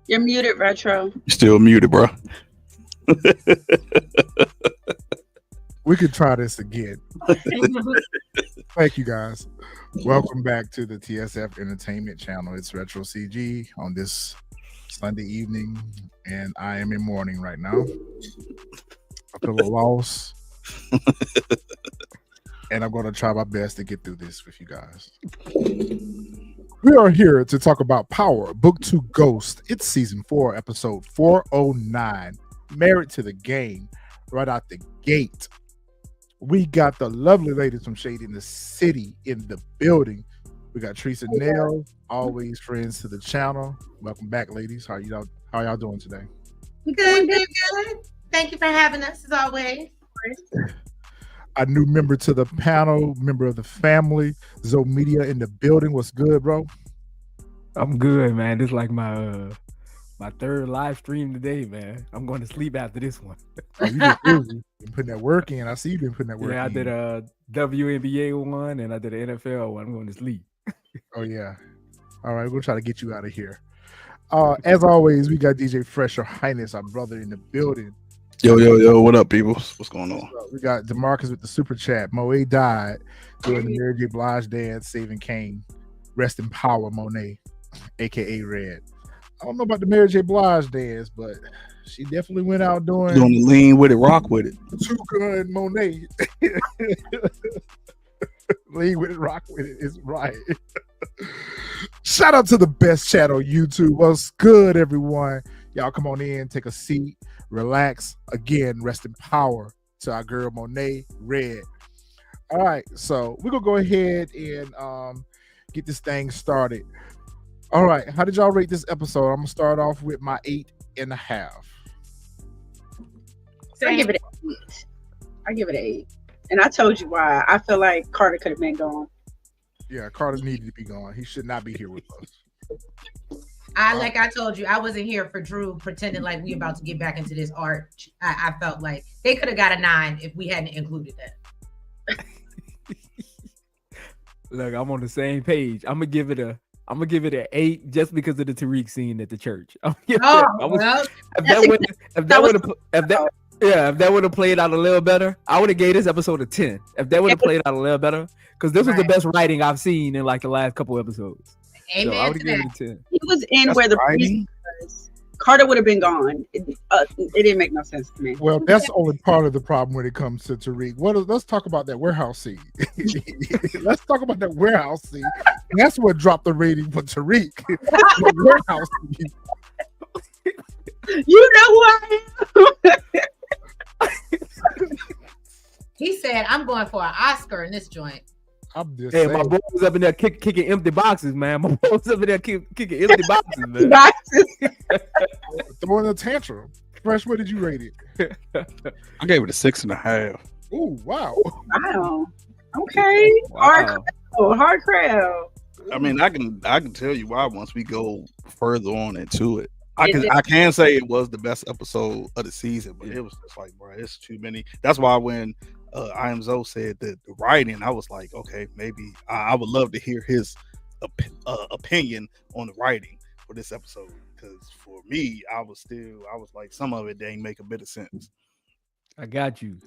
You're muted, Retro. Still muted, bro. We could try this again. Thank you, guys. Welcome back to the TSF Entertainment Channel. It's Retro CG on this Sunday evening, and I am in mourning right now. I feel a loss, and I'm going to try my best to get through this with you guys. We are here to talk about Power, Book 2 Ghost. It's Season 4, Episode 409, Married to the Game. Right out the gate, we got the lovely ladies from Shade in the City in the building. We got Teresa Nail, always friends to the channel. Welcome back, ladies. How y'all doing today? Good. Thank you for having us as always. A new member to the panel, member of the family, Zoe Media in the building. What's good, bro? I'm good, man. This is like my third live stream today, man. I'm going to sleep after this one. Oh, you been putting that work in. I see you been putting that work in. Yeah, I did a WNBA one and I did an NFL one. I'm going to sleep. Oh, yeah. All right, we'll try to get you out of here. As always, we got DJ Fresh, Your Highness, our brother in the building. Yo, what up, people? What's going on? We got DeMarcus with the super chat. Monet died doing the Mary J. Blige dance, saving Kane. Rest in power, Monet, aka Red. I don't know about the Mary J. Blige dance, but she definitely went out doing the lean with it, rock with it. Two Gun Monet. Lean with it, rock with it is right. Shout out to the best chat on YouTube. What's good, everyone? Y'all come on in, take a seat, relax. Again, rest in power to our girl Monet Red. All right, so we're gonna go ahead and get this thing started. All right, how did y'all rate this episode? I'm gonna start off with my 8.5. I give it an 8. I give it an 8. And I told you why. I feel like Carter could have been gone. Yeah, Carter needed to be gone. He should not be here with us. Like I told you, I wasn't here for Drew pretending like we about to get back into this art. I felt like they could have got a 9 if we hadn't included that. Look, I'm on the same page. I'm gonna give it an 8 just because of the Tariq scene at the church. If that would have played out a little better, I would have gave this episode a 10. If that would have played out a little better, because this was the best writing I've seen in like the last couple episodes. Amen. So I would have given it a 10. He was in where the priest was. Carter would have been gone. It didn't make no sense to me. Well, that's only part of the problem when it comes to Tariq. Let's talk about that warehouse scene. Let's talk about that warehouse scene. That's what dropped the rating for Tariq. The warehouse scene. You know who I am. He said, "I'm going for an Oscar in this joint." I'm just Hey, saying. my boy was up in there kicking empty boxes, man. My boy was up in there kicking empty boxes, man. Throwing a tantrum. Fresh, what did you rate it? I gave it a 6.5. Ooh, wow. Wow. Okay. Wow. Hard crowd. I mean, I can tell you why once we go further on into it. I can say it was the best episode of the season, but it was just like, bro, it's too many. That's why when I Am Zoe said that the writing, I was like, okay, maybe I would love to hear his opinion on the writing for this episode, because for me, I was like, some of it didn't make a bit of sense. I got you.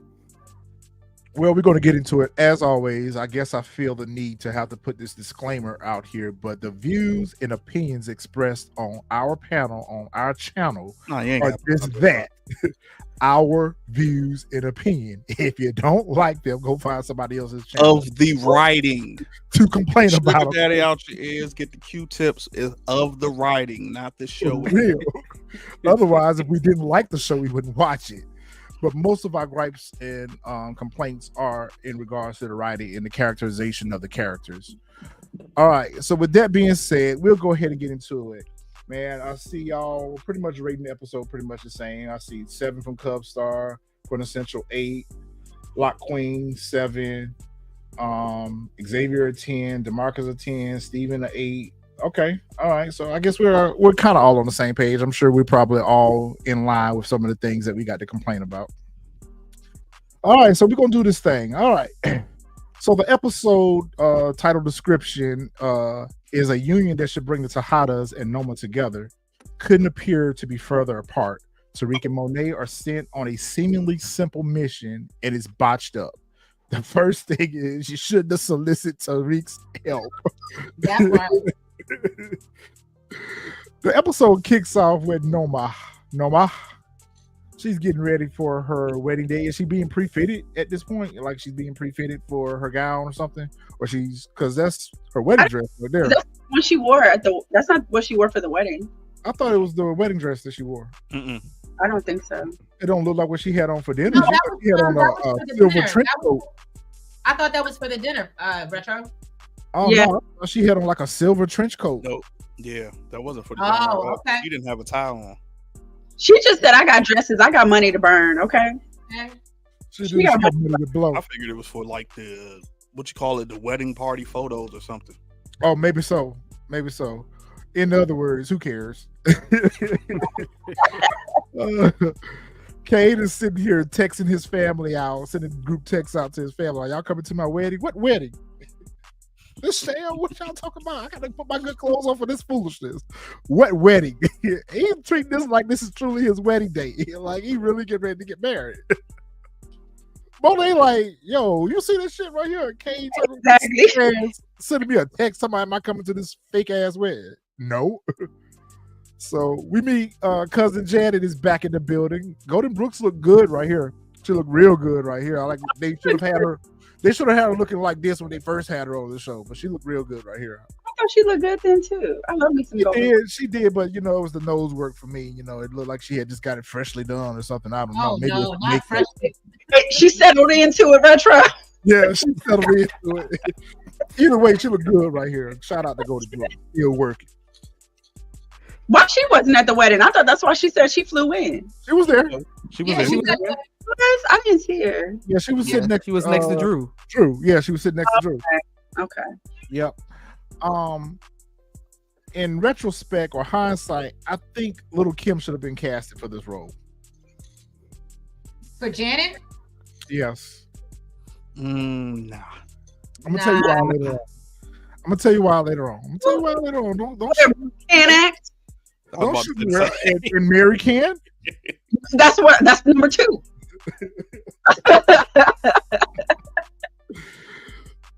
Well, we're going to get into it. As always, I guess I feel the need to have to put this disclaimer out here, but the views and opinions expressed on our panel, on our channel, are just that. Our views and opinion. If you don't like them, go find somebody else's channel. Of the writing. To complain about Get daddy out your ears, get the Q-tips of the writing, not the show. For real. Otherwise, if we didn't like the show, we wouldn't watch it. But most of our gripes and complaints are in regards to the writing and the characterization of the characters. All right. So with that being said, we'll go ahead and get into it. Man, I see y'all pretty much rating the episode pretty much the same. I see 7 from Cubstar, Quintessential 8, Lock Queen 7, Xavier a 10, DeMarcus a 10, Steven a 8. Okay, all right. So I guess we're kind of all on the same page. I'm sure we're probably all in line with some of the things that we got to complain about. All right, so we're gonna do this thing. All right. So the episode title description is a union that should bring the Tejadas and Noma together. couldn't appear to be further apart. Tariq and Monet are sent on a seemingly simple mission and it's botched up. The first thing is you shouldn't have solicited Tariq's help. That's right. The episode kicks off with Noma. She's getting ready for her wedding day. Is she being pre-fitted at this point? Like she's being pre-fitted for her gown or something? Or because that's her wedding dress right there. That's what she wore that's not what she wore for the wedding. I thought it was the wedding dress that she wore. Mm-mm. I don't think so. It don't look like what she had on for dinner. No, She had on a silver trench coat. I thought that was for the dinner, Retro. Oh, Yeah. no, she had on like a silver trench coat. No, yeah, that wasn't for the Oh, okay. She didn't have a tie on. She just said, I got dresses. I got money to burn. Okay. Okay. She got money to blow. I figured it was for like the the wedding party photos or something. Oh, maybe so. Maybe so. In other words, who cares? Cade is sitting here texting his family out, sending group texts out to his family. Like, y'all coming to my wedding? What wedding? This sale? What y'all talking about? I gotta put my good clothes on for this foolishness. What wedding? He treating this like this is truly his wedding day. Like he really get ready to get married. Monet like, yo, you see this shit right here? Cade Exactly. sending me a text. Somebody, am I coming to this fake ass wedding? No. So we meet cousin Janet is back in the building. Golden Brooks look good right here. She look real good right here. I like they should have had her. They should have had her looking like this when they first had her on the show, but she looked real good right here. I thought she looked good then too. I love me some gold. She did, but you know, it was the nose work for me. You know, it looked like she had just got it freshly done or something. I don't know. Oh, Maybe no, not freshly. She settled into it, Retro. Yeah, she settled into it. Either way, she looked good right here. Shout out to Golden Brooks. Still working. Why she wasn't at the wedding? I thought that's why she said she flew in. She was there. She was Yeah, there. I didn't see her. Yeah, she was sitting next. She was next to Drew. Drew. Yeah, she was sitting next to Drew. Okay. Yep. In retrospect or hindsight, I think Little Kim should have been casted for this role. For Janet? Yes. Nah. I'm gonna tell you why later on. I'm gonna tell you why later on. Don't shoot. Can't act. Don't shoot me. And Mary can. That's number 2.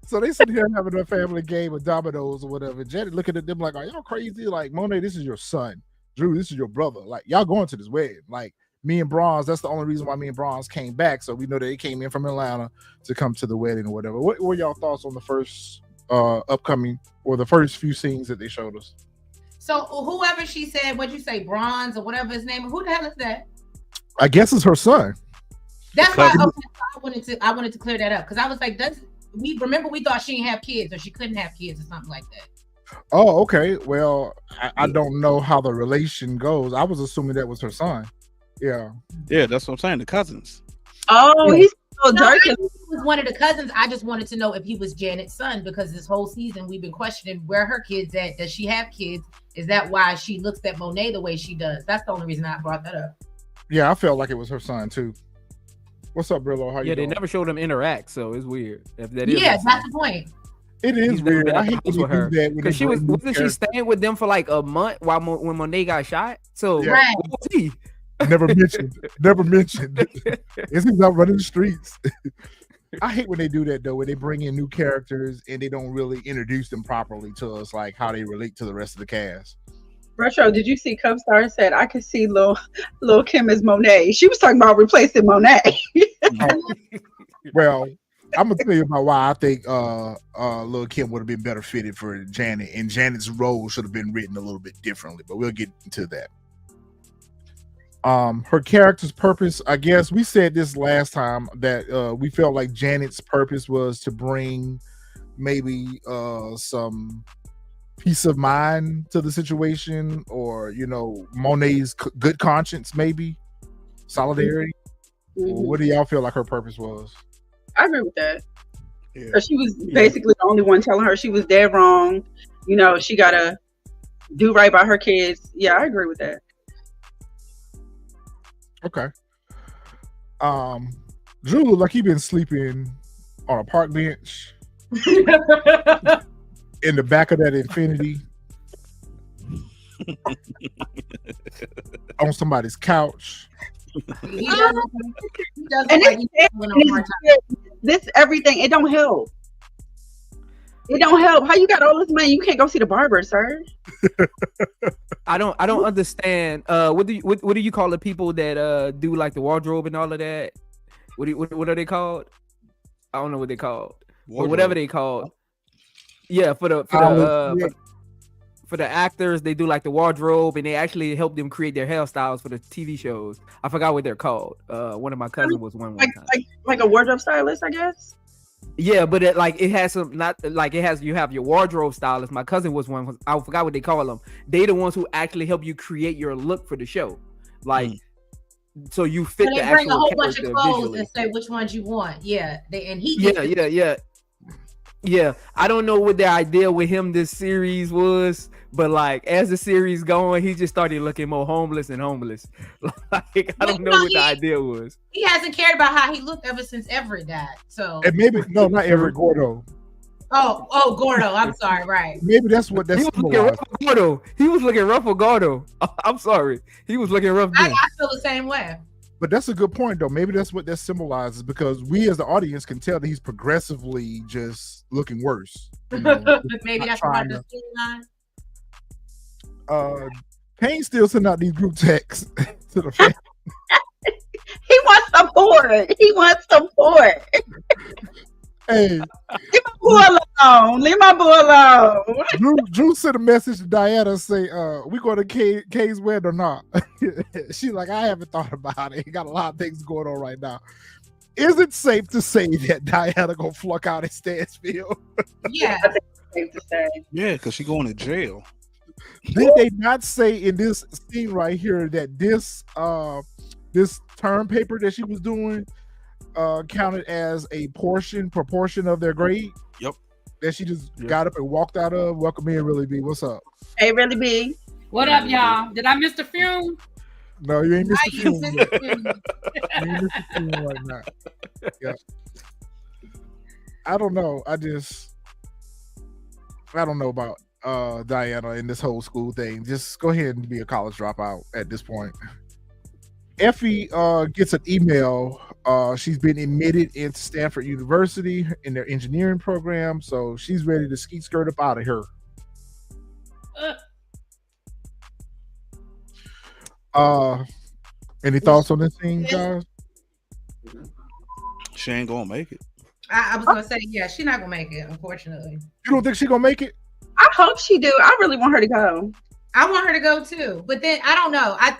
So they sit here having a family game of dominoes or whatever. Janet looking at them like, "Are y'all crazy? Like, Monet, this is your son. Drew, this is your brother. Like, y'all going to this wedding. Like, me and Bronze, that's the only reason why me and Bronze came back. So we know that they came in from Atlanta to come to the wedding or whatever." What were y'all thoughts on the first upcoming or the first few scenes that they showed us? So whoever she said, what'd you say, Bronze or whatever his name? Who the hell is that? I guess it's her son. That's why I wanted to clear that up because I was like, we thought she didn't have kids or she couldn't have kids or something like that. Oh, okay. Well, I don't know how the relation goes. I was assuming that was her son. Yeah. Yeah, that's what I'm saying. The cousins. Oh, he's so dark. He was one of the cousins. I just wanted to know if he was Janet's son because this whole season we've been questioning where her kids at. Does she have kids? Is that why she looks at Monet the way she does? That's the only reason I brought that up. Yeah, I felt like it was her son too. What's up, Brillo? How you doing? They never showed them interact, so it's weird. If that that's the point. It is weird. I hate with her because she wasn't she staying with them for like a month while when Monet got shot. So yeah. Right. What was he? Never mentioned. Is he not running the streets? I hate when they do that though, when they bring in new characters and they don't really introduce them properly to us, like how they relate to the rest of the cast. Retro, did you see Co-Star said I could see Lil Kim as Monet? She was talking about replacing Monet. Well, I'm gonna tell you about why I think Lil Kim would have been better fitted for Janet, and Janet's role should have been written a little bit differently, but we'll get into that. Her character's purpose, I guess we said this last time that we felt like Janet's purpose was to bring maybe some peace of mind to the situation, or Monet's good conscience, maybe solidarity. Mm-hmm. What do y'all feel like her purpose was? I agree with that. Yeah. She was basically the only one telling her she was dead wrong. She gotta do right by her kids. Yeah, I agree with that. Okay. Drew looked like he been sleeping on a park bench in the back of that Infinity. on somebody's couch. He doesn't And like he's having a hard time. this everything, it don't help. It don't help. How you got all this money? You can't go see the barber, sir. I don't understand. What do you call the people that do like the wardrobe and all of that? What are they called? I don't know what they called. Or whatever they called. Yeah, for the actors, they do like the wardrobe, and they actually help them create their hairstyles for the TV shows. I forgot what they're called. One of my cousins was one time. Like a wardrobe stylist, I guess. Yeah, but it has some, not like it has, you have your wardrobe stylist. My cousin was one. I forgot what they call them. They the ones who actually help you create your look for the show. Like, so you fit so the they bring a actual whole bunch of clothes visually. and say which ones you want. Yeah, Yeah. I don't know what the idea with him this series was, but like as the series going, he just started looking more homeless and homeless. Like I don't know what the idea was. He hasn't cared about how he looked ever since Everett died. So And maybe not Everett, Gordo. Oh, Gordo. I'm sorry. Right. Maybe that's what that's. He was looking rough for Gordo. I'm sorry. He was looking rough. I feel the same way. But that's a good point, though. Maybe that's what that symbolizes, because we as the audience can tell that he's progressively just looking worse. You know, maybe that's part of the storyline. Payne still sending out these group texts to the family. He wants support. Hey, leave my boy alone. Leave my boy alone. Drew sent a message to Diana say, we going to Kay's wedding or not? She's like, I haven't thought about it. Got a lot of things going on right now. Is it safe to say that Diana gonna flunk out at Stansfield? Yeah. I think it's safe to say. Yeah, because she's going to jail. Did they not say in this scene right here that this term paper that she was doing counted as a proportion of their grade? Yep. That she just got up and walked out of. Welcome in, Really B. What's up? Hey, Really B. What up, y'all? Did I miss the fume? No, you ain't missed the fume. You ain't missed the fume right now. Yeah. I don't know. I don't know about Diana and this whole school thing. Just go ahead and be a college dropout at this point. Effie gets an email. She's been admitted into Stanford University in their engineering program, so she's ready to skeet skirt up out of here. Any thoughts on this thing, guys? She ain't gonna make it. I was gonna say, yeah, she's not gonna make it, unfortunately. You don't think she's gonna make it? I hope she do. I really want her to go. I want her to go too, but then I don't know. I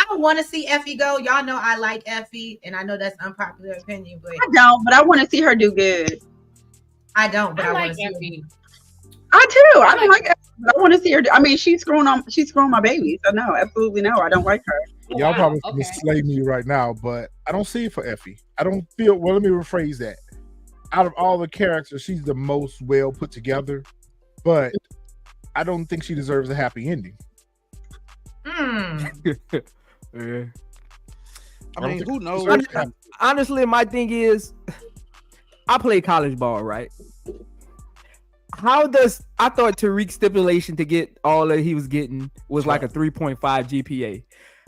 don't want to see Effie go. Y'all know I like Effie, and I know that's unpopular opinion, but I don't. But I want to see her do good. I don't. But I want like to see Effie. I do. I don't like Effie, but I want to see her. I mean, she's growing my baby. So no, absolutely no. I don't like her. Y'all probably gonna slay me right now, but I don't see it for Effie. I don't feel. Well, let me rephrase that. Out of all the characters, she's the most well put together, but I don't think she deserves a happy ending. Yeah. I mean, who knows? Honestly, my thing is, I play college ball, right? I thought Tariq's stipulation to get all that he was getting was like a 3.5 GPA.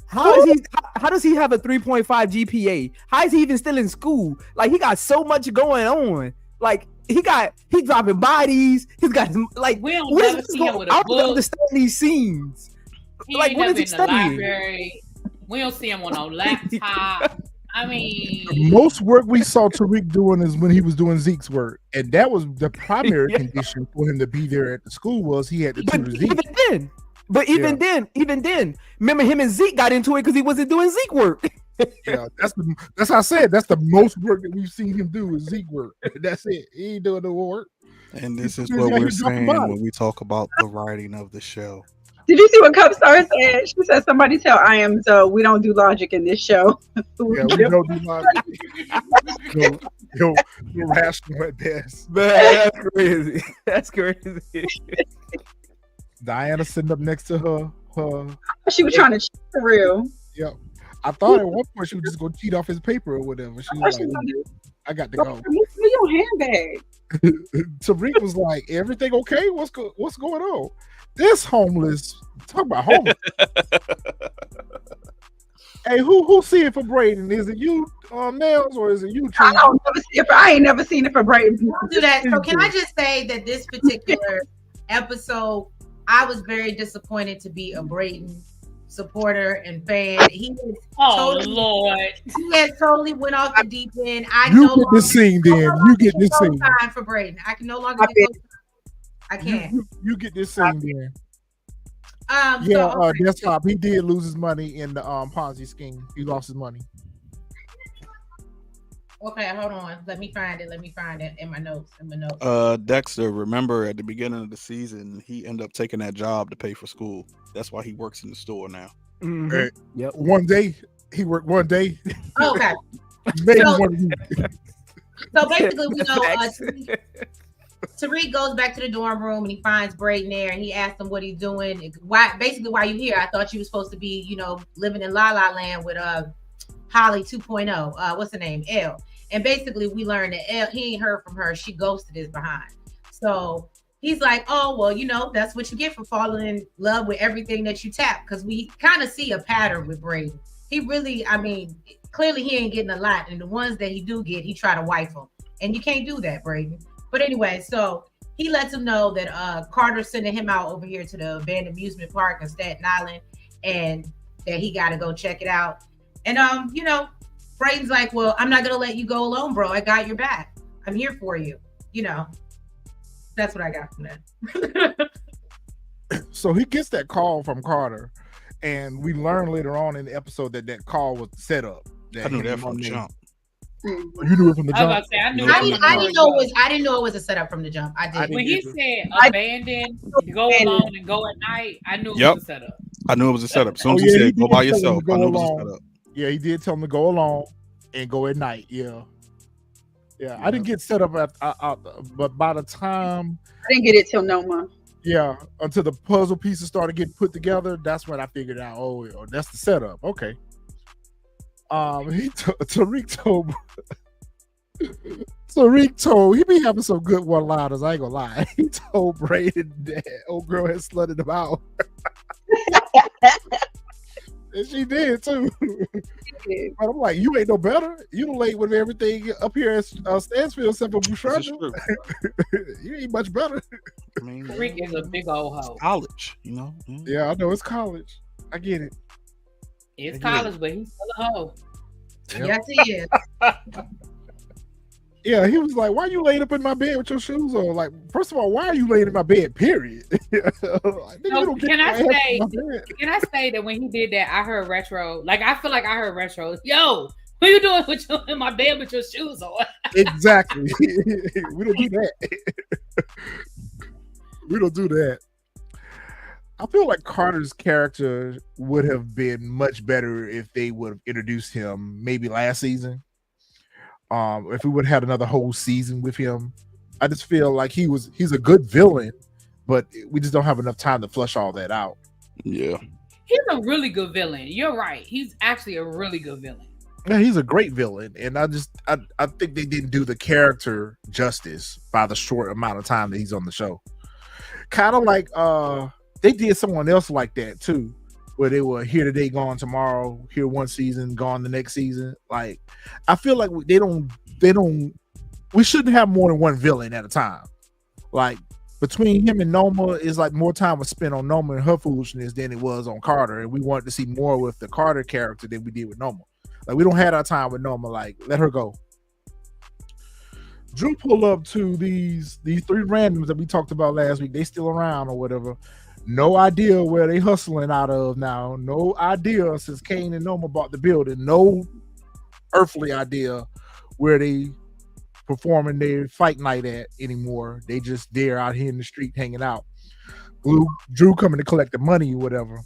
How does he have a 3.5 GPA? How is he even still in school? Like, he got so much going on. Like, he dropping bodies. He's got like, we don't what never is see going? him with a I book. don't understand these scenes. He Like, ain't what never is he in the studying? library. We don't see him on no laptop. I mean, The most work we saw Tariq doing is when he was doing Zeke's work, and that was the primary condition for him to be there at the school was he had to tutor Zeke. Even then, remember him and Zeke got into it because he wasn't doing Zeke work. Yeah, that's how I said that's the most work that we've seen him do is Zeke work. That's it. He ain't doing no work. And this is what we're saying when we talk about the writing of the show. Did you see what Cup Star said? She said, "Somebody tell I am so we don't do logic in this show." Yeah, we don't do logic. Yo, rational at best. Man, that's crazy. That's crazy. Diana sitting up next to her. She was trying to cheat for real. Yep. I thought at one point she was just gonna cheat off his paper or whatever. She was like, I got to go. for your handbag? Tariq was like, everything okay? What's going on? This homeless, talk about homeless. Hey, who see it for Braden? Is it you, Nails, or is it you, Tree? I ain't never seen it for Braden. Don't do that. So can I just say that this particular episode, I was very disappointed to be a Braden supporter and fan. He was Lord. He had totally went off the deep end. You get this scene, then. You get this scene. Time for Braden. I can no longer get I can't. You get this scene, then. So, Desktop. He did lose his money in the Ponzi scheme. He lost his money. Okay, hold on. Let me find it in my notes. Dexter, remember at the beginning of the season, he ended up taking that job to pay for school. That's why he works in the store now. Mm-hmm. Yep. One day he worked. One day. Okay. Maybe so basically, we know Tariq goes back to the dorm room and he finds Braden there and he asks him what he's doing. Why you here? I thought you were supposed to be, living in La La Land with Holly 2.0. What's her name? Elle. And basically we learned that Elle, he ain't heard from her. She ghosted his behind. So he's like, oh, well, that's what you get for falling in love with everything that you tap. Because we kind of see a pattern with Braden. He really, clearly he ain't getting a lot. And the ones that he do get, he try to wife them. And you can't do that, Braden. But anyway, so he lets him know that Carter's sending him out over here to the abandoned amusement park in Staten Island and that he got to go check it out. And, Braden's like, well, I'm not going to let you go alone, bro. I got your back. I'm here for you. That's what I got from that. So he gets that call from Carter. And we learn later on in the episode that call was set up. I knew that from the jump. You knew it from the jump. I didn't know it was a setup from the jump. I did. When he said abandon, go alone and go at night, I knew it was a setup. I knew it was a setup. As soon as he said go by yourself, I knew it was a setup. Yeah, he did tell him to go alone and go at night. Yeah. I didn't get set up but by the time I didn't get it till Noma. Yeah, until the puzzle pieces started getting put together, that's when I figured out. Oh, that's the setup. Okay. Tariq told he be having some good one-liners. I ain't gonna lie. He told Braden that old girl had slutted him out. And she did too. But I'm like, you ain't no better. You done late with everything up here at Stansfield except for Bouchard. You ain't much better. Tariq is a big old hoe. College, Yeah, I know it's college. I get it. It's college, but he's still a hoe. Yep. Yes, he is. Yeah, he was like, why are you laying up in my bed with your shoes on? Like, first of all, why are you laying in my bed, period? Can I say that when he did that, I heard retro. Like, I feel like I heard retro. Yo, what are you doing with you in my bed with your shoes on? Exactly. We don't do that. We don't do that. I feel like Carter's character would have been much better if they would have introduced him maybe last season. If we would have had another whole season with him. I just feel like he's a good villain, but we just don't have enough time to flush all that out. Yeah. He's a really good villain. You're right. He's actually a really good villain. Yeah, he's a great villain. And I think they didn't do the character justice by the short amount of time that he's on the show. Kind of like they did someone else like that too, where they were here today, gone tomorrow, here one season, gone the next season. Like, I feel like we shouldn't have more than one villain at a time. Like, between him and Noma is like more time was spent on Noma and her foolishness than it was on Carter. And we wanted to see more with the Carter character than we did with Noma. Like, we don't have our time with Noma. Like, let her go. Drew pulled up to these three randoms that we talked about last week. They still around or whatever. No idea where they hustling out of now. No idea since Kane and Noma bought the building. No earthly idea where they performing their fight night at anymore. They just there out here in the street hanging out. Drew coming to collect the money or whatever.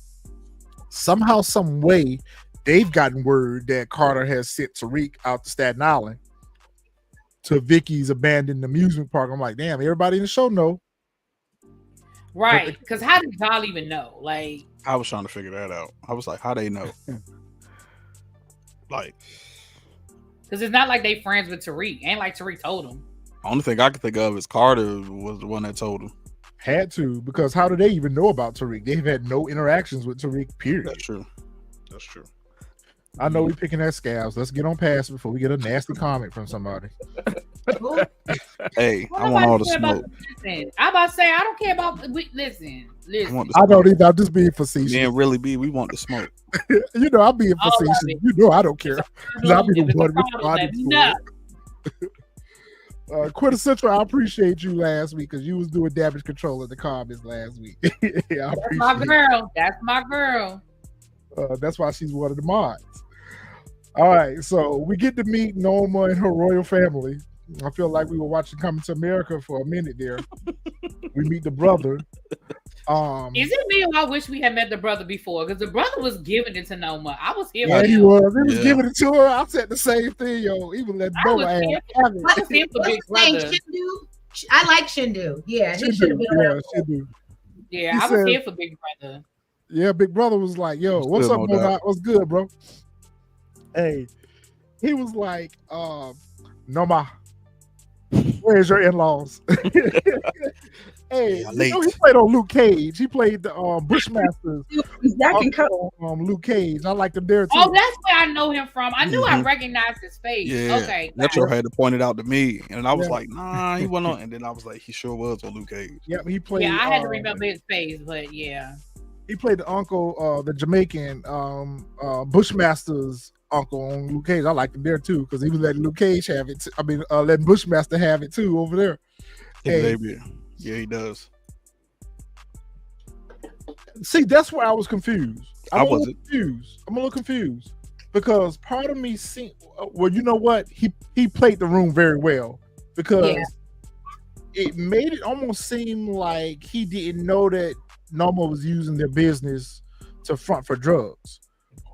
Somehow, some way, they've gotten word that Carter has sent Tariq out to Staten Island to Vicky's abandoned amusement park. I'm like, damn, everybody in the show know. Right, because how did y'all even know? Like, I was trying to figure that out. I was like, how they know? Like, because it's not like they friends with Tariq. Ain't like Tariq told them. Only thing I can think of is Carter was the one that told him. Had to, because how do they even know about Tariq? They've had no interactions with Tariq, period. That's true. That's true. I know we picking at scabs. Let's get on past before we get a nasty comment from somebody. Hey, I want all the smoke. I'm about to say I don't care about. Listen. I don't either. I'm just being facetious. Man, really be. We want the smoke. You know, I'm being facetious. You know, I don't care. I'll be the one responding for it. Quintessential, I appreciate you last week because you was doing damage control in the comments last week. Yeah, that's my girl. That's my girl. That's why she's one of the mods. All right, so we get to meet Noma and her royal family. I feel like we were watching Coming to America for a minute there. We meet the brother. Is it me or I wish we had met the brother before? Because the brother was giving it to Noma. I was here. Yeah, he was. He was giving it to her. I said the same thing, yo. Even let Noma have it. I was here for Big Brother. I like Shindu. Yeah, he should have been around. Yeah, I was here for Big Brother. Yeah, Big Brother was like, yo, what's up, Mona? What's good, bro? Hey, he was like, Noma, where's your in-laws? Hey, you know, he played on Luke Cage. He played the Bushmasters. Luke Cage. I liked him there too. Oh, that's where I know him from. I knew I recognized his face. Yeah. Okay. Metro had to point it out to me, and I was like, nah, he wasn't on. And then I was like, he sure was on Luke Cage. Yep, he played. Yeah, I had to remember his face, but yeah. He played the uncle, the Jamaican Bushmaster's uncle on Luke Cage. I liked him there too because he was letting Luke Cage have it. Letting Bushmaster have it too over there. Hey. Yeah, he does. See, that's where I was confused. I wasn't confused. I'm a little confused because part of me see. Well, you know what? He played the room very well because it made it almost seem like he didn't know that Noma was using their business to front for drugs.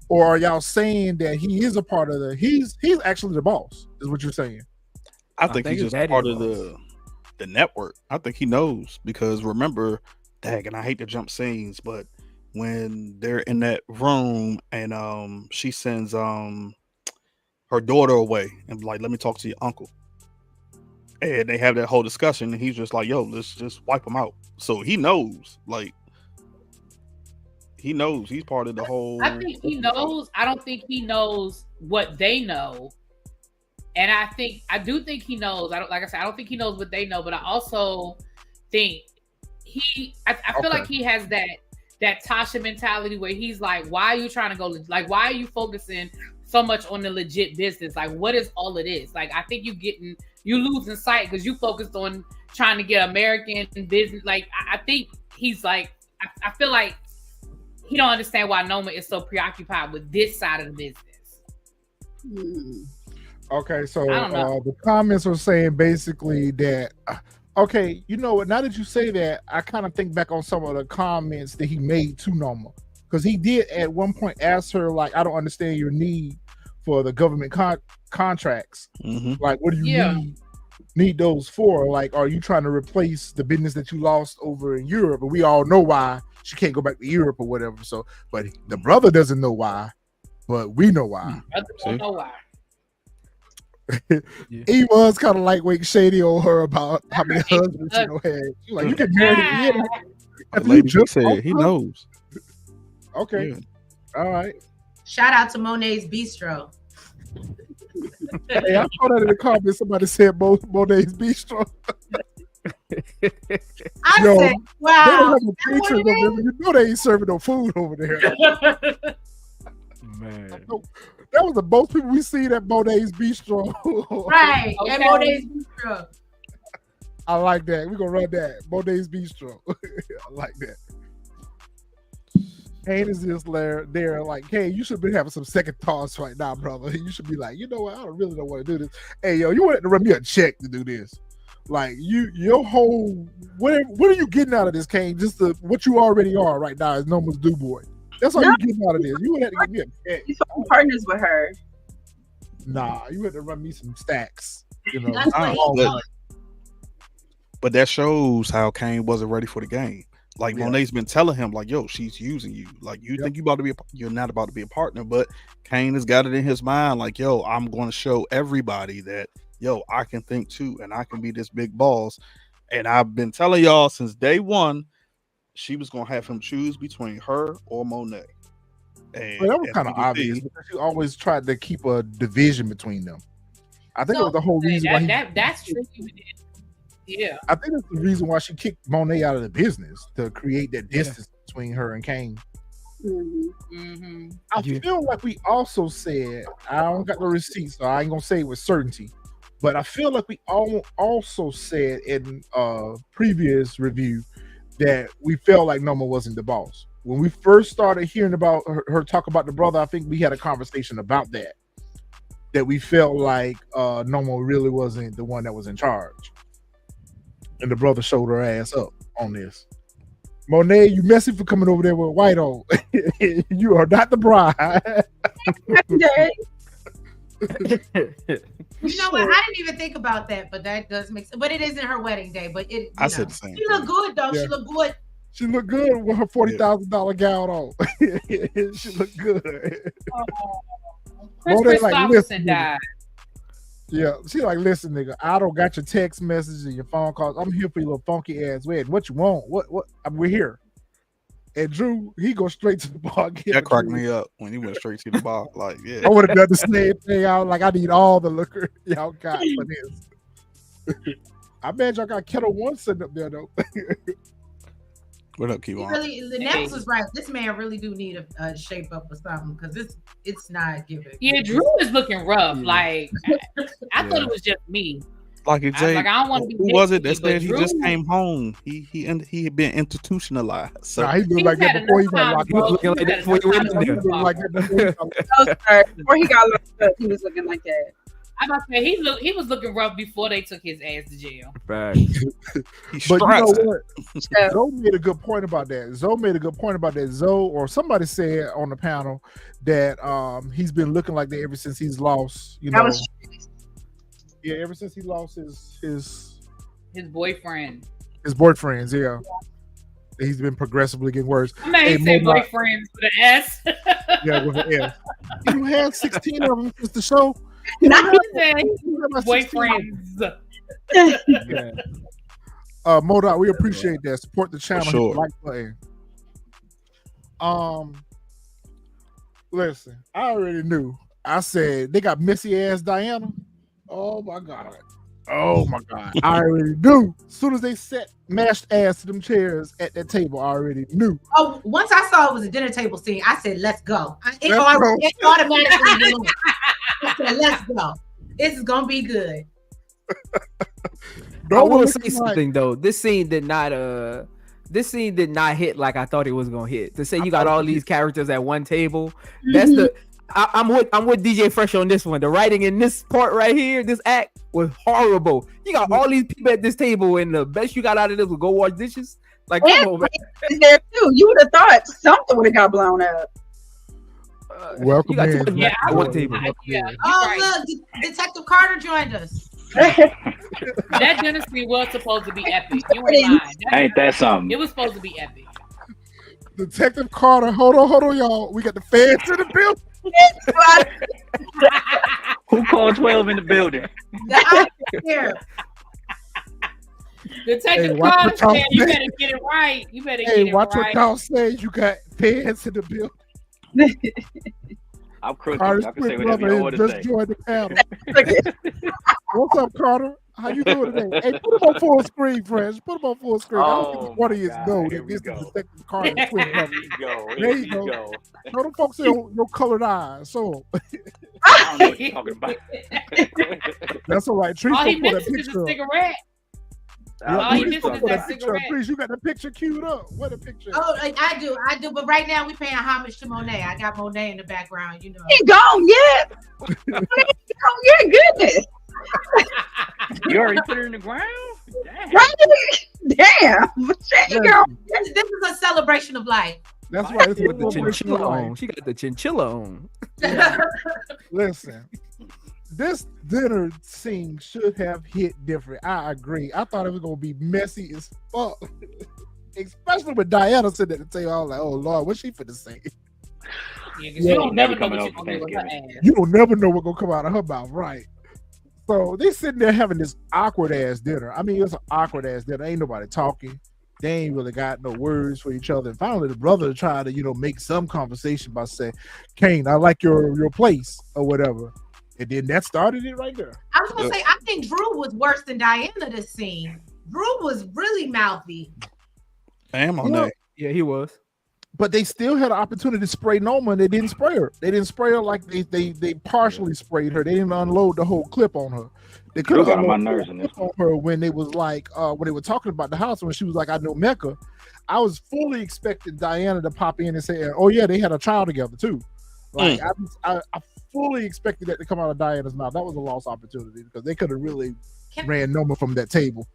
Or are y'all saying that he is a part of the? He's actually the boss. Is what you're saying? I think he's just part of the network. I think he knows because remember, and I hate to jump scenes, but when they're in that room and she sends her daughter away and like, let me talk to your uncle, and they have that whole discussion, and he's just like, yo, let's just wipe him out. So he knows, like, he knows he's part of the whole. I think he knows. I don't think he knows what they know. And I do think he knows. I don't think he knows what they know, but I also think I feel like he has that Tasha mentality where he's like, why are you trying to go? Like, why are you focusing so much on the legit business? Like, what is all of this? Like, I think you losing sight because you focused on trying to get American business. Like, I think he's like, I feel like he don't understand why Noma is so preoccupied with this side of the business. Okay, so the comments are saying basically that, okay, you know what, now that you say that, I kind of think back on some of the comments that he made to Noma. Because he did at one point ask her, like, I don't understand your need for the government contracts. Mm-hmm. Like, what do you need those for? Like, are you trying to replace the business that you lost over in Europe? And we all know why she can't go back to Europe or whatever. So, but the brother doesn't know why, but we know why. Don't know why. He was kind of lightweight shady on her about how many husbands she had. She's like, you can marry again. The lady just said he knows. Okay. Yeah. All right. Shout out to Monet's Bistro. Hey, I saw that in the comments. Somebody said Monet's Bistro. I said, wow. They don't have no patrons over there. You know they ain't serving no food over there. Man. That was the most people we see at Monet's Bistro. Right. Okay. At Monet's Bistro. I like that. We're going to run that. Monet's Bistro. I like that. Kane is just there like, hey, you should be having some second thoughts right now, brother. You should be like, you know what? I really don't want to do this. Hey, yo, you want to run me a check to do this. Like, your whole, what are you getting out of this, Kane? Just what you already are right now is Noma's do boy. That's all you're getting out of this. You would have to give me a check. He's partners with her. Nah, you had to run me some stacks. You know, but that shows how Kane wasn't ready for the game. Like Monet's been telling him, like, yo, she's using you. Like, you think you're not about to be a partner, but Kane has got it in his mind, like, yo, I'm going to show everybody that yo, I can think too, and I can be this big boss. And I've been telling y'all since day one, she was gonna have him choose between her or Monet. And Well, that was as kind we of can obvious see, because she always tried to keep a division between them. I think it was the whole reason why that's true. Yeah. I think it's the reason why she kicked Monet out of the business, to create that distance between her and Kane. I feel like we also said, I don't got no receipts, so I ain't gonna say it with certainty, but I feel like we also said in previous review that we felt like Noma wasn't the boss. When we first started hearing about her talk about the brother, I think we had a conversation about that we felt like Noma really wasn't the one that was in charge. And the brother showed her ass up on this. Monet, you messy for coming over there with white on. You are not the bride. You know what? I didn't even think about that, but that does make sense. But it isn't her wedding day. But I said the same. She looked good though. Yeah. She looked good. She looked good with her $40,000 gown on. She looked good. Chris Christopherson died. Yeah, she like, listen, nigga, I don't got your text messages and your phone calls. I'm here for your little funky ass wedding. What you want? What? We're here. And Drew, he goes straight to the bar. That cracked me up when he went straight to the bar. Like, yeah. I would have done the same thing. I was like, I need all the liquor y'all got for this. I bet y'all got Kettle One sitting up there though. What up, Keep on? Really, the Nels was right. This man really do need a shape up or something because it's not giving. Yeah, Drew is looking rough. Like I thought it was just me. Like if Jay, I don't want to be. Who was it that said he Drew, just came home? He had been institutionalized. So nah, he looked like that before he got locked up. He was looking like that before he went in there. Before he got locked up, he was looking like that. I'm about to say he was looking rough before they took his ass to jail. But you know what? Zoe made a good point about that. Zoe or somebody said on the panel that he's been looking like that ever since he's lost. You know, yeah, ever since he lost his boyfriend. His boyfriends, yeah. He's been progressively getting worse. I mean, he said boyfriends with an S. Yeah, with an S. You had 16 of them since the show. Not boyfriends. Yeah. Modot, we appreciate that. Support the channel. Sure. Hit the like button. Listen, I already knew. I said they got messy ass Diana. Oh my god. I already knew. As soon as they set mashed ass to them chairs at that table, I already knew. Oh, once I saw it was a dinner table scene, I said, "Let's go." It automatically knew. I said, "Let's go. This is gonna be good." I will say something though. This scene did not hit like I thought it was gonna hit. To say you got all these characters at one table, that's I'm with DJ Fresh on this one. The writing in this part right here, this act was horrible. You got all these people at this table, and the best you got out of this was go wash dishes. Like, come on, man. There too. You would have thought something would have got blown up. Welcome in. Yeah, one table. Look, Detective Carter joined us. That dinner scene was supposed to be epic. You ain't lying. Ain't that something? It was supposed to be epic. Detective Carter, hold on, y'all. We got the fans in the building. Who called 12 in the building? Detective Carter said, "You better get it right. You better get it right." Watch what y'all say. You got fans in the building. I'm crooked. Carter's I can say quick whatever you want to just say. joined the panel. What's up, Carter? How you doing today? Hey, put him on full screen, friends. Put him on full screen. I don't think one of you know that this is Detective Carter. There you go. Show them folks your colored eyes. So I don't know what you're talking about. That's all right. All he missing is a cigarette. All he missing is that cigarette. Please, you got the picture queued up. What a picture. Oh, I do. But right now we paying homage to Monet. I got Monet in the background. You know. He gone yet? Your goodness. You already put her in the ground? Damn. Damn. This is a celebration of life. That's why it's with the chinchilla on. She got the chinchilla on. Listen, this dinner scene should have hit different. I agree. I thought it was gonna be messy as fuck, especially with Diana sitting at the table. I was like, "Oh Lord, what's she finna say?" Yeah, you don't never know what you're gonna do with her ass. You don't never know what's gonna come out of her mouth, right? So they sitting there having this awkward ass dinner. I mean, it's an awkward ass dinner. Ain't nobody talking. They ain't really got no words for each other. And finally, the brother tried to, make some conversation by saying, "Kane, I like your place," or whatever. And then that started it right there. I was gonna say, I think Drew was worse than Diana this scene. Drew was really mouthy. Damn on that. Yeah, he was. But they still had an opportunity to spray Noma, and they didn't spray her. They didn't spray her like they partially sprayed her. They didn't unload the whole clip on her. They could have got on my nerves in this on her when they was like when they were talking about the house when she was like, "I know Mecca." I was fully expecting Diana to pop in and say, "Oh yeah, they had a child together too." Like I fully expected that to come out of Diana's mouth. That was a lost opportunity because they could have really ran Noma from that table.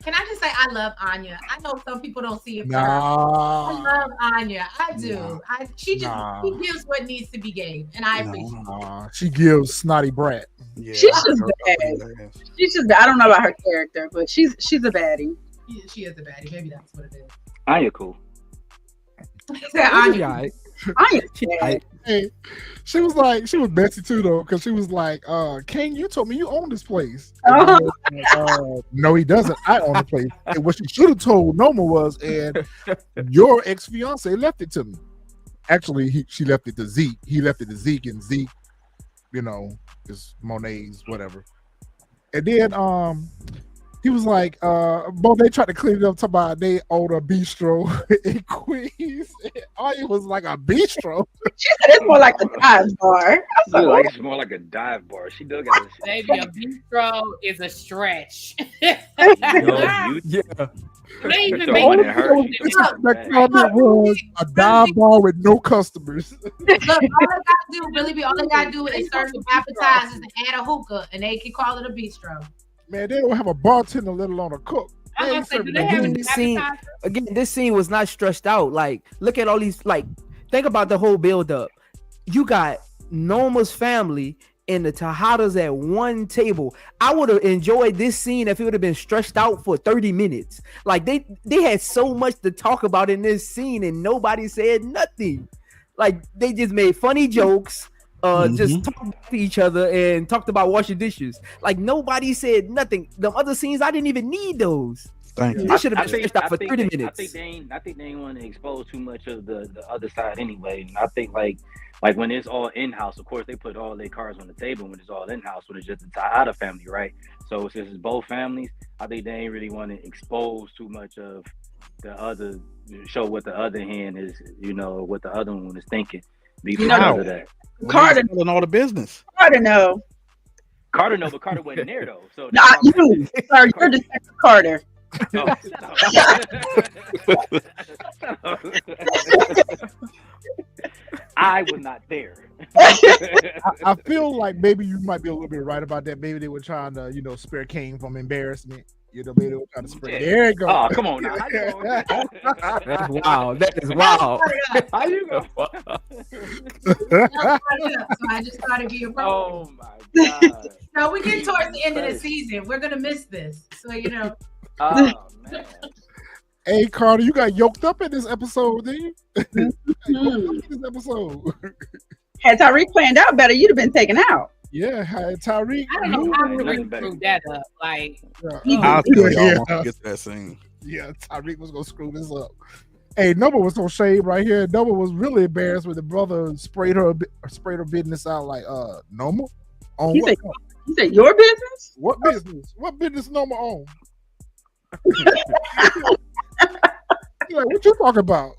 Can I just say I love Anya? I know some people don't see it. Nah. I love Anya. I do. She gives what needs to be gave, and I appreciate it. She gives snotty brat. Yeah, she's just bad. She's just bad. I don't know about her character, but she's a baddie. She is a baddie. Maybe that's what it is. Anya cool. Anya. Hey, she was Betsy too though, because she was like, Kane, you told me you own this place. No, he doesn't. I own the place. And what she should have told Noma was, and your ex-fiance left it to me. Actually, she left it to Zeke. He left it to Zeke, and Zeke, is Monet's whatever. And then he was like, they tried to clean it up, talking about they own a bistro in Queens. It was like a bistro. She said it's more like a dive bar. It's more like a dive bar. She does got this. Baby, a bistro is a stretch. Yeah. They even The comment was a dive bar with no customers. Look, all they gotta do is serve some appetizers and add a hookah, and they can call it a bistro. Man, they don't have a bartender, let alone a cook. This scene was not stressed out. Like, look at all these. Like, think about the whole build up. You got Noma's family and the Tejadas at one table. I would have enjoyed this scene if it would have been stretched out for 30 minutes. Like, they had so much to talk about in this scene, and nobody said nothing. Like, they just made funny jokes. Just talked to each other and talked about washing dishes. Like, nobody said nothing. The other scenes, I didn't even need those. Thank you. I should have been stretched out for 30 minutes. I think they ain't want to expose too much of the other side anyway. And I think like when it's all in house, of course they put all their cards on the table when it's all in house. When it's just the Tejada family, right? So since it's both families, I think they ain't really want to expose too much of the other, show what the other hand is, what the other one is thinking. Because of that. Carter telling all the business. Carter no, but Carter wasn't there though. So not you, sir. You're Detective Carter. Oh. I was not there. I feel like maybe you might be a little bit right about that. Maybe they were trying to, spare Kane from embarrassment. Maybe they were trying to spare. There you go. Oh, come on now. That's wild. That is wild. How you go? So I just thought it'd be a problem. Oh my god. No, we're getting towards the end of the season. We're gonna miss this. So Oh man. Hey Carter, you got yoked up in this episode, didn't you? This episode. Had Tariq planned out better, you'd have been taken out. Yeah, Tariq. I don't know how Tariq screwed that up. Like, I'll tell y'all once we get to that scene. Yeah, Tariq was gonna screw this up. Hey, Noma was so shade right here. Noma was really embarrassed when the brother sprayed her business out like Noma. On you what? Said your business? What business? What business Noma on? Like, what you talking about?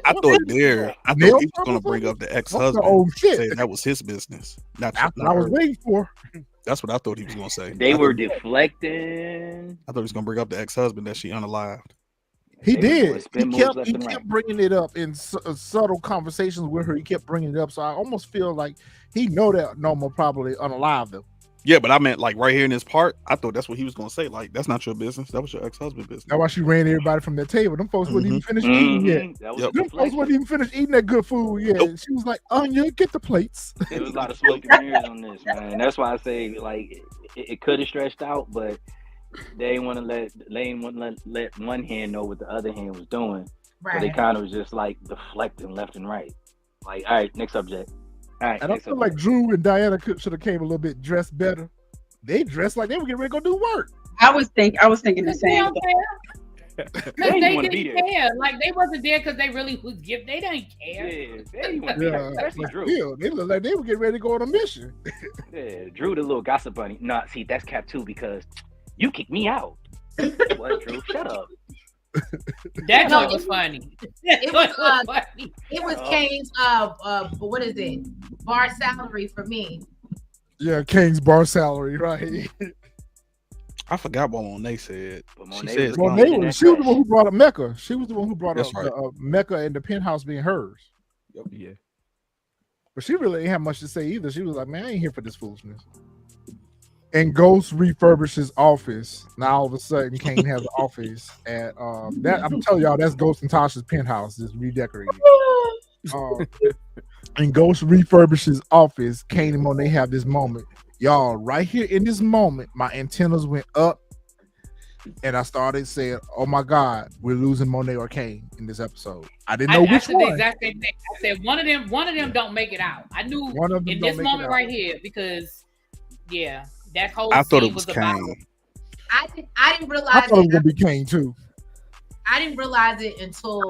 I thought he was gonna bring up the ex-husband, saying that was his business. That's what I was waiting for. That's what I thought he was gonna say. They were deflecting. I thought he was gonna bring up the ex-husband that she unalived. He did. He kept bringing it up in subtle conversations with her. He kept bringing it up. So I almost feel like he know that Noma probably unalived him. Yeah, but I meant like right here in this part, I thought that's what he was gonna say. Like, that's not your business. That was your ex-husband's business. That's why she ran everybody from that table. Them folks wouldn't even finish eating yet. Them folks wouldn't even finish eating that good food yet. Nope. She was like, Anya, get the plates. There was a lot of smoke and mirrors on this, man. That's why I say like it could have stretched out, but they didn't want to let one hand know what the other hand was doing. Right. So they kind of was just like deflecting left and right. Like, all right, next subject. All right, and I feel like Drew and Diana should have came a little bit dressed better. They dressed like they were getting ready to go do work. I was thinking the They same. don't care. Because they didn't care. Like they wasn't there because they really was give. They didn't care. Yeah, they didn't want to be there. Especially Drew. Still, they looked like they were getting ready to go on a mission. Yeah, Drew the little gossip bunny. Nah, see, that's Cap too because you kicked me out. What, Drew? Shut up. That joke was funny. It was funny. It was Kane's what is it? Bar salary for me. Yeah, King's bar salary, right? I forgot what Monet said. But She Monet said was Well, Monet she was the one who brought up Mecca. She was the one who brought That's up right. Mecca and the penthouse being hers. Yeah. But she really ain't have much to say either. She was like, man, I ain't here for this foolishness. And Ghost refurbishes office. Now all of a sudden, Kane has an office at that. I'm telling y'all, that's Ghost and Tasha's penthouse, just redecorated. And Ghost refurbishes office. Kane and Monet have this moment. Y'all, right here in this moment, my antennas went up, and I started saying, "Oh my God, we're losing Monet or Kane in this episode." I didn't know I which said one. the exact same thing. I said one of them don't make it out. I knew One of them in don't this make it moment out. right here because that whole I thought scene it was about. Kane. I didn't realize I thought it was it. gonna be Kane too. I didn't realize it until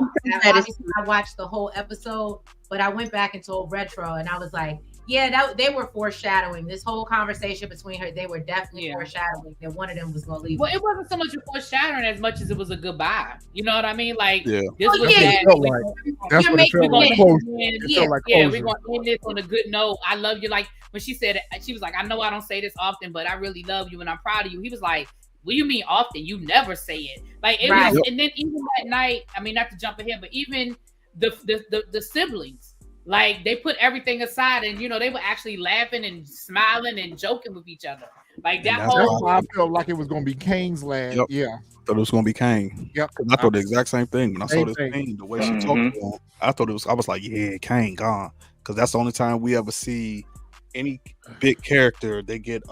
obviously I watched the whole episode, but I went back and told Retro, and I was like, yeah, they were foreshadowing this whole conversation between her. They were definitely foreshadowing that one of them was gonna leave. Well, it wasn't so much a foreshadowing as much as it was a goodbye. You know what I mean? Like Yeah. this was That's what it felt like. That's what it felt like. Closure. It felt like we're closure. gonna end this on a good note. I love you. Like when she said it, she was like, I know I don't say this often, but I really love you and I'm proud of you. He was like, what do you mean often? You never say it. Like it was, and then even that night, I mean, not to jump ahead, but even the siblings, like they put everything aside and they were actually laughing and smiling and joking with each other. Like that That's whole why I felt like it was gonna be Kane's last. Yep. Yeah. I thought it was gonna be Kane. Yep. I thought the exact same thing when I saw Same this thing. thing, the way she talked to him. I thought it was. I was like, yeah, Kane gone, because that's the only time we ever see any big character. They get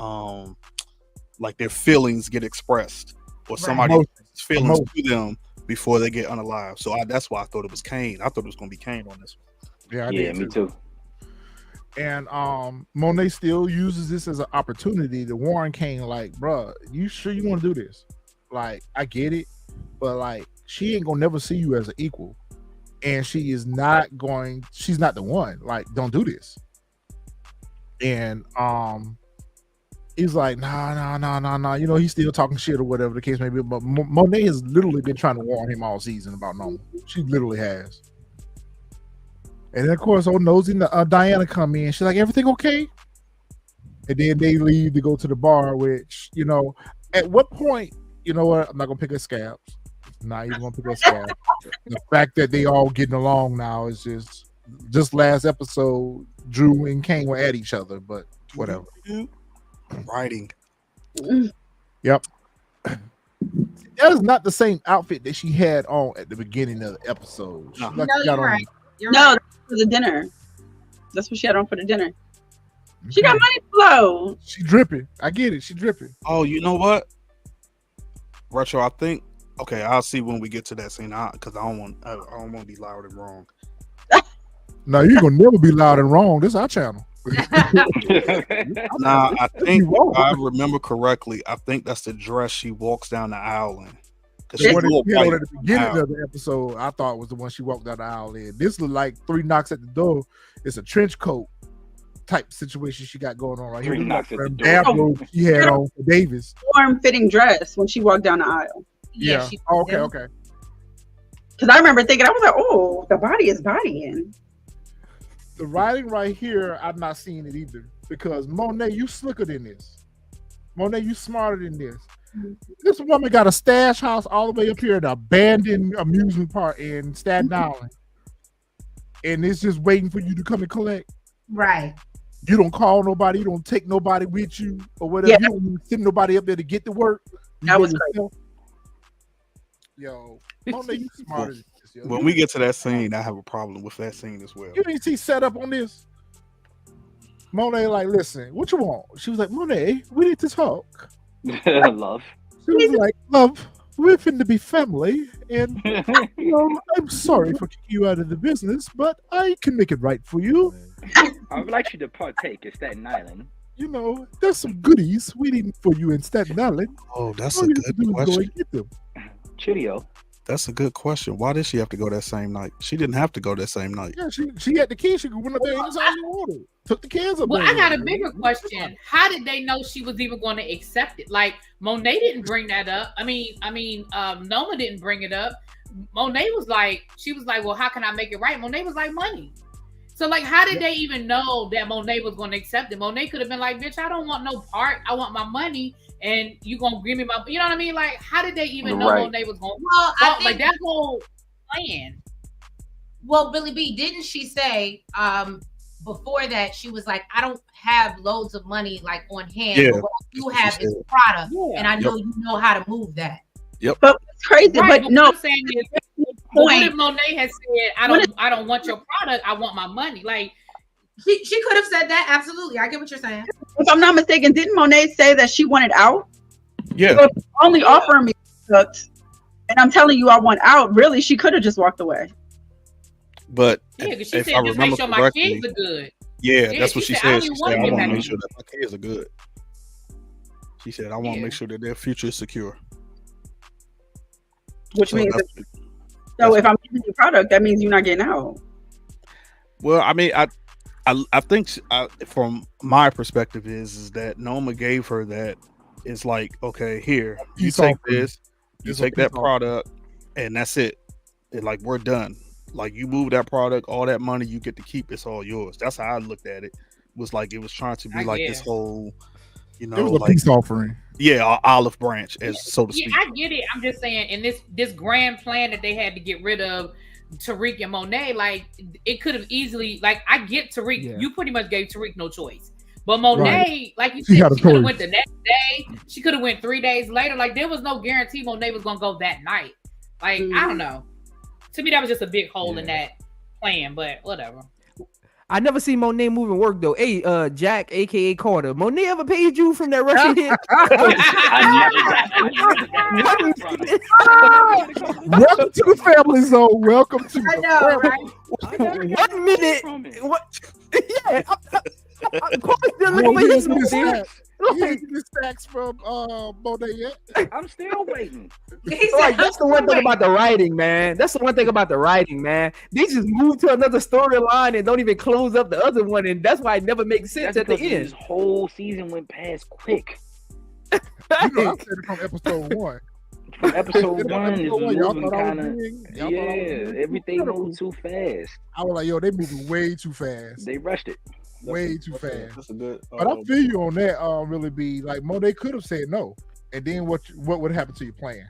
like their feelings get expressed, or somebody's feelings to them before they get unalive. So that's why I thought it was Kane. I thought it was gonna be Kane on this one. Yeah, yeah, me too. And Monet still uses this as an opportunity to warn Kane, like, bruh, you sure you want to do this? Like, I get it, but like, she ain't gonna never see you as an equal, and she's not the one. Like, don't do this. And he's like, nah. He's still talking shit or whatever the case may be. But Monet has literally been trying to warn him all season about Noma. She literally has. And then, of course, old nosy Diana come in. She's like, everything okay? And then they leave to go to the bar, which, at what point, you know what? I'm not going to pick up scabs. Not even going to pick up scabs. The fact that they all getting along now is just last episode, Drew and Kane were at each other, but whatever. Writing. Yep. That is not the same outfit that she had on at the beginning of the episode. No, you're right. That's for the dinner. That's what she had on for the dinner. She got money flow. She dripping. I get it. She dripping. Oh, you know what? Retro, I think. Okay, I'll see when we get to that scene. Because I don't want to be loud and wrong. No, you're gonna never be loud and wrong. This is our channel. Nah, I think if I remember correctly, I think that's the dress she walks down the aisle in. The one that she had on at the beginning of the episode, I thought was the one she walked down the aisle in. This looked like 3 knocks at the door. It's a trench coat type situation she got going on right here. 3 knocks at the door. Bathrobe she had on for Davis. Form-fitting dress when she walked down the aisle. Yeah. Okay. Because I remember thinking, I was like, oh, the body is bodying. The writing right here, I'm not seeing it either. Because Monet, you slicker than this. Monet, you smarter than this. This woman got a stash house all the way up here at an abandoned amusement park in Staten Island. And it's just waiting for you to come and collect. Right. You don't call nobody. You don't take nobody with you or whatever. Yeah. You don't even send nobody up there to get to work. That was great. Yo, Monet, you smarter than this. Yo. When we get to that scene, I have a problem with that scene as well. You didn't see set up on this? Monet like, listen, what you want? She was like, Monet, we need to talk. Love. She was like, love, we're finna be family, and I'm sorry for kicking you out of the business, but I can make it right for you. I would like you to partake in Staten Island. you know, there's some goodies waiting for you in Staten Island. Oh, that's All a you good have to do is go question. and get them. Cheerio. That's a good question. Why did she have to go that same night? She didn't have to go that same night. Yeah, she had the keys. She could went up there anytime she wanted. Took the cans up Well, there. I got a bigger question. How did they know she was even going to accept it? Like Monet didn't bring that up. Noma didn't bring it up. Monet was like, well, how can I make it right? Monet was like, money. So like, how did they even know that Monet was going to accept it? Monet could have been like, bitch, I don't want no part. I want my money, and you gonna give me my. You know what I mean? Like, how did they even know Monet was going? Well, I think like that whole plan. Well, Billy B, didn't she say before that she was like, I don't have loads of money like on hand, Yeah, but what I do have is product, and I know you know how to move that. Yep. But it's crazy. Right, but no. What I'm saying is, what if Monet has said, I don't want your product, I want my money. Like she could have said that. Absolutely. I get what you're saying. If I'm not mistaken, didn't Monet say that she wanted out? Yeah. So if you're only offering me products, and I'm telling you I want out, really, she could have just walked away. But yeah, because she if said, I just make remember sure my correctly, kids are good. Yeah, that's what she said. She said, I want to happy. make sure that my kids are good. She said, I want to make sure that their future is secure. Which So means, that's- so if I'm giving you product, that means you're not getting out. Well, I mean, I think from my perspective is that Noma gave her that. It's like, okay, here, you take this, you take that product, and that's it. And like, we're done. Like, you move that product, all that money you get to keep, it's all yours. That's how I looked at it. Was like, it was trying to be like this whole, you know, it was a like peace offering. Yeah, olive branch, as so to speak. Yeah, I get it. I'm just saying, in this grand plan that they had to get rid of Tariq and Monet, like it could have easily, like, I get Tariq. Yeah. You pretty much gave Tariq no choice. But Monet, like you said, she could have went the next day. She could have went 3 days later. Like, there was no guarantee Monet was gonna go that night. Like, I don't know. To me, that was just a big hole in that plan. But whatever. I never seen Monet move and work though. Hey, Jack, aka Carter, Monet ever paid you from that Russian hit? Welcome to the family zone. Welcome to. I know, right? 1 minute. What? Yeah. The stacks from Monet yet? I'm still waiting. Like, that's the one thing about the writing, man. That's the one thing about the writing, man. They just move to another storyline and don't even close up the other one, and that's why it never makes sense at the end. This whole season went past quick. You know, I said it from episode 1. From episode 1 is moving kind of. Everything moved too fast. I was like, yo, they moving way too fast. They rushed it. Way too fast. That's a good. But I feel you on that. Really be like Monet could have said no, and then what would happen to your plan?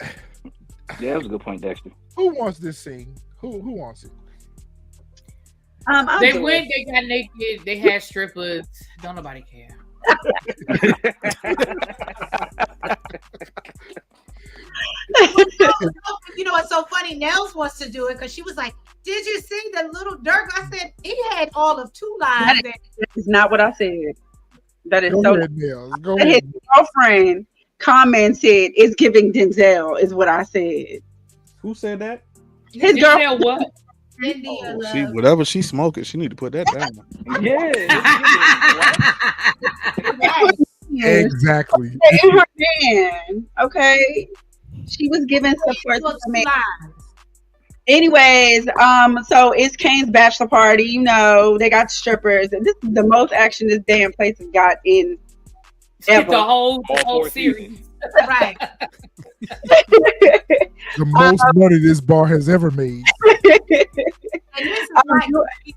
Yeah, that was a good point, Dexter. Who wants this scene? Who wants it? They went. They got naked. They had strippers. Don't nobody care. You know what's so funny? Nels wants to do it because she was like, "Did you see the little Dirk?" I said he had all of 2 lines. That is not what I said. That is Go so. ahead, Nels. Go his ahead. girlfriend commented, "It's giving Denzel," is what I said. Who said that? His girl. What? She whatever she's smoking, she need to put that down. Exactly. In her hand, okay. She was giving support to me. Anyways, so it's Kane's bachelor party. You know, they got strippers, and this is the most action this damn place has got in ever. The whole series. Right. The most money this bar has ever made. And this is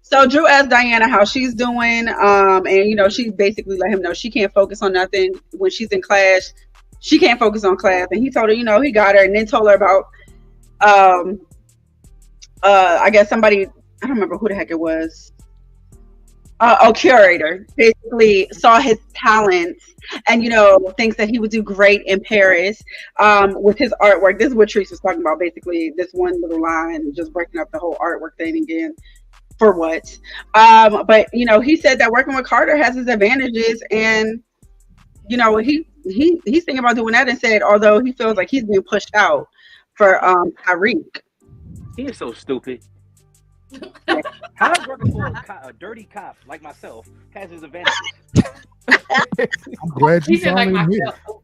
so Drew asked Diana how she's doing, and you know, she basically let him know she can't focus on nothing when she's in class. She can't focus on class, and he told her, you know, he got her, and then told her about, I guess somebody, I don't remember who the heck it was. Curator basically saw his talents and, you know, thinks that he would do great in Paris with his artwork. This is what Treese was talking about, basically, this one little line, just breaking up the whole artwork thing again. For what? But, you know, he said that working with Carter has his advantages, and, you know, he's thinking about doing that, and said, although he feels like he's being pushed out for Tariq. He is so stupid. How does working for a dirty cop like myself has his advantages? I'm glad you He said like finally myself.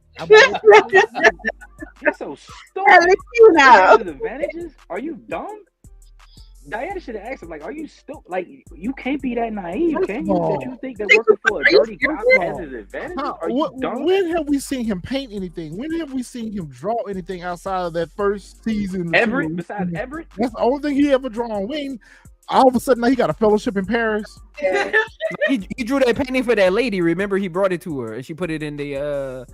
You're so At stupid. least you know. His advantages? Are you dumb? Diana should have asked him, like, are you still like you can't be that naive, can you? That you think that working for a dirty cop has his advantages? Are you dumb? When have we seen him paint anything? When have we seen him draw anything outside of that first season? Everett, besides Everett? That's the only thing he ever drawn. Wayne, all of a sudden now he got a fellowship in Paris. He drew that painting for that lady. Remember, he brought it to her and she put it in the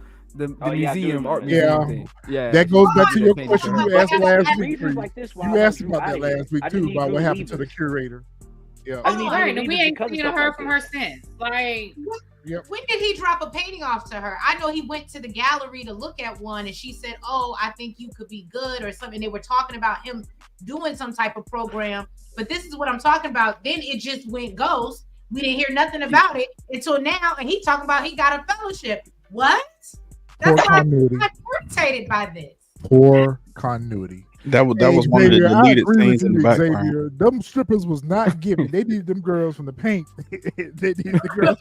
museum art museum thing. Yeah, that goes back to your question her. you asked last week. Like this, You asked about that last week too, about what happened to the curator. Yeah, Right, and we ain't seen her from her since. Like, when did he drop a painting off to her? I know he went to the gallery to look at one, and she said, "Oh, I think you could be good," or something. They were talking about him doing some type of program, but this is what I'm talking about. Then it just went ghost. We didn't hear nothing about it until now, and he talking about he got a fellowship. What? That's why I'm irritated by this. Poor continuity. That was one of the deleted scenes in the background. Xavier. Them strippers was not giving. They needed them girls from the paint. They needed the girls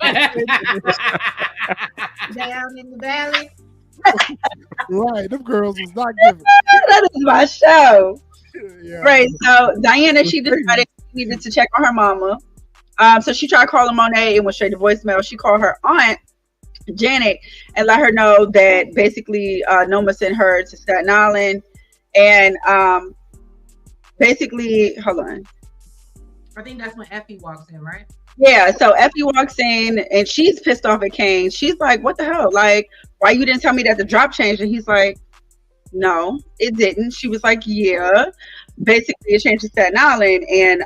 down in the valley. Right, them girls was not giving. That is my show. Yeah. Right. So Diana, she decided she needed to check on her mama. So she tried calling Monet and went straight to voicemail. She called her aunt, Janet, and let her know that basically Noma sent her to Staten Island. And basically, hold on. I think that's when Effie walks in, right? Yeah, so Effie walks in and she's pissed off at Kane. She's like, what the hell? Like, why you didn't tell me that the drop changed? And he's like, no, it didn't. She was like, yeah. Basically, it changed to Staten Island, and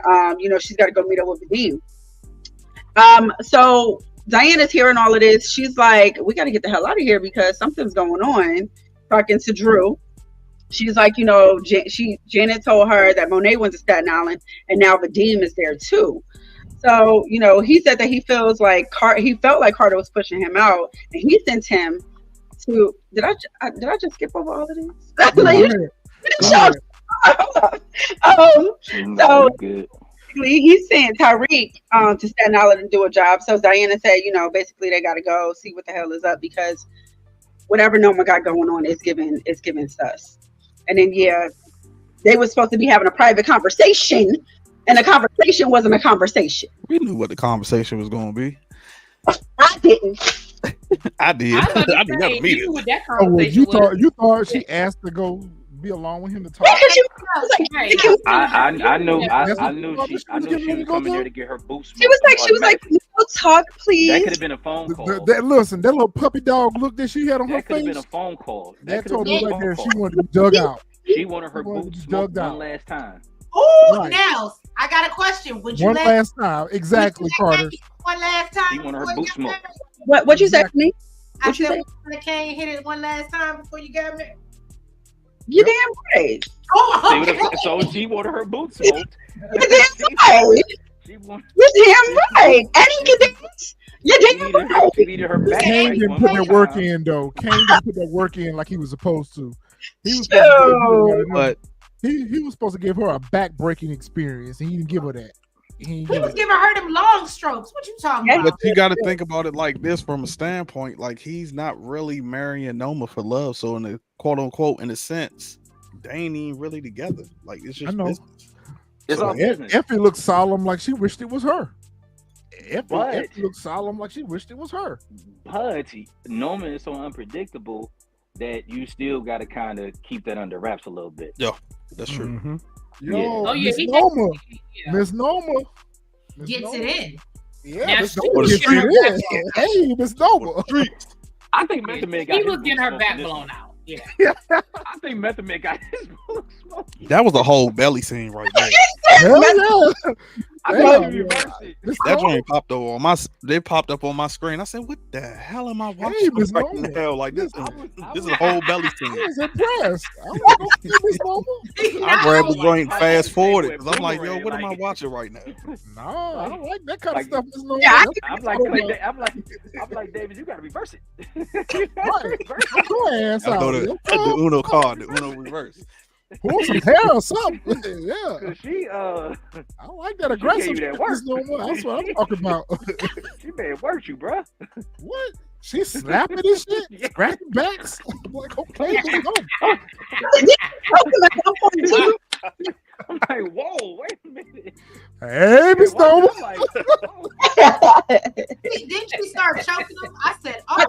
she's got to go meet up with the dean. So Diana's hearing all of this. She's like, we got to get the hell out of here because something's going on. Talking to Drew. She's like, Janet told her that Monet went to Staten Island, and now Vadim is there too. So, he said that he feels like he felt like Carter was pushing him out, and he sent him to. Did I just skip over all of this? So he sent Tariq to Staten Island and do a job. So Diana said, basically they got to go see what the hell is up because whatever Noma got going on is giving sus. And then they were supposed to be having a private conversation, and the conversation wasn't a conversation. We knew what the conversation was going to be. I didn't. I did. I did never meet it. You thought she asked to go be along with him to talk? I knew she was coming there to get her boots. She was like, no, talk, please. That could have been a phone call. That little puppy dog look that she had on her face. That could have been a phone call. That told her right there she wanted to be dug out. She wanted her boots smoked one last time. Oh, right. Now I got a question. Would you last time? Exactly, Carter. One last time. She wanted her boots smoked. What you said to me? I said I can't hit it one last time before you got me. You damn right. Oh, okay. So she wanted her boots smoked. You damn right. You damn right. And he can dance. You damn right. She needed her back. Kane didn't put that work in though. Kane didn't put that work in like he was supposed to. He was supposed to give her a back-breaking experience, and he didn't give her that. He was giving her them long strokes. What you talking about? But you got to think about it like this from a standpoint, like he's not really marrying Noma for love. So in the quote unquote, in a sense, they ain't even really together. Like it's just business. It's all business. Effie looked solemn like she wished it was her. Effie looked solemn like she wished it was her. But Noma is so unpredictable that you still got to kind of keep that under wraps a little bit. Yeah, that's true. Mm-hmm. Miss Noma gets it in. Yeah, Miss Noma gets it in. Hey, Miss Noma. I think Method Man got. He was getting her back blown out. Yeah. I think Method Man got his smoke. That was a whole belly scene right there. That joint popped up on my. They popped up on my screen. I said, "What the hell am I watching? Right in the hell, like this is a whole belly scene." I was impressed. I grabbed the joint, fast forwarded because I'm like, "Yo, what am I watching right now?" No, I don't like that kind of stuff. I'm like, David, you got to reverse it. Right. The Uno card, the Uno reverse. Pull some hair or something. Yeah. Cause she I don't like that aggressive. that work. That's what I'm talking about. She made work you, bro. What? She slapping this shit? Scratching backs? I'm like, okay, let's go. I'm like, whoa, wait a minute. Hey, Miss Noma. Like, Didn't she start choking him? I said, oh,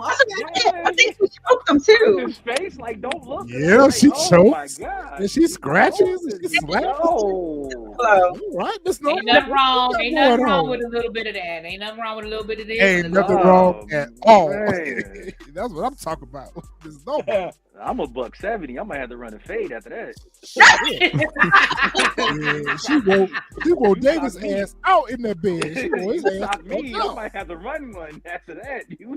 okay. I think she choked him too. his face, like, don't look. Yeah, like, she oh my chokes. God. And she scratches and she slaps. No. All right, Miss Noma. Ain't nothing wrong. What's Ain't going nothing wrong on? with a little bit of that. Ain't nothing wrong with a little bit of this. Ain't and a nothing little- wrong at all. man. That's what I'm talking about. Miss Noma. I'm a $170. I might have to run a fade after that. Yeah, she wore Davis' ass out in that bed. She wore his ass Not me. I out. might have to run one after that. You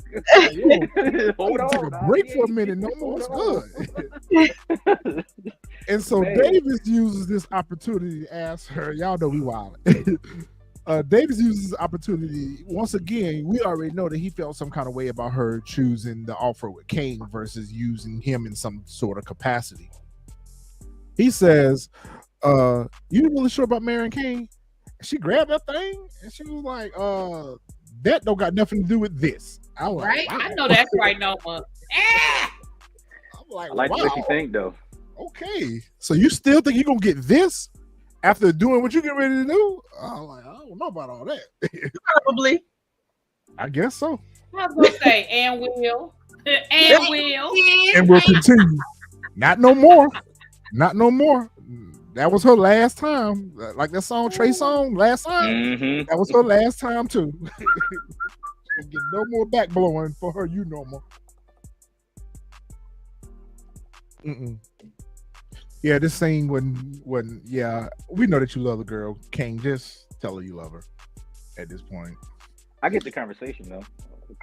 Yo, hold take on. a break for a minute. No more. What's good? And so Man. Davis uses this opportunity to ask her. Y'all know we wild. Davis uses this opportunity once again. We already know that he felt some kind of way about her choosing the offer with Kane versus using him in some sort of capacity. He says, "You really sure about marrying Kane?" She grabbed that thing and she was like, "That don't got nothing to do with this." I was Right? like, wow. I know that's right, Noma. Ah! I'm like, I like wow. the way she think though. Okay, so you still think you're gonna get this after doing what you get ready to do? I'm like, I don't know about all that. Probably. I guess so. I was gonna say, and will. And will. And we'll continue. Not no more. Not no more. That was her last time. Like that song, Trey song, last time. Mm-hmm. That was her last time too. Get no more back blowing for her, you no more. Yeah, this scene when yeah, we know that you love the girl. King, just tell her you love her at this point. I get the conversation though. The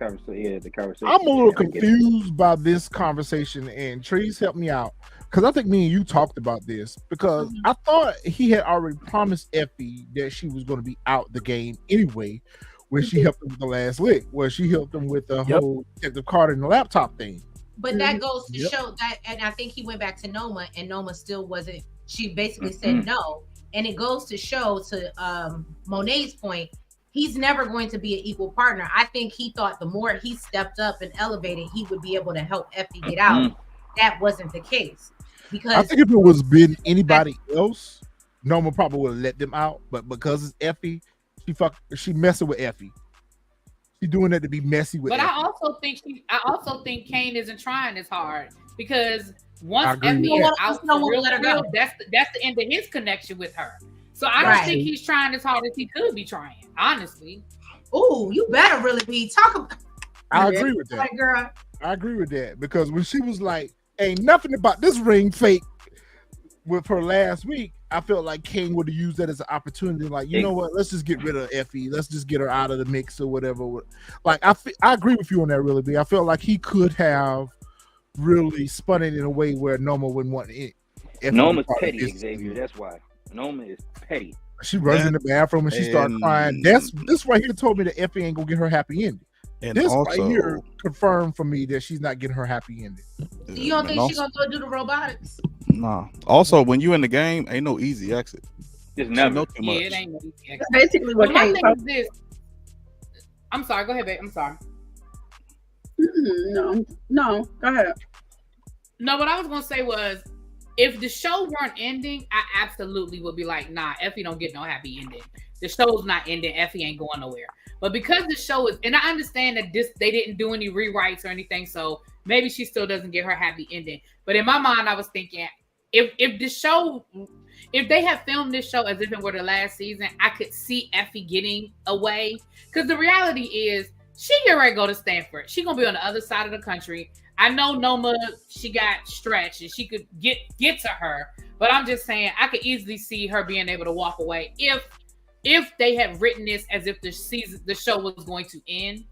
conversation. I'm a little Yeah, I get it. confused by this conversation, and Trees help me out because I think me and you talked about this because I thought he had already promised Effie that she was going to be out the game anyway when she helped him with the last lick, where she helped him with the whole Detective Carter and the laptop thing. But that goes to Yep. show that, and I think he went back to Noma, and Noma still wasn't. She basically said no, and it goes to show to Monet's point. He's never going to be an equal partner. I think he thought the more he stepped up and elevated, he would be able to help Effie get out. That wasn't the case because I think if it was been anybody else, Noma probably would have let them out. But because it's Effie, she messing with Effie. She doing that to be messy with But Effie. I also think Kane isn't trying as hard because once agree Effie with is that. out No for one real, let her real, go. that's the end of his connection with her. So I Right. don't think he's trying as hard as he could be trying, honestly. ooh, you better really be talking about I agree with that. that, girl. I agree with that because when she was like, "Ain't nothing about this ring fake," with her last week, I felt like King would have used that as an opportunity. Like, you know what? Let's just get rid of Effie. Let's just get her out of the mix or whatever. Like, I agree with you on that. Really, B. I felt like he could have really spun it in a way where Noma wouldn't want it. Noma's petty, Xavier. That's why. Noma is petty. She runs in the bathroom and she starts crying. This right here told me that Effie ain't gonna get her happy ending. And This also, right here confirmed for me that she's not getting her happy ending. You don't think she's gonna go do the robotics? Nah. Also, when you in the game, ain't no easy exit. Just You never. know too much. Yeah, it ain't no easy. That's basically what But my Kane thing is this. I'm sorry, go ahead, babe. I'm sorry. No, go ahead. No, what I was gonna say was, if the show weren't ending, I absolutely would be like, nah, Effie don't get no happy ending. The show's not ending. Effie ain't going nowhere. But because the show is, and I understand that they didn't do any rewrites or anything, so maybe she still doesn't get her happy ending. But in my mind, I was thinking, if they had filmed this show as if it were the last season, I could see Effie getting away. Because the reality is, she get ready to go to Stanford. She gonna be on the other side of the country. I know Noma, she got stretched and she could get to her, but I'm just saying I could easily see her being able to walk away if they had written this as if the show was going to end.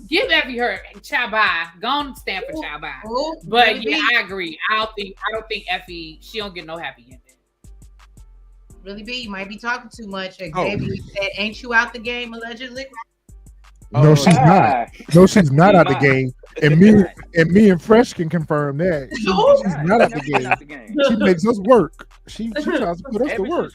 Give Effie her ciao bye, go on to Stanford ciao bye. Ooh, But really yeah, be, I agree. I don't think Effie, she don't get no happy ending. really be. You might be talking too much. Xavier said, "Ain't you out the game allegedly?" No, she's not. No, she's not out the game. And me and Fresh can confirm that. She's not out the game. She makes us work. She tries to put us to work.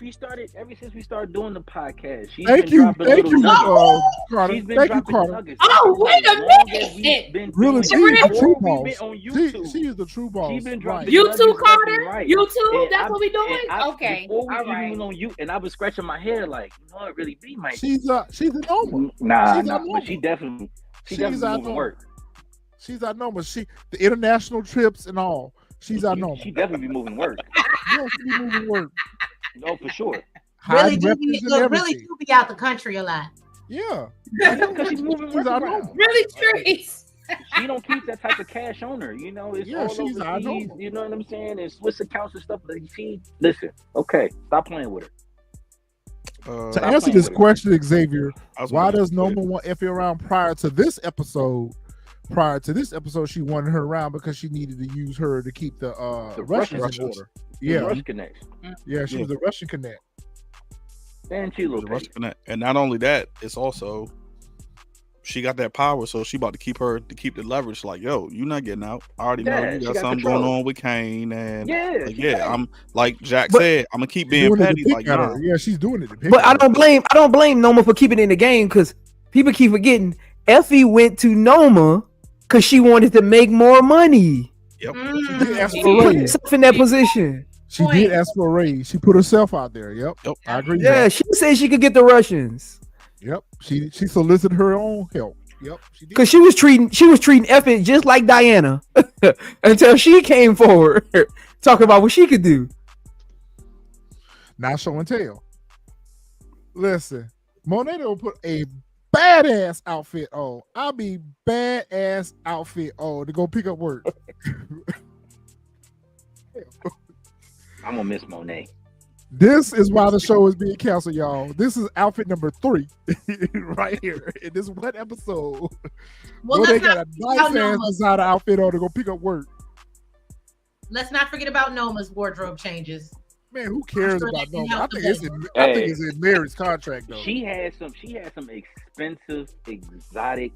Ever since we started doing the podcast, she's Thank been you, dropping little nuggets. Carter. She's been Thank you, dropping Carter. nuggets. Oh, wait a minute. Really, she's she's the true been boss. on YouTube. She is the true boss. She's been dropping You nuggets too, left and Carter. right. You too. And That's what we doing. Okay. Before we All even right. went on you, and I was scratching my head like, you know, it really be my. She's a Noma. Nah, She's a but Noma. she definitely moving work. She's our Noma. The international trips and all. She's our Noma. She definitely be moving work. Yeah, she be moving work. No, for sure. Really do be out the country a lot. Yeah. Because she's moving work around. Really, Trace. She don't keep that type of cash on her, you know. It's all she's our overseas, Noma. you know what I'm saying? And Swiss accounts and stuff. But listen, okay, stop playing with her. To answer this question, Xavier, why does Noma want Effie around prior to this episode? Prior to this episode, she wanted her around because she needed to use her to keep the Russians in order. Yeah, Russian connect. Yeah, she was a Russian connect. And she was Russian connect. And not only that, it's also she got that power, so she about to keep the leverage. Like, yo, you not getting out. I already know you got something going on with Kane, and I'm like Jack said, I'm gonna keep being petty. Like, yeah, she's doing it. But I don't blame Noma for keeping it in the game because people keep forgetting Effie went to Noma because she wanted to make more money. Yep. She did ask She for a put raise. herself in that position. She did ask for a raise. She put herself out there. Yep. I agree. Yeah, she said she could get the Russians. Yep. She solicited her own help. Yep. Because she was treating Effie just like Diana until she came forward talking about what she could do. Not show and tell. Listen, Monet will put a badass outfit on. I'll be badass outfit on to go pick up work. I'm gonna miss Monet. This is why the show is being canceled, y'all. This is outfit number 3 right here in this one episode. Well, they got a nice ass designer outfit on to go pick up work. Let's not forget about Noma's wardrobe changes. Man, who cares about Noma? I think it's in Mary's contract though. She had some expensive, exotic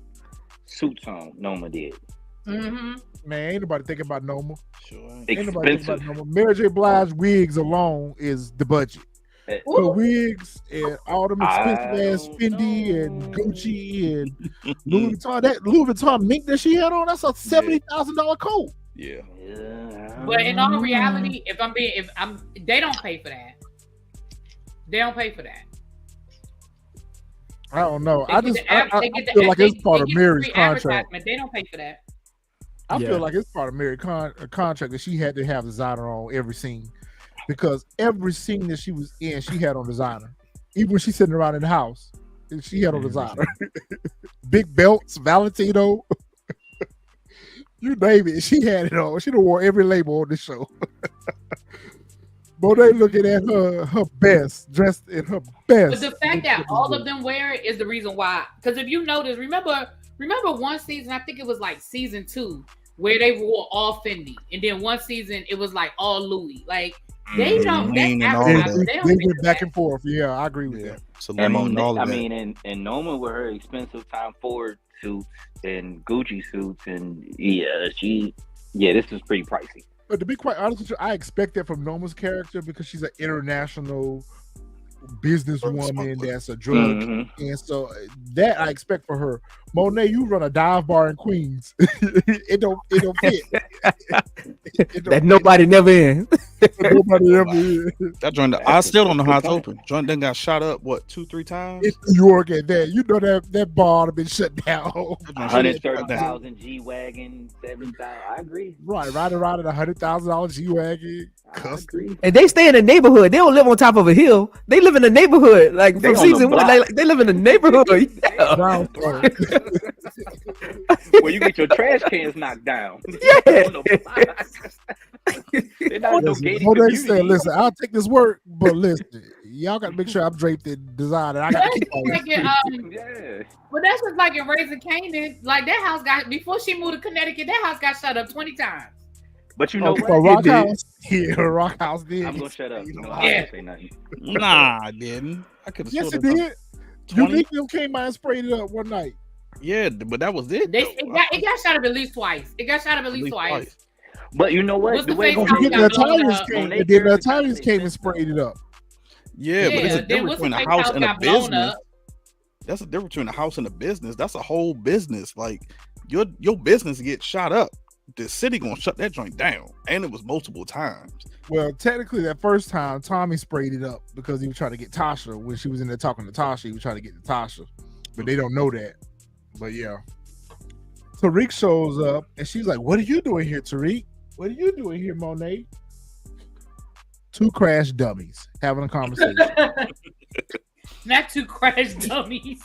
suits on. Noma did. Mm-hmm. Man, ain't nobody thinking about Noma. Sure. Ain't nobody thinking about Noma. Mary J. Blige wigs alone is the budget. The wigs and all them expensive ass Fendi and Gucci and Louis Vuitton. That Louis Vuitton mink that she had on, that's a $70,000 coat. Yeah. But in all reality, they don't pay for that. They don't pay for that. I don't know. I feel like it's part of Mary's contract. They don't pay for that. I feel like it's part of Mary's contract that she had to have designer on every scene, because every scene that she was in, she had on designer. Even when she's sitting around in the house, she had on designer. Big belts, Valentino. You name it, she had it on. She done wore every label on the show. Monet looking at her best, dressed in her best. But the fact that all of them wear it is the reason why. Because if you notice, remember one season, I think it was like season 2, where they wore all Fendi, and then one season it was like all Louis. Like they don't. They went back and forth. Yeah, I agree with that. And Monet, and Noma with her expensive Tom Ford suits and Gucci suits, and this is pretty pricey. But to be quite honest with you, I expect that from Noma's character because she's an international businesswoman that's a drug, and so that I expect for her. Monet, you run a dive bar in Queens. it don't fit. That nobody never in. Nobody ever in. That joint, I still don't know how it's open. Joint then got shot up 2-3 times. In New York at that. You know that bar have been shut down. 130,000 G-Wagon, 70,000. I agree. Right around at $100,000 G-Wagon. Custom. And they stay in the neighborhood. They don't live on top of a hill. They live in the neighborhood. Like from season 1, they live in the neighborhood. Yeah. Where you get your trash cans knocked down. Yeah. Monet said, "Listen, I'll take this work, but listen, y'all got to make sure I'm draped in design, and I got to keep all this." Well, that's just like in Raising Canaan. Like that house got, before she moved to Connecticut, that house got shut up 20 times. But you know what? Rock House. Yeah, Rock House did. I'm gonna shut up. I didn't say nothing. Nah, I didn't. I could have. Yes, it did. You think them came out and sprayed it up one night? Yeah, but that was it. It got shot up at least twice. But you know what? What's The the way face Don't house forget got the blown Italians up? came, Monet and then the character Italians kinda came and makes sprayed it up. Yeah, but it's a Then difference what's the between a face house house and a got blown business. up? That's the difference between a house and a business. That's a whole business. Like your business gets shot up. The city gonna shut that joint down, and it was multiple times. Well, technically, that first time Tommy sprayed it up because he was trying to get Tasha when she was in there talking to Tasha. He was trying to get to Tasha, but they don't know that. But yeah, Tariq shows up and she's like, "What are you doing here, Tariq? What are you doing here, Monet?" Two crash dummies having a conversation. Not two crash dummies.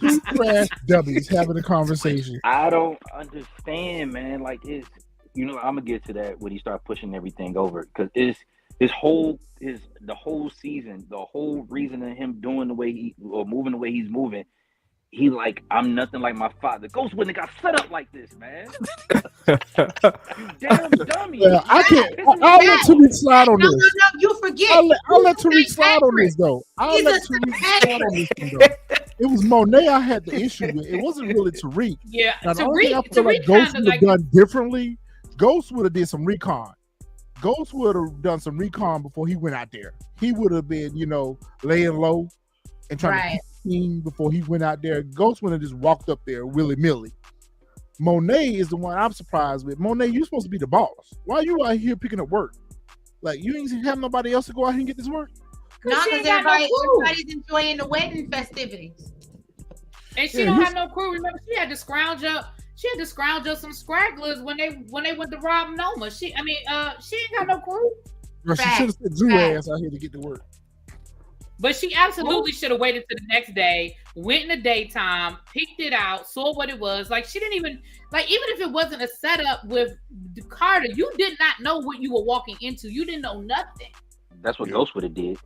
Two crash dummies having a conversation. I don't understand, man. Like it's, I'm gonna get to that when he start pushing everything over, because it's the whole season, the whole reason of him doing the way moving the way he's moving. He like, I'm nothing like my father. Ghost wouldn't have got set up like this, man. You damn dummy. Well, I can't. I'll let Tariq slide on No, this. you forget. I'll let Tariq slide on this though. I'll let Tariq slide on this one, though. It was Monet I had the issue with. It wasn't really Tariq. Yeah, Now, the only thing I feel Tariq like Ghost kinda would have done differently. Ghost would have did some recon. Ghost would have done some recon before he went out there. He would have been, laying low and trying to keep the team before he went out there. Ghost would have just walked up there willy-nilly. Monet is the one I'm surprised with. Monet, you're supposed to be the boss. Why are you out here picking up work? Like, you ain't have nobody else to go out here and get this work? No, she because ain't got no crew. everybody's enjoying the wedding festivities. And she don't have no crew. Remember, she had to scrounge up some scragglers when they went to rob Noma. She ain't got no crew. Or she should have sent Drew ass out here to get to work. But she absolutely should have waited to the next day, went in the daytime, picked it out, saw what it was. Like, she didn't even, like, even if it wasn't a setup with Carter, you did not know what you were walking into. You didn't know nothing. That's what Ghost would have did.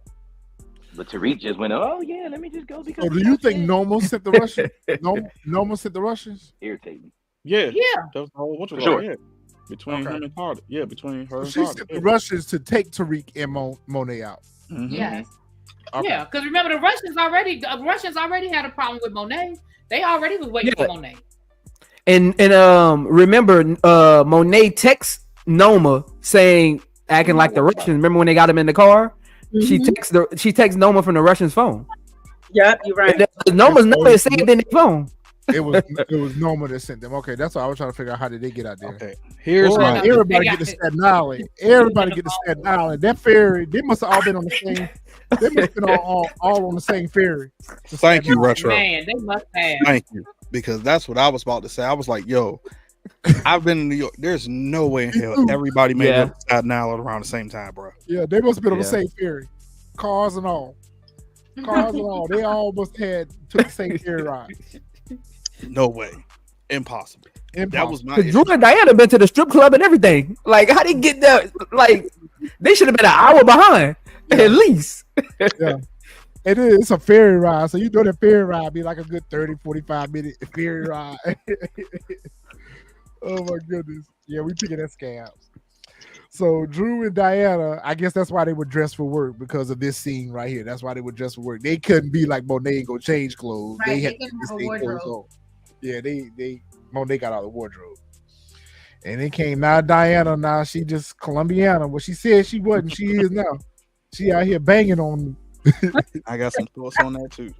But Tariq just went, oh yeah, let me just go. Because So do you think Noma sent the Russians? Noma sent the Russians? Irritating. Yeah. Yeah. That was the whole Sure. Between him and Carter. Yeah, between her and She Carter. sent the Russians to take Tariq and Monet out. Mm-hmm. Yes. Okay. Yeah, because remember the Russians already had a problem with Monet. They already was waiting for Monet. And remember Monet texts Noma acting like the Russians. Remember when they got him in the car? Mm-hmm. She texts Noma from the Russians' phone. Yep, you're right. Noma's number is saved in their phone. It was Noma that sent them. Okay, that's why I was trying to figure out how did they get out there. Okay, here's everybody get to Staten Island. Everybody get to Staten Island. That ferry, they must have all been on the same. They must have been all on the same ferry. Thank you, Retro. Man, they must have. Thank you, because that's what I was about to say. I was like, yo, I've been in New York. There's no way in hell everybody made it to Staten Island around the same time, bro. Yeah, they must have been on the same ferry, cars and all. They all must have took the same ferry ride. No way. Impossible. That was my Drew and Diana been to the strip club and everything. Like, how they get there? Like, they should have been an hour behind at least. Yeah. It's a ferry ride. So you know the ferry ride be like a good 30, 45 minute ferry ride. Oh my goodness. Yeah, we picking at scabs. So Drew and Diana, I guess that's why they were dressed for work, because of this scene right here. That's why they were dressed for work. They couldn't be like Monet and go change clothes. Right, they had they to have a stay wardrobe. clothes on. Yeah, Monet got out of the wardrobe. And it came now Diana, now she just Colombiana. What she said she wasn't, she is now. She out here banging on them. I got some thoughts on that too.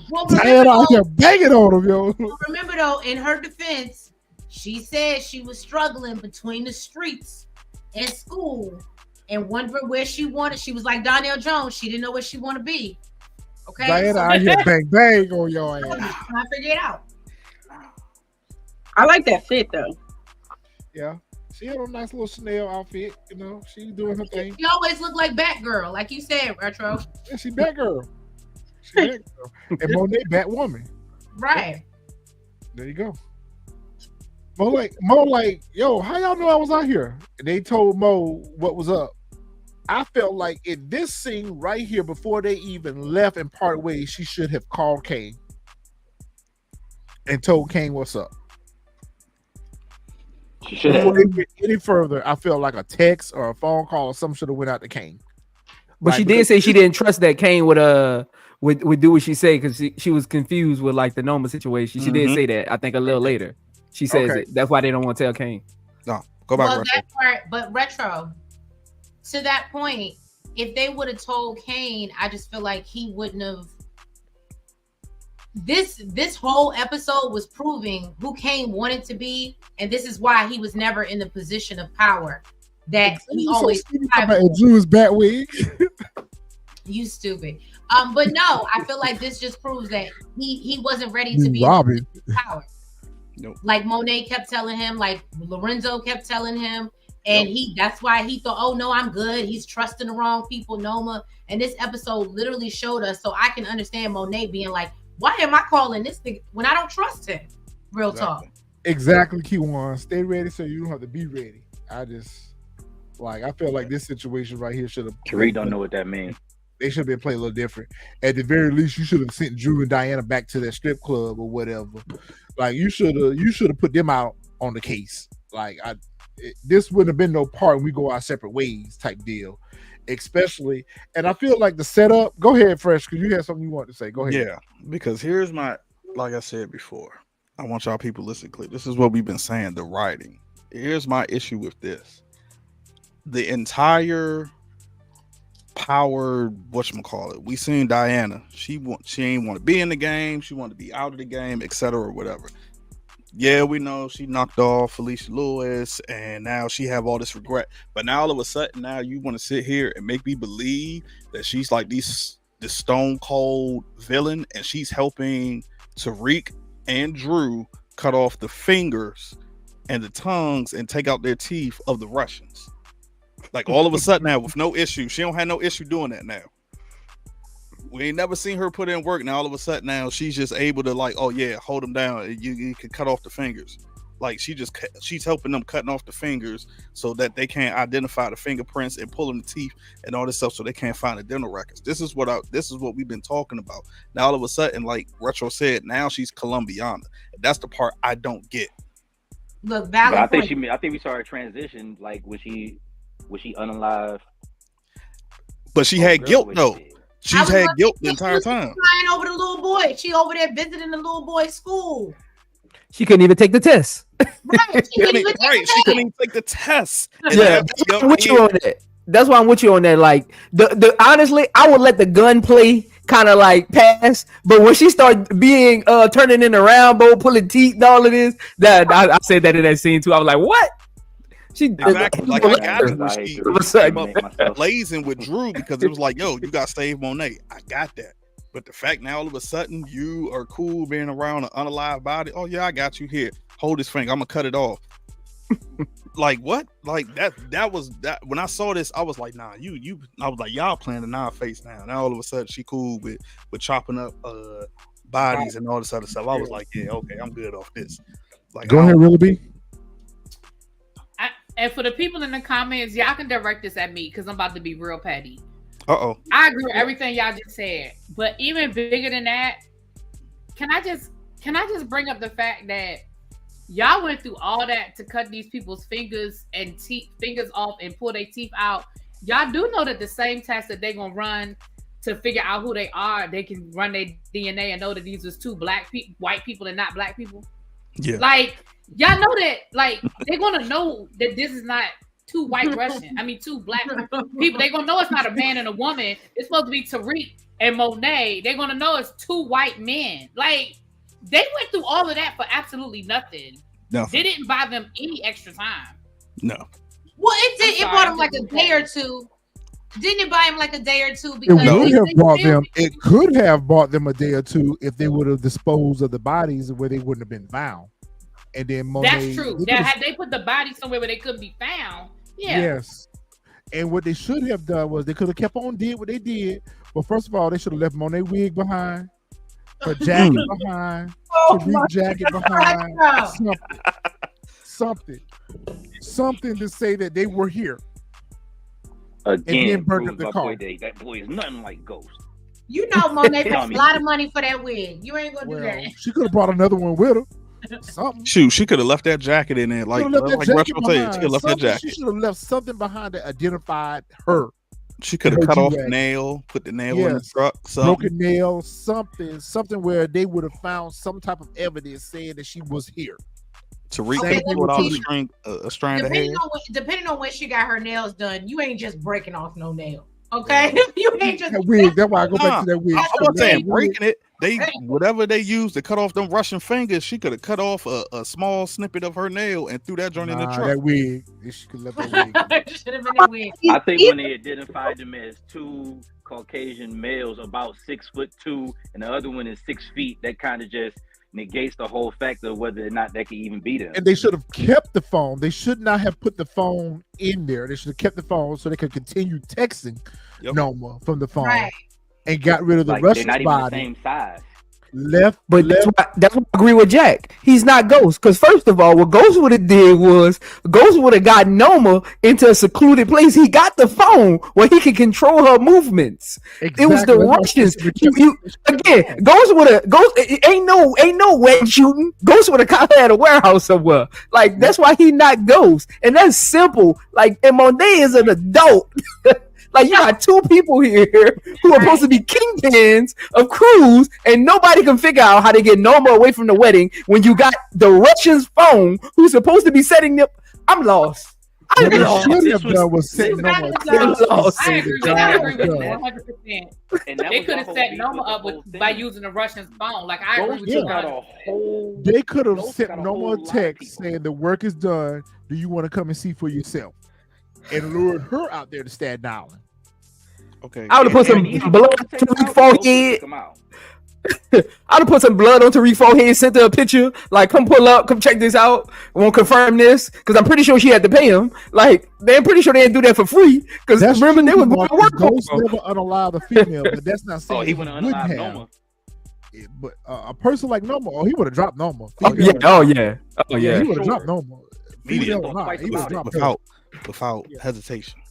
Well, Diana out here banging on them, yo. Remember though, in her defense, she said she was struggling between the streets and school and wondering where she wanted. She was like Donnell Jones. She didn't know where she wanted to be. Okay. Diana out here bang on your ass. Trying to figure it out. I like that fit though. Yeah. She had a nice little Chanel outfit, she doing her thing. She always looked like Batgirl, like you said, Retro. Yeah, she Batgirl. And Monet Batwoman. Right. There you go. Mo like, yo, how y'all know I was out here? And they told Mo what was up. I felt like in this scene right here, before they even left and part ways, she should have called Kane and told Kane what's up. She should have. Before they went any further, I felt like a text or a phone call or something should have went out to Kane. But she did say she didn't trust that Kane would do what she said, because she was confused with like the Noma situation. She did say that, I think, a little later. She says it. That's why they don't want to tell Kane. No, Go back, well, Retro. that part, but Retro, to that point, if they would have told Kane, I just feel like he wouldn't have. This whole episode was proving who Kane wanted to be, and this is why he was never in the position of power that he always. Drew's bat wig. You stupid. But no, I feel like this just proves that he wasn't ready to be Robin. in power. Nope. Like Monet kept telling him, like Lorenzo kept telling him, and that's why he thought, oh no, I'm good. He's trusting the wrong people, Noma. And this episode literally showed us, so I can understand Monet being like, why am I calling this thing when I don't trust him? Real talk. Exactly, Q1. Stay ready so you don't have to be ready. I feel like this situation right here should have. Tariq don't know what that means. They should have been played a little different. At the very least, you should have sent Drew and Diana back to that strip club or whatever. Like you should have put them out on the case. Like this wouldn't have been no part when we go our separate ways type deal. Especially, and I feel like the setup. Go ahead, Fresh, because you had something you want to say. Go ahead. Yeah, because here's my, like I said before, I want y'all people to listen clear. This is what we've been saying, the writing. Here's my issue with this. The entire power, whatchamacallit, we seen Diana. She ain't want to be in the game. She wanted to be out of the game, etc. or whatever. Yeah, we know she knocked off Felicia Lewis, and now she have all this regret. But now all of a sudden, now you want to sit here and make me believe that she's like this stone cold villain, and she's helping Tariq and Drew cut off the fingers and the tongues and take out their teeth of the Russians. Like all of a sudden now, with no issue, she don't have no issue doing that now. We ain't never seen her put in work. Now all of a sudden now she's just able to like, oh yeah, hold them down. You can cut off the fingers. Like she's helping them cutting off the fingers so that they can't identify the fingerprints and pulling the teeth and all this stuff so they can't find the dental records. This is what we've been talking about. Now all of a sudden, like Retro said, now she's Colombiana. That's the part I don't get. Look, valid I point. think we saw her transition like was she unalive? But she had guilt though. She's had guilt the entire time. Flying over the little boy. She over there visiting the little boy's school. She couldn't even take the test. Right. She couldn't even take the test. Yeah, I'm with you on that. That's why I'm with you on that. Like the honestly, I would let the gunplay kind of like pass, but when she started being turning in the Rambo, pulling teeth and all of this, that I said that in that scene too. I was like, what? She exactly like I got it when she came up blazing with Drew because it was like, yo, you got to save Monet. I got that. But the fact now all of a sudden you are cool being around an unalive body. Oh yeah, I got you here. Hold this finger. I'm gonna cut it off. Like what? Like that was that when I saw this, I was like, nah, you I was like, y'all playing the nine face now. Now all of a sudden she cool with chopping up bodies and all this other stuff. I was like, yeah, okay, I'm good off this. Like go ahead, Really B. And for the people in the comments, y'all can direct this at me because I'm about to be real petty. Uh-oh. I agree with everything y'all just said. But even bigger than that, can I just bring up the fact that y'all went through all that to cut these people's fingers and fingers off and pull their teeth out. Y'all do know that the same test that they're gonna run to figure out who they are, they can run their DNA and know that these was two white people and not black people. Yeah. Like y'all know that, like they're gonna know that this is not two white Russian. I mean, two black people. They're gonna know it's not a man and a woman. It's supposed to be Tariq and Monet. They're gonna know it's two white men. Like they went through all of that for absolutely nothing. They didn't buy them any extra time. No. Well, it did. It bought them like a day or two. Didn't it buy him like a day or two? Because it could have bought them a day or two if they would have disposed of the bodies where they wouldn't have been found. And then Monet, that's true. Had they put the body somewhere where they couldn't be found, yeah. Yes. And what they should have done was they could have kept on did what they did. But first of all, they should have left Monet wig behind, her jacket behind, her jacket behind, something to say that they were here. Again, and then burn up the car. That boy is nothing like Ghost. You know Monet paid a lot of money for that wig. You ain't gonna do that. She could have brought another one with her. Something. Shoot, she could have left that jacket in there. Like Retro said, she could have left that jacket. She should have left something behind that identified her. She could have cut off a nail, put the nail in the truck, broken nail, something where they would have found some type of evidence saying that she was here. Tariq Okay, could pull out a strand of hair. Depending on when she got her nails done, you ain't just breaking off no nail. Okay, you ain't just that wig. That's why I go back to that wig. I'm not saying breaking it. Whatever they used to cut off them Russian fingers, she could have cut off a small snippet of her nail and threw that joint in the truck. That wig. She could let that wig. Should have been that wig. I think when they identified them as two Caucasian males, about 6'2", and the other one is 6 feet, that kind of just negates the whole fact of whether or not that could even be them. And they should have kept the phone. They should not have put the phone in there. They should have kept the phone so they could continue texting Noma from the phone, and got rid of the Russian they're not body. even the same size. But that's why I agree with Jack. He's not Ghost. Because first of all, what Ghost would have did was Ghost would have got Noma into a secluded place. He got the phone where he could control her movements. Exactly. It was the Russians. Again, Ghost would have ain't no wet shooting. Ghost would have caught her at a warehouse somewhere. Like that's why he not Ghost. And that's simple. Like and Monet is an adult. Like you got two people here who are supposed to be kingpins of crews, and nobody can figure out how to get Noma away from the wedding when you got the Russian's phone who's supposed to be setting up. I'm lost. I agree with that 100%. They could have set Noma up by using the Russian's phone. Like I agree with you. They could have sent Noma a text saying the work is done. Do you want to come and see for yourself? And lured her out there to Staten Island. Okay. I would have put some blood on Tariq's forehead. I would have put some blood on Tariq's forehead, sent her a picture, like, come pull up, come check this out. I won't confirm this, because I'm pretty sure she had to pay him. Like, they're pretty sure they didn't do that for free, because remember, they were going to work. Ghost never unalive a female, but that's not saying he wouldn't unalive Noma. But a person like Noma, he would have dropped Noma. He would have dropped Noma. Without hesitation.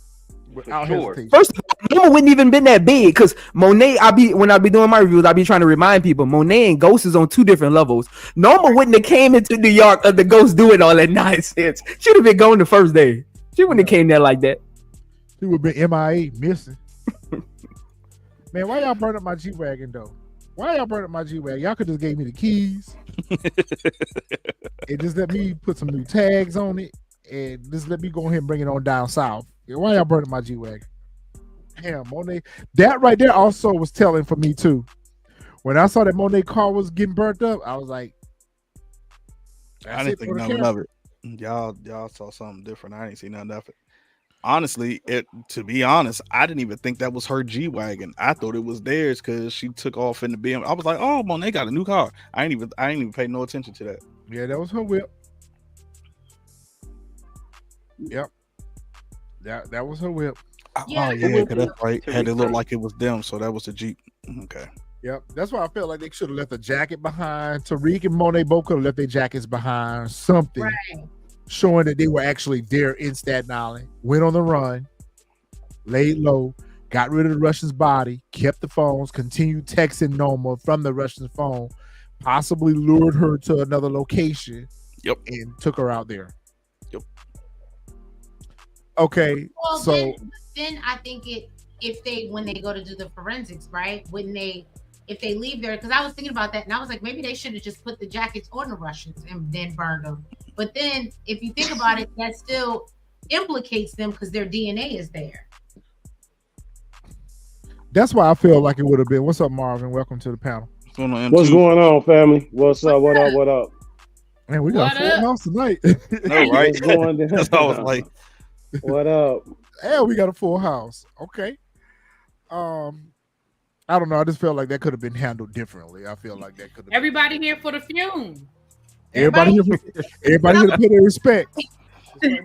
Without hesitation. First of all, Noma wouldn't even been that big because Monet, when I be doing my reviews, I be trying to remind people Monet and Ghost is on two different levels. Noma wouldn't have came into New York of the Ghost doing all that nonsense. Should have been going the first day. She wouldn't have came there like that. She would have been MIA missing. Man, why y'all burn up my G-Wagon though? Why y'all burn up my G-Wagon? Y'all could just gave me the keys. And just let me put some new tags on it. And just let me go ahead and bring it on down south. Why y'all burning my G-Wagon? Damn, Monet. That right there also was telling for me too. When I saw that Monet car was getting burnt up, I was like, I didn't think nothing of it. Y'all saw something different. I didn't see nothing of it. Honestly, to be honest, I didn't even think that was her G-Wagon. I thought it was theirs because she took off in the BM. I was like, oh, Monet got a new car. I ain't even pay no attention to that. Yeah, that was her whip. Yep. That was her whip. Yeah, because that's right. Had it look like it was them, so that was the Jeep. Okay. Yep. That's why I felt like they should have left the jacket behind. Tariq and Monet both could have left their jackets behind. Something showing that they were actually there in Staten Island. Went on the run, laid low, got rid of the Russian's body, kept the phones, continued texting Noma from the Russian's phone, possibly lured her to another location. Yep. And took her out there. Yep. Okay, well, so then I think when they go to do the forensics, right? If they leave there, because I was thinking about that, and I was like, maybe they should have just put the jackets on the Russians and then burned them. But then, if you think about it, that still implicates them because their DNA is there. That's why I feel like it would have been. What's up, Marvin? Welcome to the panel. What's going on, family? What's up? What up? What up? Man, we got a full house tonight. No, right? What's going down? That's all I was like. What up? Yeah, we got a full house. Okay. I don't know. I just felt like that could have been handled differently. I feel like that could have. Everybody here for the fume. Everybody here to pay their respect.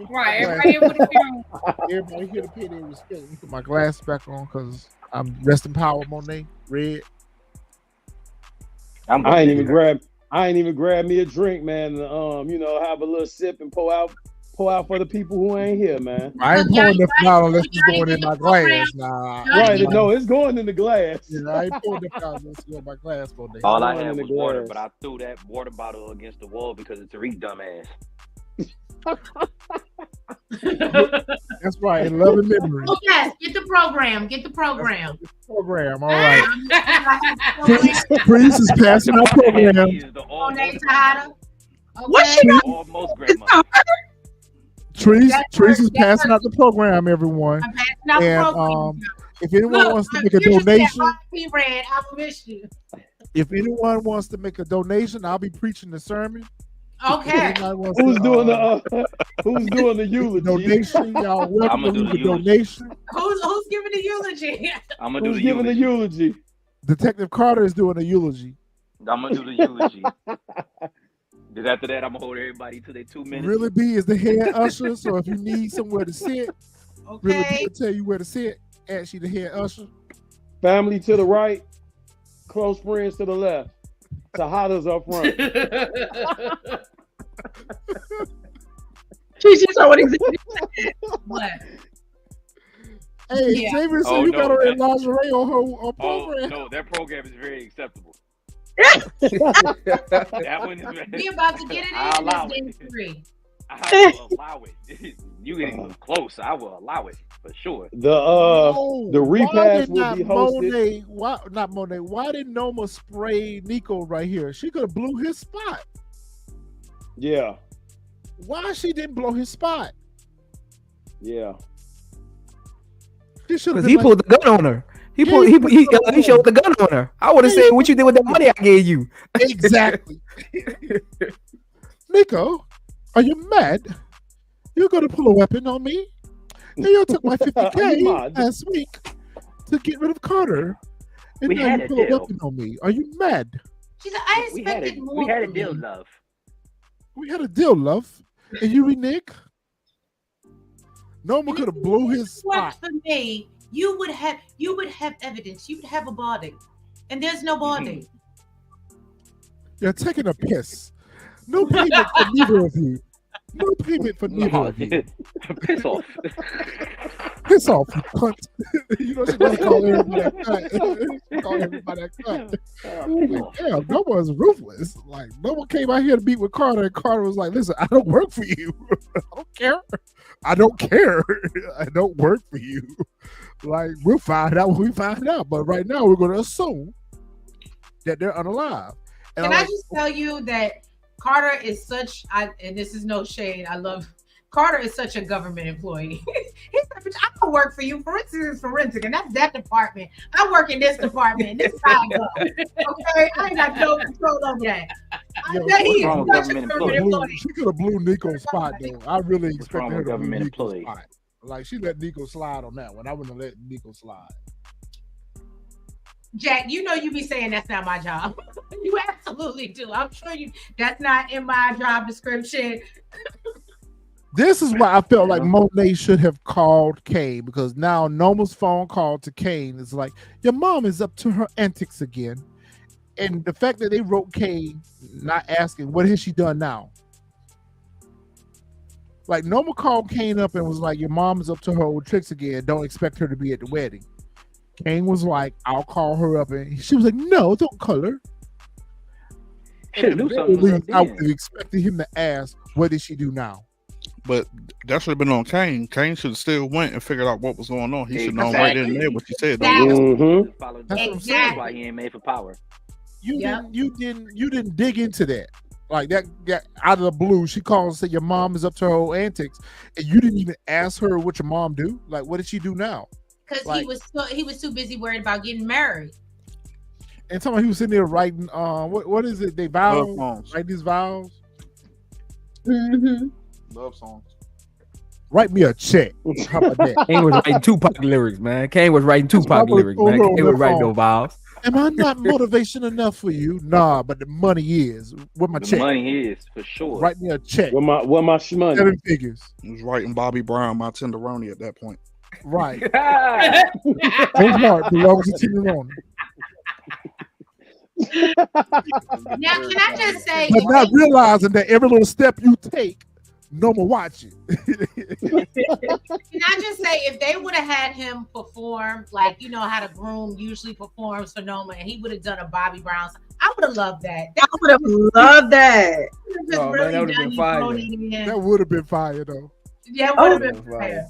Right. Everybody here for the fume. Everybody here to pay their respect. Let me put my glasses back on because I'm rest in power, Monet. Red. I ain't even grab me a drink, man. Have a little sip and pour out for the people who ain't here, man. I ain't pouring nothing out unless it's going in my glass. Nah. Right, no, it's going in the glass. Yeah, I ain't pouring nothing out unless it's going in my glass for day. All I had was water, but I threw that water bottle against the wall because of Tariq dumbass. That's right, in love and memory. Oh, yes, get the program. All right. Priest is passing our program. What she got? Almost grandmother. Trees is passing out the program, everyone. I'm passing out the And program. if anyone wants to make a you just said donation, RP Red, I miss you. if anyone wants to make a donation, I'll be preaching the sermon. Okay. Who's doing the eulogy? Donation, y'all welcome to leave the donation. Who's giving the eulogy? I'm gonna do Who's the giving the eulogy? Detective Carter is doing a eulogy. I'm gonna do the eulogy. Then after that, I'm gonna hold everybody to their 2 minutes. Really B is the head usher, so if you need somewhere to sit, Really B will tell you where to sit. Ask you the head usher. Family to the right, close friends to the left. Tejadas up front. She saw what exactly. What? Hey, Xavier, so you got her in lingerie on her program. No, that program is very acceptable. That one is very. We about to get it in. I'll allow This it. day 3. I will allow it. You getting close? I will allow it for sure. The repast will be hosted. Why did Noma spray Nico right here? She could have blew his spot. Yeah. Why she didn't blow his spot? Yeah. Because he pulled the gun on her. He showed the gun on her. I would have said, "What you did with that money I gave you?" Exactly. Nico, are you mad? You're gonna pull a weapon on me? And you took my $50K last week to get rid of Carter, and now you pull a weapon on me. Are you mad? She said, "I expected more." We had a deal, love. We had a deal, love. And you renege? Noma could have blew his spot. For me, you would have evidence. You would have a body, and there's no body. You're taking a piss. No payment for neither of you. No payment for neither of you. Piss off. Piss off, you cunt. You know, she's going to call everybody a cunt. She call everybody a cunt. Damn, Noma is ruthless. Like, Noma came out here to meet with Carter, and Carter was like, listen, I don't work for you. I don't care. I don't care. I don't work for you. Like, we'll find out when we find out. But right now, we're going to assume that they're unalive. And Can I just tell you that Carter is such, and this is no shade, Carter is such a government employee. He's like, bitch, I don't work for you. Forensic, and that's that department. I work in this department. This is how I go. Okay? I ain't got no control over that. He is such a government employee. She could have blew Nico's spot, though. I really expected her to blow Nico's employee spot. Like, she let Nico slide on that one. I wouldn't have let Nico slide. Jack, you know you be saying that's not my job. You absolutely do. I'm sure that's not in my job description. This is why I felt like Monet should have called Kane, because now Noma's phone call to Kane is like, your mom is up to her antics again. And the fact that they wrote Kane not asking, what has she done now? Like, Noma called Kane up and was like, your mom is up to her old tricks again. Don't expect her to be at the wedding. Kane was like, I'll call her up. And she was like, no, don't call her. I would have expected him to ask, what did she do now? But that should have been on Kane. Kane should have still went and figured out what was going on. He should have known right in there what she said. That's why he ain't made for power. You didn't dig into that. Like that out of the blue, she called and said your mom is up to her old antics, and you didn't even ask her what your mom do. Like, what did she do now? Because he was too busy worried about getting married. And someone he was sitting there writing what is it? They vows, write these vows. Mm-hmm. Love songs. Write me a check. How about that? Kane was writing Tupac lyrics, man. Kane was writing Tupac lyrics, man. Kane was writing no vows. Am I not motivation enough for you? Nah, but the money is. Where my check? Money is for sure. Write me a check. Where my shmoney? 7 figures. He was writing Bobby Brown, my tenderoni at that point. Right. Whose heart belongs to tenderoni? Now, can I just say, but not realizing that every little step you take, Noma watching. Can I just say, if they would have had him perform, like, you know how the groom usually performs for Noma, and he would have done a Bobby Brown song, I would have loved that. I would have loved that. That would have been fire. That would have been fire, though. Yeah, it would have been fire.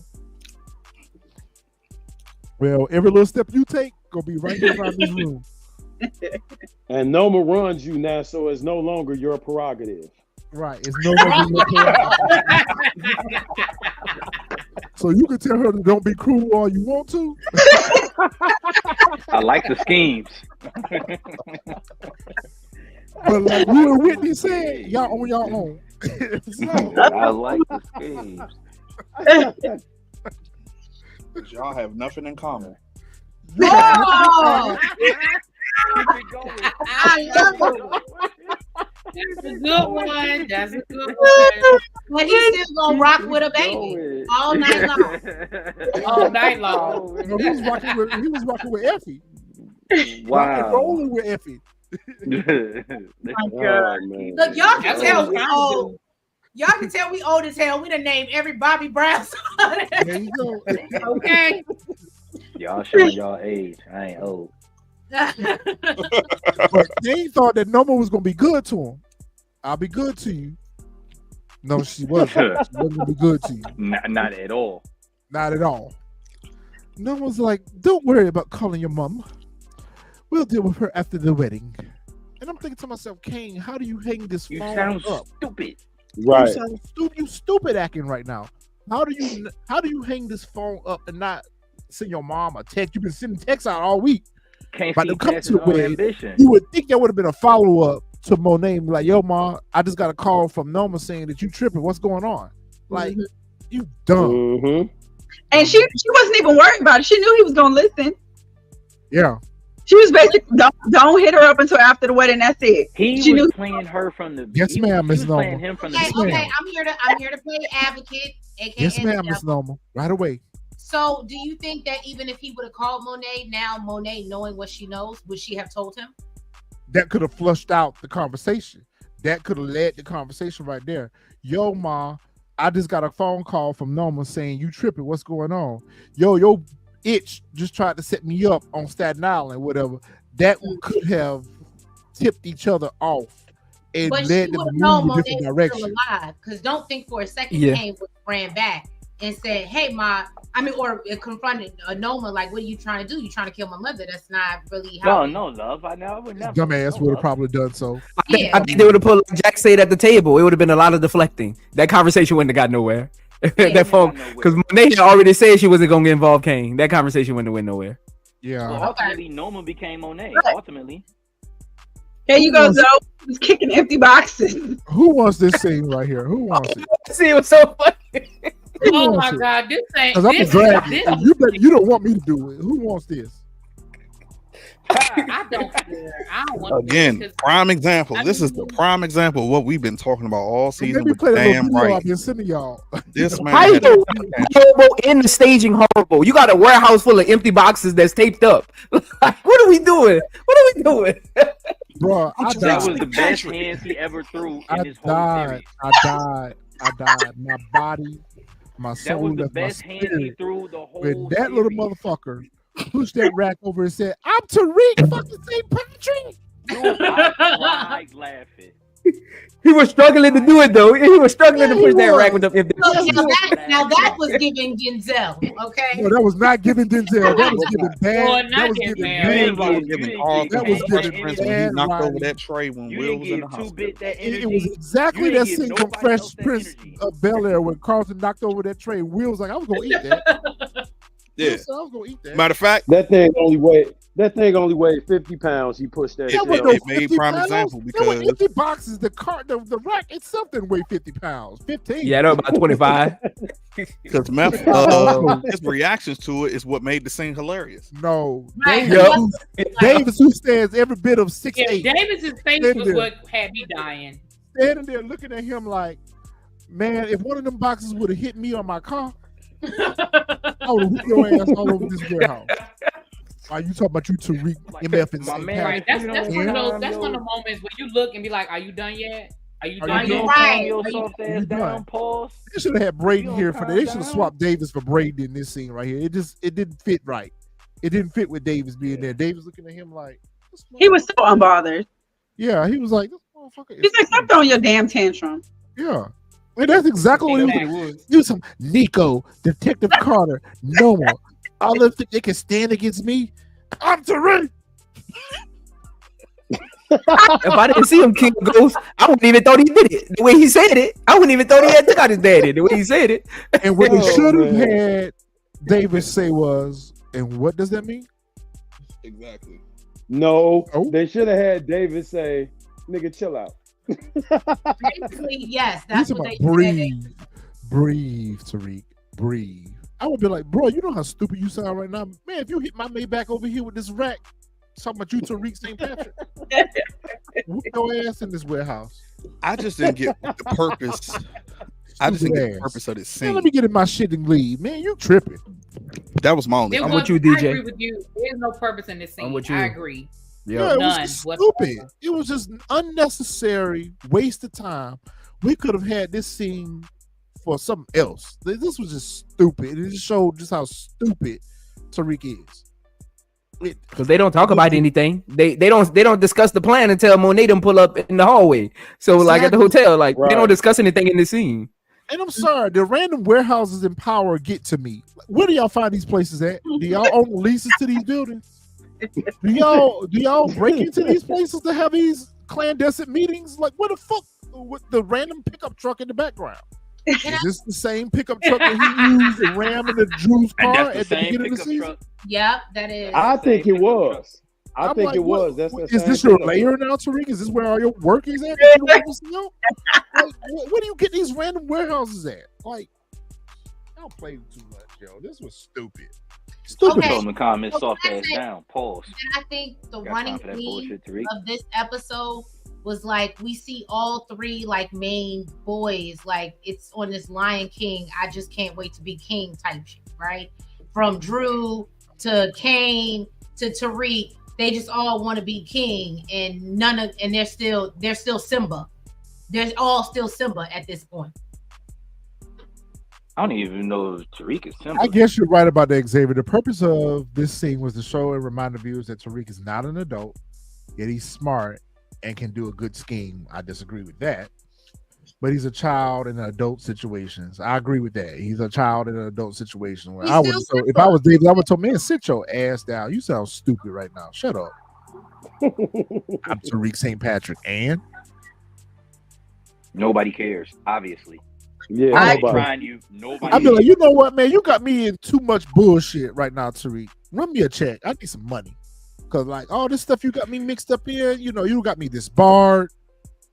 Well, every little step you take, gonna be right there around this room. And Noma runs you now, so it's no longer your prerogative. Right. It's Noma. So you can tell her to don't be cruel all you want to. I like the schemes. But like you and Whitney said, y'all on your own. I like the schemes. Y'all have nothing in common. Oh, Keep it going. I love it. That's a good one. That's a good one. But he's still gonna rock with a baby all night long. All night long. No, he was rocking with Effie. Rocking Wow. rolling with Effie. Oh, man. Look, y'all can That's tell what we I'm old. Y'all can tell we old as hell. We done named every Bobby Brown song. There you go. Okay. Y'all showing y'all age. I ain't old. But they thought that Noma was gonna be good to him. I'll be good to you. No, she wasn't. She wasn't gonna be good to you. Not at all. Not at all. Noma's like, don't worry about calling your mom. We'll deal with her after the wedding. And I'm thinking to myself, Kane, how do you hang this You phone sound up? stupid. Right. You sound stupid. You stupid acting right now. How do you hang this phone up and not send your mom a text? You've been sending texts out all week. Can't But see to come past to his the own wedding, ambition. you would think there would have been a follow up to Monet, and be like, yo, ma, I just got a call from Noma saying that you tripping. What's going on? Like, you dumb. Mm-hmm. And she wasn't even worried about it. She knew he was gonna listen. Yeah. She was basically don't hit her up until after the wedding. That's it. He She was knew. playing her from the Yes, he ma'am, was Miss playing Noma. him from the Okay, Yes, beginning. ma'am. I'm here to play advocate, aka Yes, the ma'am, Miss devil. Noma. Right away. So, do you think that even if he would have called Monet, now Monet knowing what she knows, would she have told him? That could have flushed out the conversation. That could have led the conversation right there. Yo, ma, I just got a phone call from Noma saying you tripping. What's going on? Yo, itch just tried to set me up on Staten Island, whatever. That could have tipped each other off and But she led them would to have known move a Monet different was still direction. alive. Because don't think for a second Yeah. Kane ran back and said, "Hey, ma," or confronted Noma like, "What are you trying to do? You trying to kill my mother?" That's not really how. No, love. I would never. Dumbass no would have love. probably done so. Yeah. I think they would have put like Jack said at the table. It would have been a lot of deflecting. That conversation wouldn't have got nowhere. That phone, because Monet had already said she wasn't gonna get involved. Kane, that conversation wouldn't have went nowhere. Yeah. Well, ultimately, Noma became Monet. Right. Ultimately, Here you go, Zoe. He's kicking empty boxes. Who wants this scene right here? Who wants it? See, it was so funny. Who Oh wants my it? God, this ain't. 'Cause I'm This, gonna drag this, it. You don't want me to do it. Who wants this? I don't care. I don't want Again, to. prime example. I This is the mean- prime example of what we've been talking about all So season. maybe With play that damn little video right, I've been sending y'all. this man. How you had do a- horrible in the staging horrible? You got a warehouse full of empty boxes that's taped up. Like, what are we doing? What are we doing? Bro, I that died. was the best hands he ever threw in this whole died. series. I died. My body, my That soul, was the left my best hands he spirit. threw the whole When that little series. motherfucker pushed that rack over and said, "I'm Tariq fucking St. Patrick." Dude, I cried laughing. He was struggling to do it though. He was struggling to Yeah, push he that was. rack with the empty. So, Yes, now that was giving Denzel, okay? No, that was not giving Denzel. That was giving Boy, bad. not That was giving giving bad. bad. You I was didn't giving get- all you That kinds was of didn't giving get friends when he bad knocked over writing. that tray when You Will didn't was in the give two hospital. bit that It energy. was exactly You that didn't give scene from nobody Fresh else that Prince energy. of Bel Air when Carlton knocked over that tray. Will was like, "I was gonna eat that." Yeah. Will said, "I was gonna eat that." Matter of fact, That thing only weighed 50 pounds. He pushed that It- shit That was up. no it made 50 prime pounds. example There were because- empty boxes. The rack itself didn't weigh 50 pounds. 15. Yeah, that was about 25. because his reactions to it is what made the scene hilarious. No. Right. Davis, who stands every bit of 6'8", Yeah, Davis's face Stand was there. what had me dying. standing there looking at him like, man, if one of them boxes would have hit me on my car, I would have whipped your ass all over this warehouse. Why you talking about you Tariq, MF, and My St. man, Right. Patrick? That's You one of know, those. That's one of the moments where you look and be like, "Are you done yet? Are you Are done you yet?" done? Right. Your Are you- soft you ass done? down, pause. They should have had Braden You here gonna for that. calm They should have down? swapped Davis for Braden in this scene right here. It didn't fit right. It didn't fit with Davis being there. Davis looking at him like this He was so unbothered. yeah, he was like, this motherfucker is He's like, "Stop throwing your damn tantrum." yeah. And that's exactly what he was. Exactly. He was some Nico, Detective Carter, Noma. All of them think they can stand against me. I'm Tariq. If I didn't see him kill a ghost, I wouldn't even thought he did it. The way he said it, I wouldn't even thought he had took out his daddy. The way he said it. And what they Oh, should have man. had Davis say was, and what does that mean? Exactly. No, Oh. they should have had David say, "Nigga, chill out." Basically, yes, that's He's what about they breathe, breathe, Tariq, breathe. I would be like, bro, you know how stupid you sound right now, man. If you hit my Maybach over here with this rack, talking about you, Tariq St. Patrick, whoop your ass in this warehouse. I just didn't get the purpose. I just didn't get the Stupid purpose of this Man, scene. let me get in my shit and leave, man. You tripping? That was my only. It I'm was, with you, I DJ. agree with you. There's no purpose in this scene. I'm with you. I agree. Yeah, it was None just whatsoever. stupid. It was just an unnecessary waste of time. We could have had this scene for something else. This was just stupid. It just showed just how stupid Tariq is. Because they don't talk about anything. They don't discuss the plan until Monet them pull up in the hallway. So like at the hotel, like they don't Right. discuss anything in the scene. And I'm sorry, the random warehouses in Power get to me. Where do y'all find these places at? Do y'all own leases to these buildings? Do y'all break into these places to have these clandestine meetings? Like, what the fuck with the random pickup truck in the background? Is this the same pickup truck that he used to ram in the Drew's And car that's the at the same beginning of the pickup season? truck. Yep, that is. I think it was. I I'm think like, it what- was. That's the is same this your pickup layer truck. now, Tariq? Is this where all your work is at? That you want us to know? Like, where do you get these random warehouses at? Like, y'all play too much, yo. This was stupid. Stupid. Okay. Told him to calm his So soft can I ass say- down. Pause. And I think the Got running time for that theme bullshit, Tariq. of this episode was like we see all three like main boys, like it's on this Lion King, I just can't wait to be king type shit, right? From Drew to Kane to Tariq, they just all want to be king, and they're still Simba. They're all still Simba at this point. I don't even know if Tariq is simple. I guess you're right about that, Xavier. The purpose of this scene was to show and remind the viewers that Tariq is not an adult, yet he's smart and can do a good scheme. I disagree with that. But he's a child in an adult situations. I agree with that. He's a child in an adult situation. Where He's I would, still so if simple. I was David, I would tell man, sit your ass down. You sound stupid right now. Shut up. I'm Tariq St. Patrick, and Nobody cares, obviously. Yeah, I- nobody. Trying you, nobody. I'd be like, you know what, man? You got me in too much bullshit right now, Tariq. Run me a check. I need some money. Cause like all this stuff you got me mixed up in, you know, you got me disbarred,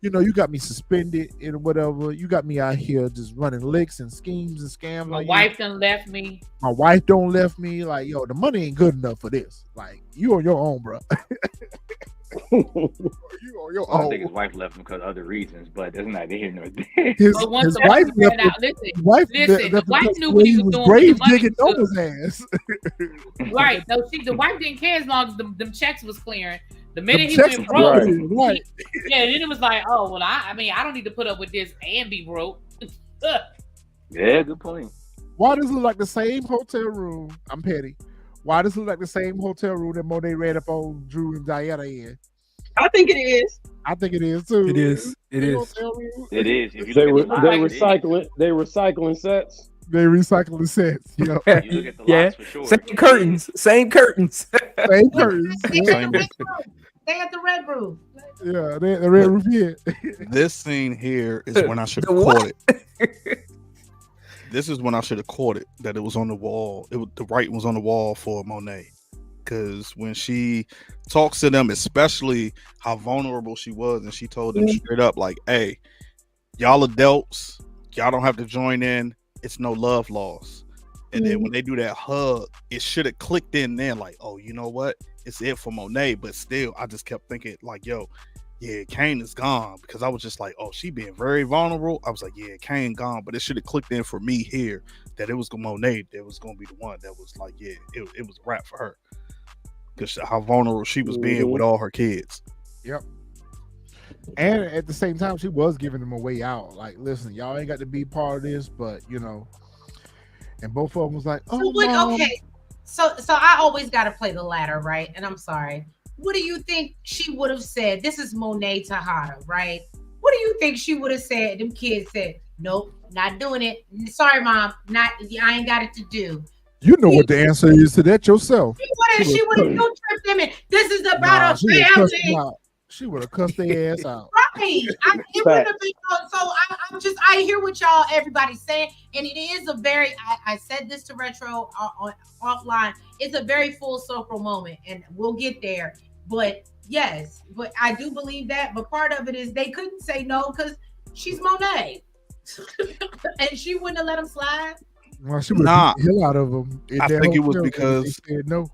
you know, you got me suspended and whatever. You got me out here just running licks and schemes and scams. My Like wife done left me. my wife don't left me. Like, yo, the money ain't good enough for this. Like, you on your own, bro. You on your I own. think his wife left him because of other reasons, but that's not here nor there. His, But once his the wife money ran left. out, listen, His wife, listen, the wife because knew what he was doing with grave the money, digging too. Noma's ass. right? No, the wife didn't care as long as them checks was clearing. The minute he checks went was broke, clearing, right. yeah, then it was like, oh well, I mean, I don't need to put up with this and be broke. Yeah, good point. Why does it look like the same hotel room? I'm petty. Why does it look like the same hotel room that Monet ran up on Drew and Diana in? I think it is. I think it is too. It is. It Same is. hotel room. It is. If you They look were at they the locks, recycling sets. They recycle the sets. You know, you look at the Yeah. locks for sure. Same curtains. Same curtains. same curtains. They Yeah, at the red room. They at the red room. yeah, the red roof. Yeah. This scene here is when I should have The caught what? it. This is when I should have caught it, that it was on the wall. The writing was on the wall for Monet. Because when she talks to them, especially how vulnerable she was, and she told them straight up, like, hey, y'all adults, y'all don't have to join in. It's no love loss. And then when they do that hug, it should have clicked in there, like, oh, you know what? It's it for Monet. But still, I just kept thinking, like, yo, yeah, Kane is gone. Because I was just like, oh, she being very vulnerable. I was like, yeah, Kane gone. But it should have clicked in for me here that it was Monet that was going to be the one that was like, yeah, it was a wrap for her. Because how vulnerable she was being with all her kids. Yep. And at the same time, she was giving them a way out. Like, listen, y'all ain't got to be part of this, but you know. And both of them was like, "Oh, So what, Mom." okay. So I always got to play the latter, right? And I'm sorry. What do you think she would have said? This is Monet Tejada, right? What do you think she would have said? Them kids said, "Nope, not doing it. Sorry, Mom, not. I ain't got it to do." You know what the answer is to that yourself. She would have guilt tripped them in. This is about Nah, a she would cuss them family. out. She would have cussed their ass out. Right. It would have been I hear what y'all everybody's saying, and it is a very I said this to Retro offline. It's a very full circle moment, and we'll get there. But yes, but I do believe that. But part of it is they couldn't say no because she's Monet, and she wouldn't have let him slide. Well, she would have beat the hell out of him. I think it was because they said no.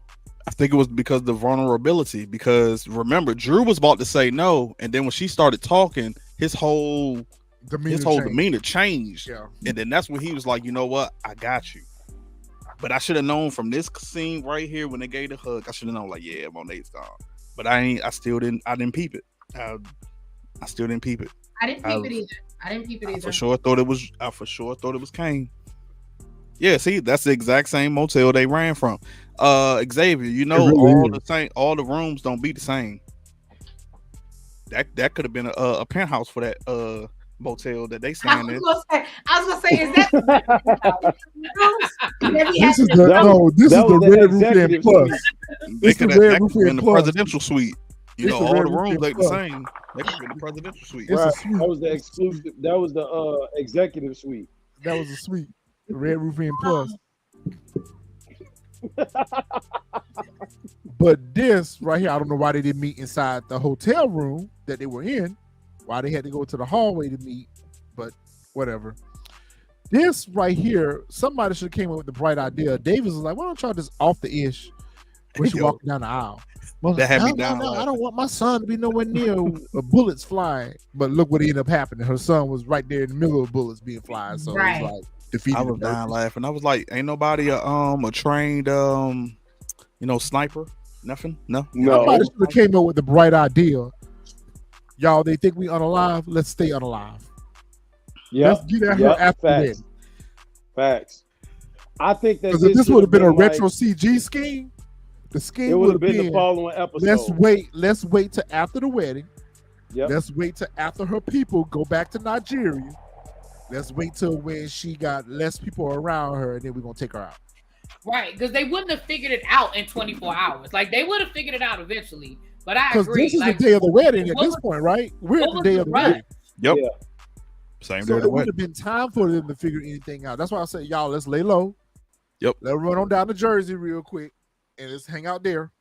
I think it was because the vulnerability. Because remember, Drew was about to say no, and then when she started talking, his whole demeanor changed. Yeah. And then that's when he was like, you know what, I got you. But I should have known from this scene right here when they gave the hug. I should have known, like, yeah, Monet's gone. But I didn't peep it. I still didn't peep it. I didn't peep it either. I for sure thought it was Kane. Yeah, see, that's the exact same motel they ran from. Xavier, you know, really all the rooms don't be the same. That could have been a penthouse for that motel that they staying in. I was gonna say, is that this is the Red Roof Inn Plus. They could have been the presidential suite. You know, all the rooms like the same. They could be the presidential suite. Right. That was the exclusive. That was the executive suite. That was the suite. The Red Roof Inn Plus. But this right here, I don't know why they didn't meet inside the hotel room that they were in. Why they had to go to the hallway to meet, but whatever. This right here, somebody should have came up with the bright idea. Davis was like, why don't y'all just off the ish when she walking down the aisle? That had me down. No, I don't want my son to be nowhere near bullets flying. But look what ended up happening. Her son was right there in the middle of bullets being flying. So it was like defeated. I was dying laughing. I was like, ain't nobody a trained sniper? Nothing? No. Somebody should have came up with the bright idea. Y'all, they think we unalive. Let's stay unalive. Yeah. Let's get at her after Facts. I think that this would have been a retro CG scheme. The scheme would have been the following episode. Let's wait till after the wedding. Yep. Let's wait till after her people go back to Nigeria. Let's wait till when she got less people around her, and then we're gonna take her out. Right, because they wouldn't have figured it out in 24 hours. Like they would have figured it out eventually. But I agree. Because this is the day of the wedding at this point, right? We're at the day of the wedding. Yep. Yeah. Same day of the wedding. It would have been time for them to figure anything out. That's why I said, y'all, let's lay low. Yep. Let's run on down to Jersey real quick and let's hang out there.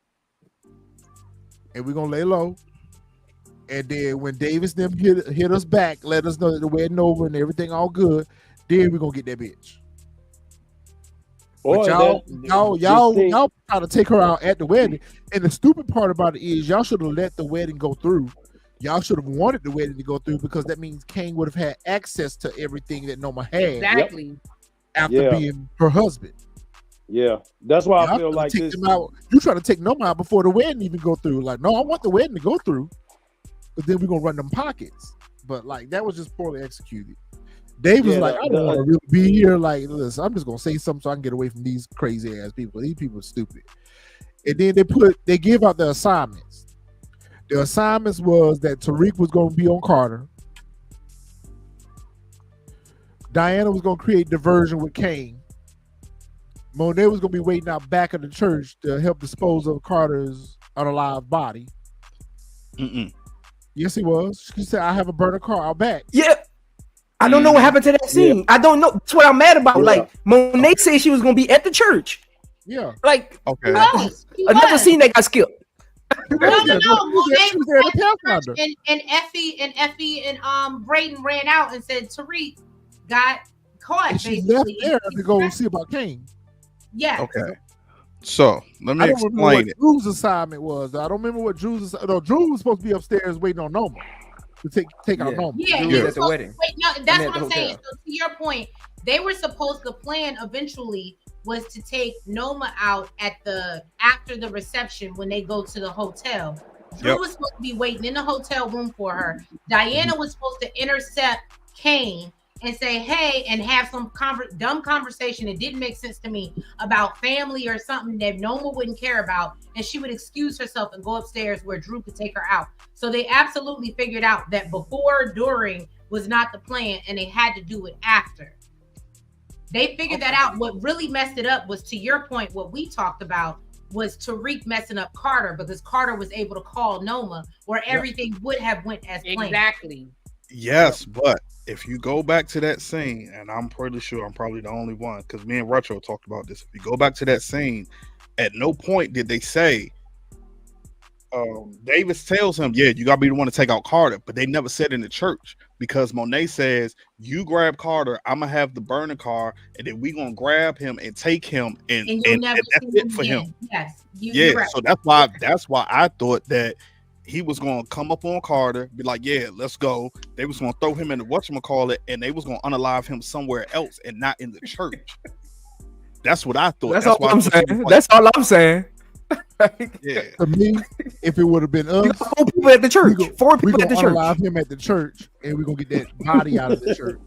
And we're gonna lay low. And then when Davis them hit us back, let us know that the wedding over and everything all good, then we're gonna get that bitch. But y'all try to take her out at the wedding. And the stupid part about it is y'all should have let the wedding go through. Y'all should have wanted the wedding to go through because that means Kane would have had access to everything that Noma had. Exactly. After being her husband. Yeah. That's why I feel like this. You trying to take Noma out before the wedding even go through. Like, no, I want the wedding to go through. But then we're gonna run them pockets. But like that was just poorly executed. Dave was like, I don't want to really be here. Like, listen, I'm just gonna say something so I can get away from these crazy ass people. These people are stupid. And then they give out the assignments. The assignments was that Tariq was gonna be on Carter. Diana was gonna create diversion with Kane. Monet was gonna be waiting out back of the church to help dispose of Carter's unalive body. Yes, he was. She said, I have a burner car out back. Yeah. I don't know what happened to that scene. I don't know. That's what I'm mad about. Like, Monet said she was going to be at the church. Yeah. Like, okay. Another scene that got skipped. No. And Effie and Braden ran out and said Tariq got caught. And she left there to go see about Kane. Yeah. Okay. So let me explain what Drew's assignment was. I don't remember what Drew's assignment. No, Drew was supposed to be upstairs waiting on Noma to take out Noma. Yeah, he was at the wedding. That's what I'm saying. So to your point, they were supposed to plan eventually was to take Noma out after the reception when they go to the hotel. Drew was supposed to be waiting in the hotel room for her. Diana was supposed to intercept Kane and say, hey, and have some dumb conversation. It didn't make sense to me about family or something that Noma wouldn't care about. And she would excuse herself and go upstairs where Drew could take her out. So they absolutely figured out that before, during was not the plan, and they had to do it after. They figured that out. What really messed it up was, to your point, what we talked about, was Tariq messing up Carter because Carter was able to call Noma, or everything would have went as planned. Exactly. Yes, but if you go back to that scene, and I'm pretty sure I'm probably the only one because me and Retro talked about this. If you go back to that scene, at no point did they say Davis tells him, "Yeah, you gotta be the one to take out Carter," but they never said in the church because Monet says, "You grab Carter, I'm gonna have the burner car, and then we gonna grab him and take him, and that's it for him." Yes, yeah. Right. So that's why I thought that he was gonna come up on Carter, be like, "Yeah, let's go." They was gonna throw him in the whatchamacallit, and they was gonna unalive him somewhere else and not in the church. That's what I thought. That's all I'm saying. That's all I'm saying. Yeah. To me, if it would have been us, 4 people at the church. 4 people at the church. Unalive him at the church, and we're gonna get that body out of the church,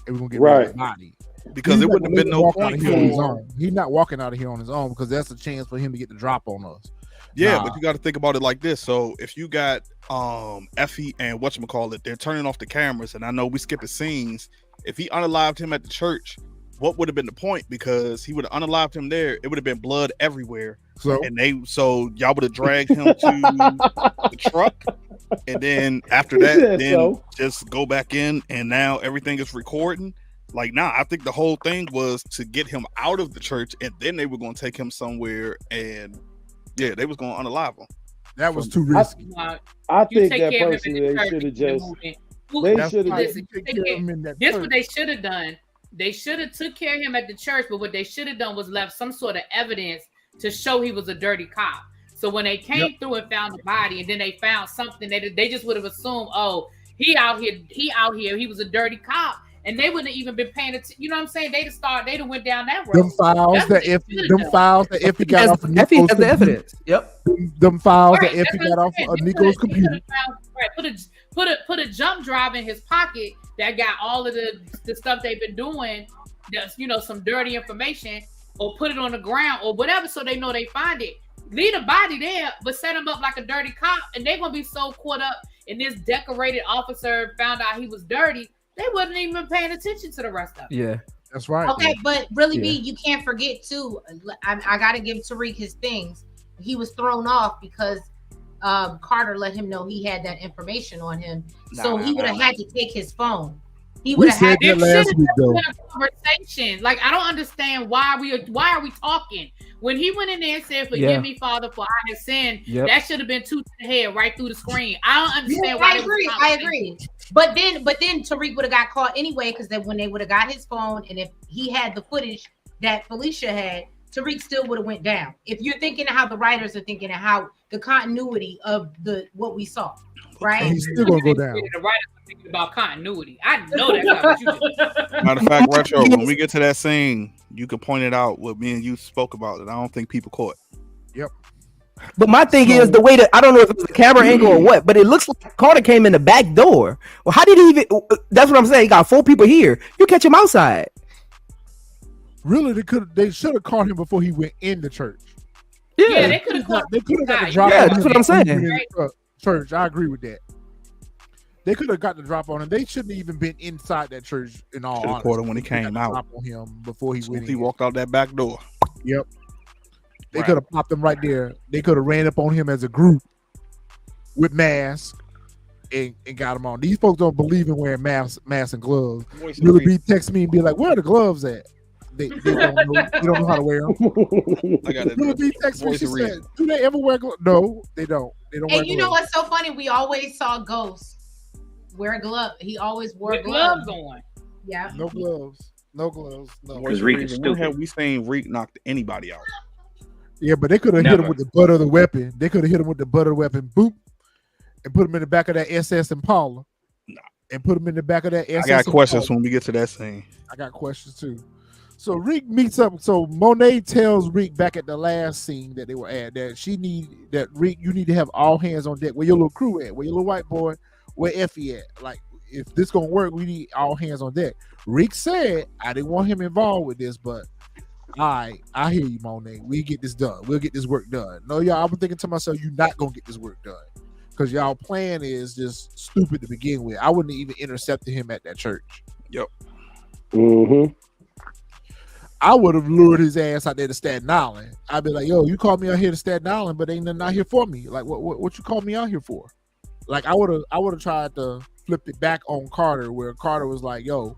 and we're gonna get that body. Because it wouldn't have been no point. He's not walking out of here on his own because that's a chance for him to get the drop on us. Yeah, but you got to think about it like this. So if you got Effie and whatchamacallit, they're turning off the cameras, and I know we skipping scenes. If he unalived him at the church, what would have been the point? Because he would have unalived him there. It would have been blood everywhere. So y'all would have dragged him to the truck, and then after that, just go back in, and now everything is recording. Like, I think the whole thing was to get him out of the church, and then they were going to take him somewhere, and yeah, they was going to unalive him. That was too risky. I think that personally they should have just. They should have. This what they should have done. They should have took care of him at the church, but what they should have done was left some sort of evidence to show he was a dirty cop. So when they came through and found the body, and then they found something, they just would have assumed, oh, he out here, he was a dirty cop. And they wouldn't have even been paying attention. You know what I'm saying? They'd have went down that road. Them files that Effie got off of Nico's computer. Evidence. Yep. Them files that Effie got off of Nico's computer. Put a jump drive in his pocket that got all of the stuff they've been doing. That's some dirty information, or put it on the ground or whatever, so they know they find it. Leave the body there, but set him up like a dirty cop, and they're gonna be so caught up in this decorated officer found out he was dirty. They wasn't even paying attention to the rest of it. Yeah, that's right. Okay, but really, B, you can't forget too. I got to give Tariq his things. He was thrown off because Carter let him know he had that information on him, so he would have had to take his phone. He would have had that last week, though. Conversation. Like, I don't understand why are we talking? When he went in there and said, "Forgive me, Father, for I have sinned," that should have been to the head right through the screen. I don't understand why. I agree. But then Tariq would have got caught anyway, because then when they would have got his phone, and if he had the footage that Felicia had, Tariq still would have went down. If you're thinking of how the writers are thinking, and how the continuity of what we saw, right? He's still gonna go down. The writers are thinking about continuity. I know that's not what you did. Matter of fact, Retro, when we get to that scene, you can point it out what me and you spoke about that I don't think people caught. Yep. But my thing is the way that, I don't know if it was the camera angle or what, but it looks like Carter came in the back door. Well, how did he even? That's what I'm saying. He got 4 people here. You catch him outside. Really, they should have caught him before he went in the church. Yeah, they could have caught. They could have got the drop. Yeah, that's what I'm saying. Church, I agree with that. They could have got the drop on him. They shouldn't have even been inside that church. In all honesty, caught him when he came out. Drop on him before he went. He walked out that back door. Yep. They could have popped him right there. They could have ran up on him as a group with masks and got him on. These folks don't believe in wearing masks and gloves. Really be text me and be like, "Where are the gloves at?" They don't know. They don't know how to wear them. I got it. Really be text me. She said, "Do they ever wear gloves?" No, they don't. They don't. And you know what's so funny? We always saw Ghost wear gloves. He always wore gloves on. Yeah. No gloves. No gloves. No. Because Reek is stupid. When have we seen Reek knock anybody out? Yeah, but they could have hit him with the butt of the weapon. They could have hit him with the butt of the weapon, boop, and put him in the back of that SS Impala. And put him in the back of that SS. I got questions when we get to that scene. I got questions too. So Reek meets up. So Monet tells Reek back at the last scene that they were at that Reek, you need to have all hands on deck. Where your little crew at? Where your little white boy? Where Effie at? Like, if this gonna work, we need all hands on deck. Reek said, I didn't want him involved with this, but I hear you, Monet. We get this done. We'll get this work done. No, y'all, I'm thinking to myself, you're not gonna get this work done. Because y'all plan is just stupid to begin with. I wouldn't even intercepted him at that church. Yep. Mm-hmm. I would have lured his ass out there to Staten Island. I'd be like, yo, you called me out here to Staten Island, but ain't nothing out here for me. Like, what you called me out here for? Like, I would have tried to flip it back on Carter, where Carter was like, yo,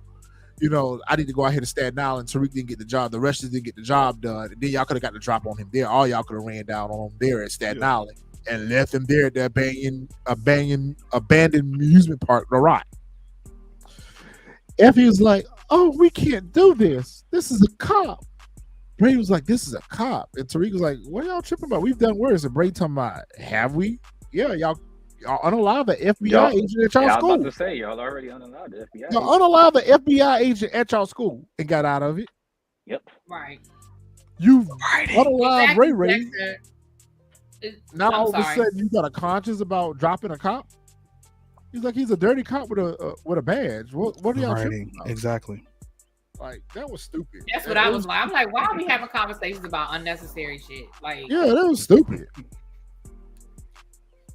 you know, I need to go out here to Staten Island. Tariq didn't get the job. The rest didn't get the job done. And then y'all could have got the drop on him there. All y'all could have ran down on him there at Staten Island and left him there at the abandoned amusement park to rot. Effie was like, oh, we can't do this. This is a cop. Brady was like, this is a cop. And Tariq was like, what are y'all tripping about? We've done worse. And Brady talking about, have we? Yeah, y'all unalive the FBI agent at y'all school. I was about to say, y'all already unalive the FBI agent. Y'all unalive the FBI agent at y'all school and got out of it. Yep. Right. You unalive Ray Ray. Now I'm all of a sorry. sudden you got a conscience about dropping a cop? He's like, he's a dirty cop with a badge. What are y'all tripping about? Exactly. Like, that was stupid. That's what I was like. I'm like, why are we having conversations about unnecessary shit? Like, yeah, that was stupid.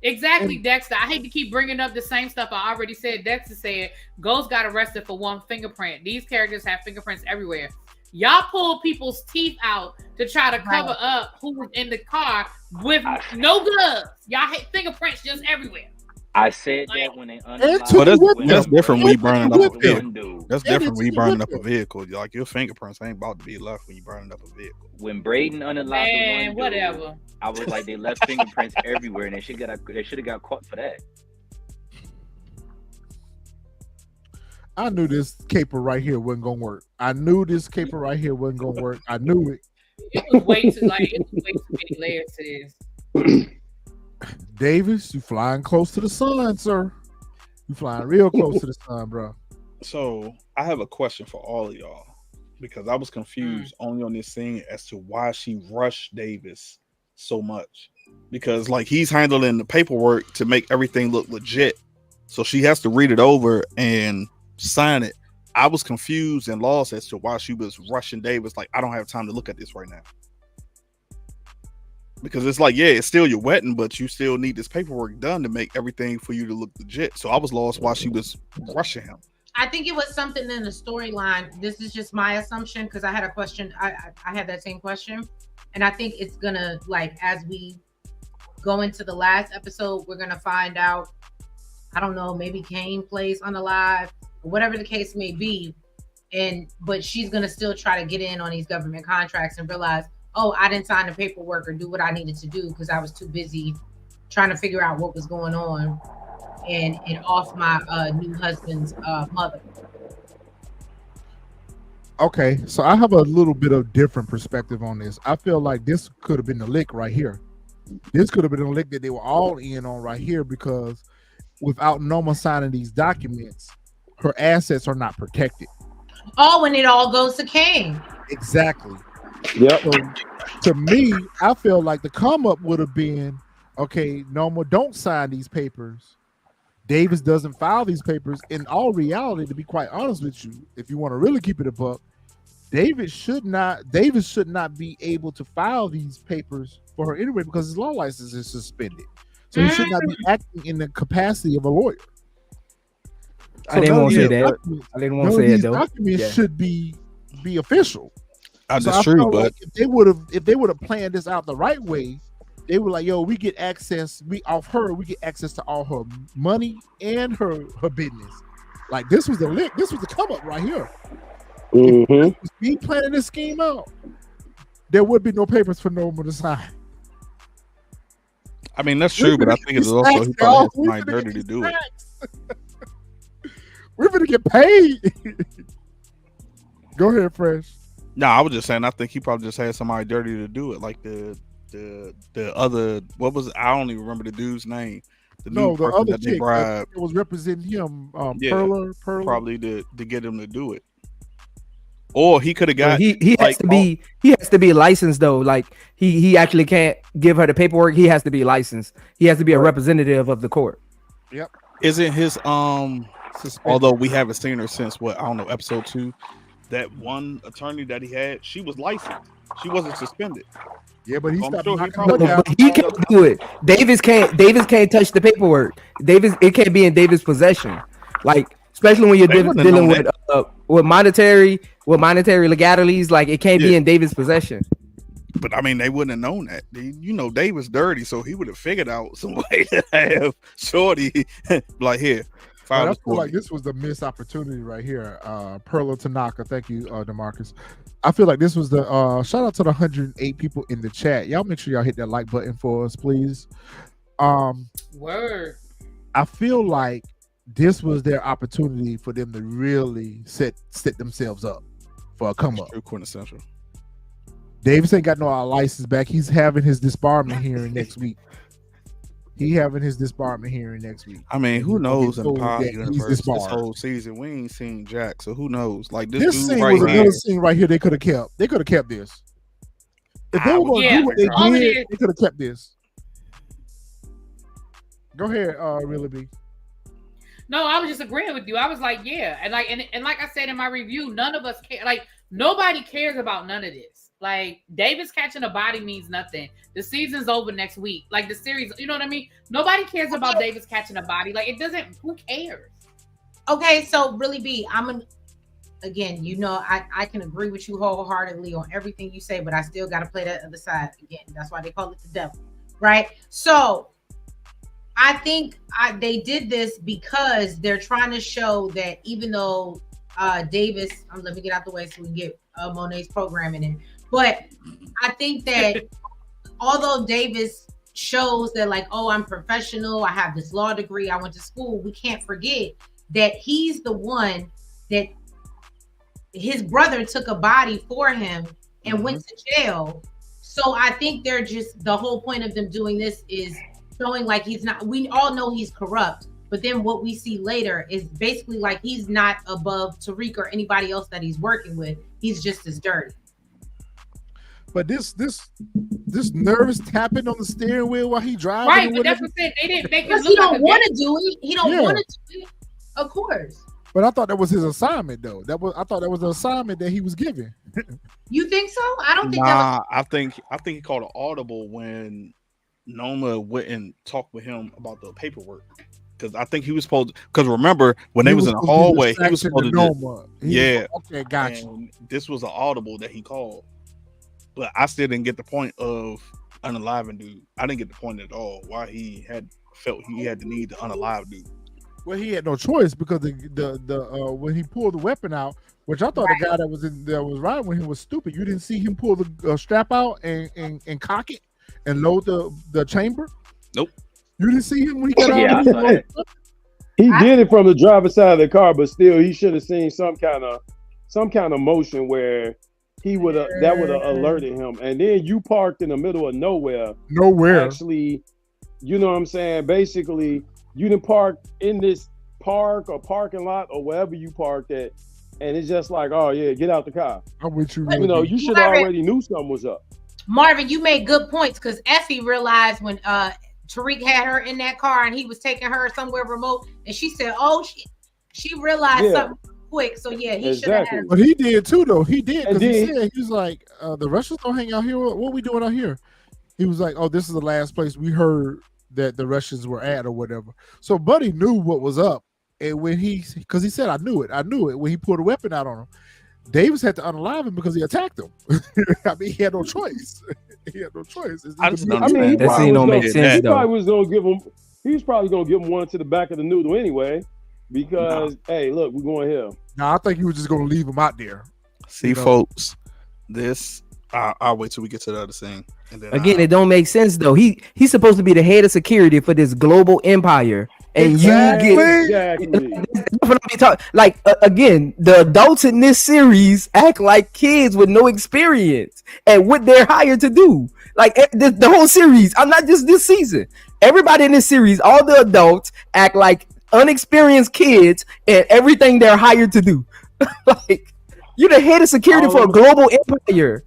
Exactly, Dexter. I hate to keep bringing up the same stuff I already said. Dexter said Ghost got arrested for one fingerprint. These characters have fingerprints everywhere. Y'all pull people's teeth out to try to cover up who was in the car with no gloves. Y'all hate fingerprints just everywhere. I said that when they unalive. That's different when you burning up a vehicle. Window. That's different when you burning up a vehicle. Like, your fingerprints ain't about to be left when you burning up a vehicle. When Braden unalived the one whatever. I was like, they left fingerprints everywhere, and they should have got caught for that. I knew this caper right here wasn't gonna work. I knew this caper right here wasn't gonna work. I knew it. It was way too many layers to this. Davis, you flying close to the sun, sir. You flying real close to the sun, bro. So I have a question for all of y'all, because I was confused only on this scene as to why she rushed Davis so much. Because like, he's handling the paperwork to make everything look legit, so she has to read it over and sign it. I was confused and lost as to why she was rushing Davis. Like, I don't have time to look at this right now. Because it's like, yeah, it's still your wedding, but you still need this paperwork done to make everything for you to look legit. So I was lost why she was rushing him. I think it was something in the storyline. This is just my assumption, because I had a question. I had that same question. And I think it's gonna, like, as we go into the last episode, we're gonna find out, I don't know, maybe Kane plays unalive, or whatever the case may be. But she's gonna still try to get in on these government contracts and realize, oh, I didn't sign the paperwork or do what I needed to do because I was too busy trying to figure out what was going on and off my new husband's mother. Okay, so I have a little bit of different perspective on this. I feel like this could have been the lick right here. This could have been a lick that they were all in on right here, because without Noma signing these documents, her assets are not protected. Oh, when it all goes to Kane. Exactly. Yep. So, to me, I feel like the come up would have been, okay, Noma, don't sign these papers. Davis doesn't file these papers. In all reality, to be quite honest with you, if you want to really keep it a buck, Davis should not be able to file these papers for her anyway, because his law license is suspended. So he should not be acting in the capacity of a lawyer. So I didn't want to say that. I didn't want to say it though. Documents should be official. That's true, but like if they would have planned this out the right way, they were like, yo, we get access, we get access to all her money and her business. Like, this was the lick, this was the come up right here. If we planning this scheme out, there would be no papers for Noma to sign. I mean, that's true, but I think it's also he probably has somebody dirty to do it. We're gonna get paid. Go ahead, Fresh. No, I was just saying, I think he probably just had somebody dirty to do it, like the other, what was it? I don't even remember the dude's name. The other chick that was representing him, Perla, probably to get him to do it. Or he could have got. He has to be licensed though. Like he actually can't give her the paperwork. He has to be licensed. He has to be a representative of the court. Yep. Isn't his although we haven't seen her since what, I don't know, episode 2. That one attorney that he had, she was licensed. She wasn't suspended. Yeah, but he stopped. He can't do it. Davis can't touch the paperwork. It can't be in Davis' possession. Like, especially when you're dealing with monetary with monetary legalities, like it can't be in Davis' possession. But I mean, they wouldn't have known that. Davis dirty, so he would have figured out some way to have Shorty like here. I feel like this was the missed opportunity right here. Perla Tanaka, thank you, DeMarcus. I feel like this was the shout out to the 108 people in the chat. Y'all make sure y'all hit that like button for us, please. Word. I feel like this was their opportunity for them to really set themselves up for a come up. Quintessential. Davis ain't got no license back. He's having his disbarment hearing next week. I mean, who knows in the Power universe this whole season? We ain't seen Jack, so who knows? Like this dude scene right was here. another scene right here. They could have kept. They could have kept this. If they were going to do what they did, they could have kept this. Go ahead, Really B. No, I was just agreeing with you. I was like, yeah, and like I said in my review, none of us care. Like nobody cares about none of this. Like Davis catching a body means nothing. The season's over next week. Like the series, you know what I mean? Nobody cares about Davis catching a body. Like it doesn't. Who cares? Okay, so Really B, again, I can agree with you wholeheartedly on everything you say, but I still got to play that other side again. That's why they call it the devil, right? So I think they did this because they're trying to show that even though Davis, let me get out the way so we can get Monet's programming in. But I think that although Davis shows that like, oh, I'm professional, I have this law degree, I went to school, we can't forget that he's the one that his brother took a body for him and went to jail. So I think they're just, the whole point of them doing this is showing like he's not, we all know he's corrupt, but then what we see later is basically like he's not above Tariq or anybody else that he's working with. He's just as dirty. But this nervous tapping on the steering wheel while he driving, right? But that's what they didn't make him. He don't want to do it. He don't want to do it. Of course. But I thought that was his assignment, though. I thought that was the assignment that he was given. You think so? I don't think. I think he called an audible when Noma went and talked with him about the paperwork. Because I think he was supposed to, because remember when they was in the hallway, he was supposed to Noma. Okay, gotcha. This was an audible that he called. But I still didn't get the point of unaliving dude. I didn't get the point at all why he felt he had the need to unalive dude. Well, he had no choice because the when he pulled the weapon out, which I thought the guy that was riding with him was stupid. You didn't see him pull the strap out and cock it and load the chamber. Nope. You didn't see him when he got out. He did it from the driver's side of the car, but still, he should have seen some kind of motion where that would have alerted him. And then you parked in the middle of nowhere. Actually, you know what I'm saying? Basically, you didn't park in this park or parking lot or wherever you parked at, and it's just like, oh yeah, get out the car. I'm with you. You should already knew something was up. Marvin, you made good points because Effie realized when Tariq had her in that car and he was taking her somewhere remote, and she said, "Oh, she realized something quick." So yeah, he should have. But he did too, though. He did because he said he was like, "The Russians don't hang out here. What are we doing out here?" He was like, "Oh, this is the last place we heard that the Russians were at, or whatever." So Buddy knew what was up, and when because he said, "I knew it," when he pulled a weapon out on him. Davis had to unalive him because he attacked him. I mean, he had no choice. That scene don't make sense. He probably was gonna give him. He was probably gonna give him one to the back of the noodle anyway, because hey, look, we're going here. No, I think he was just gonna leave him out there. See, folks, this. I'll wait till we get to the other scene. And then again, it don't make sense though. He's supposed to be the head of security for this global empire, and you get like again, the adults in this series act like kids with no experience and what they're hired to do. Like the whole series, I'm not just this season. Everybody in this series, all the adults act like unexperienced kids and everything they're hired to do. Like you're the head of security for a global empire.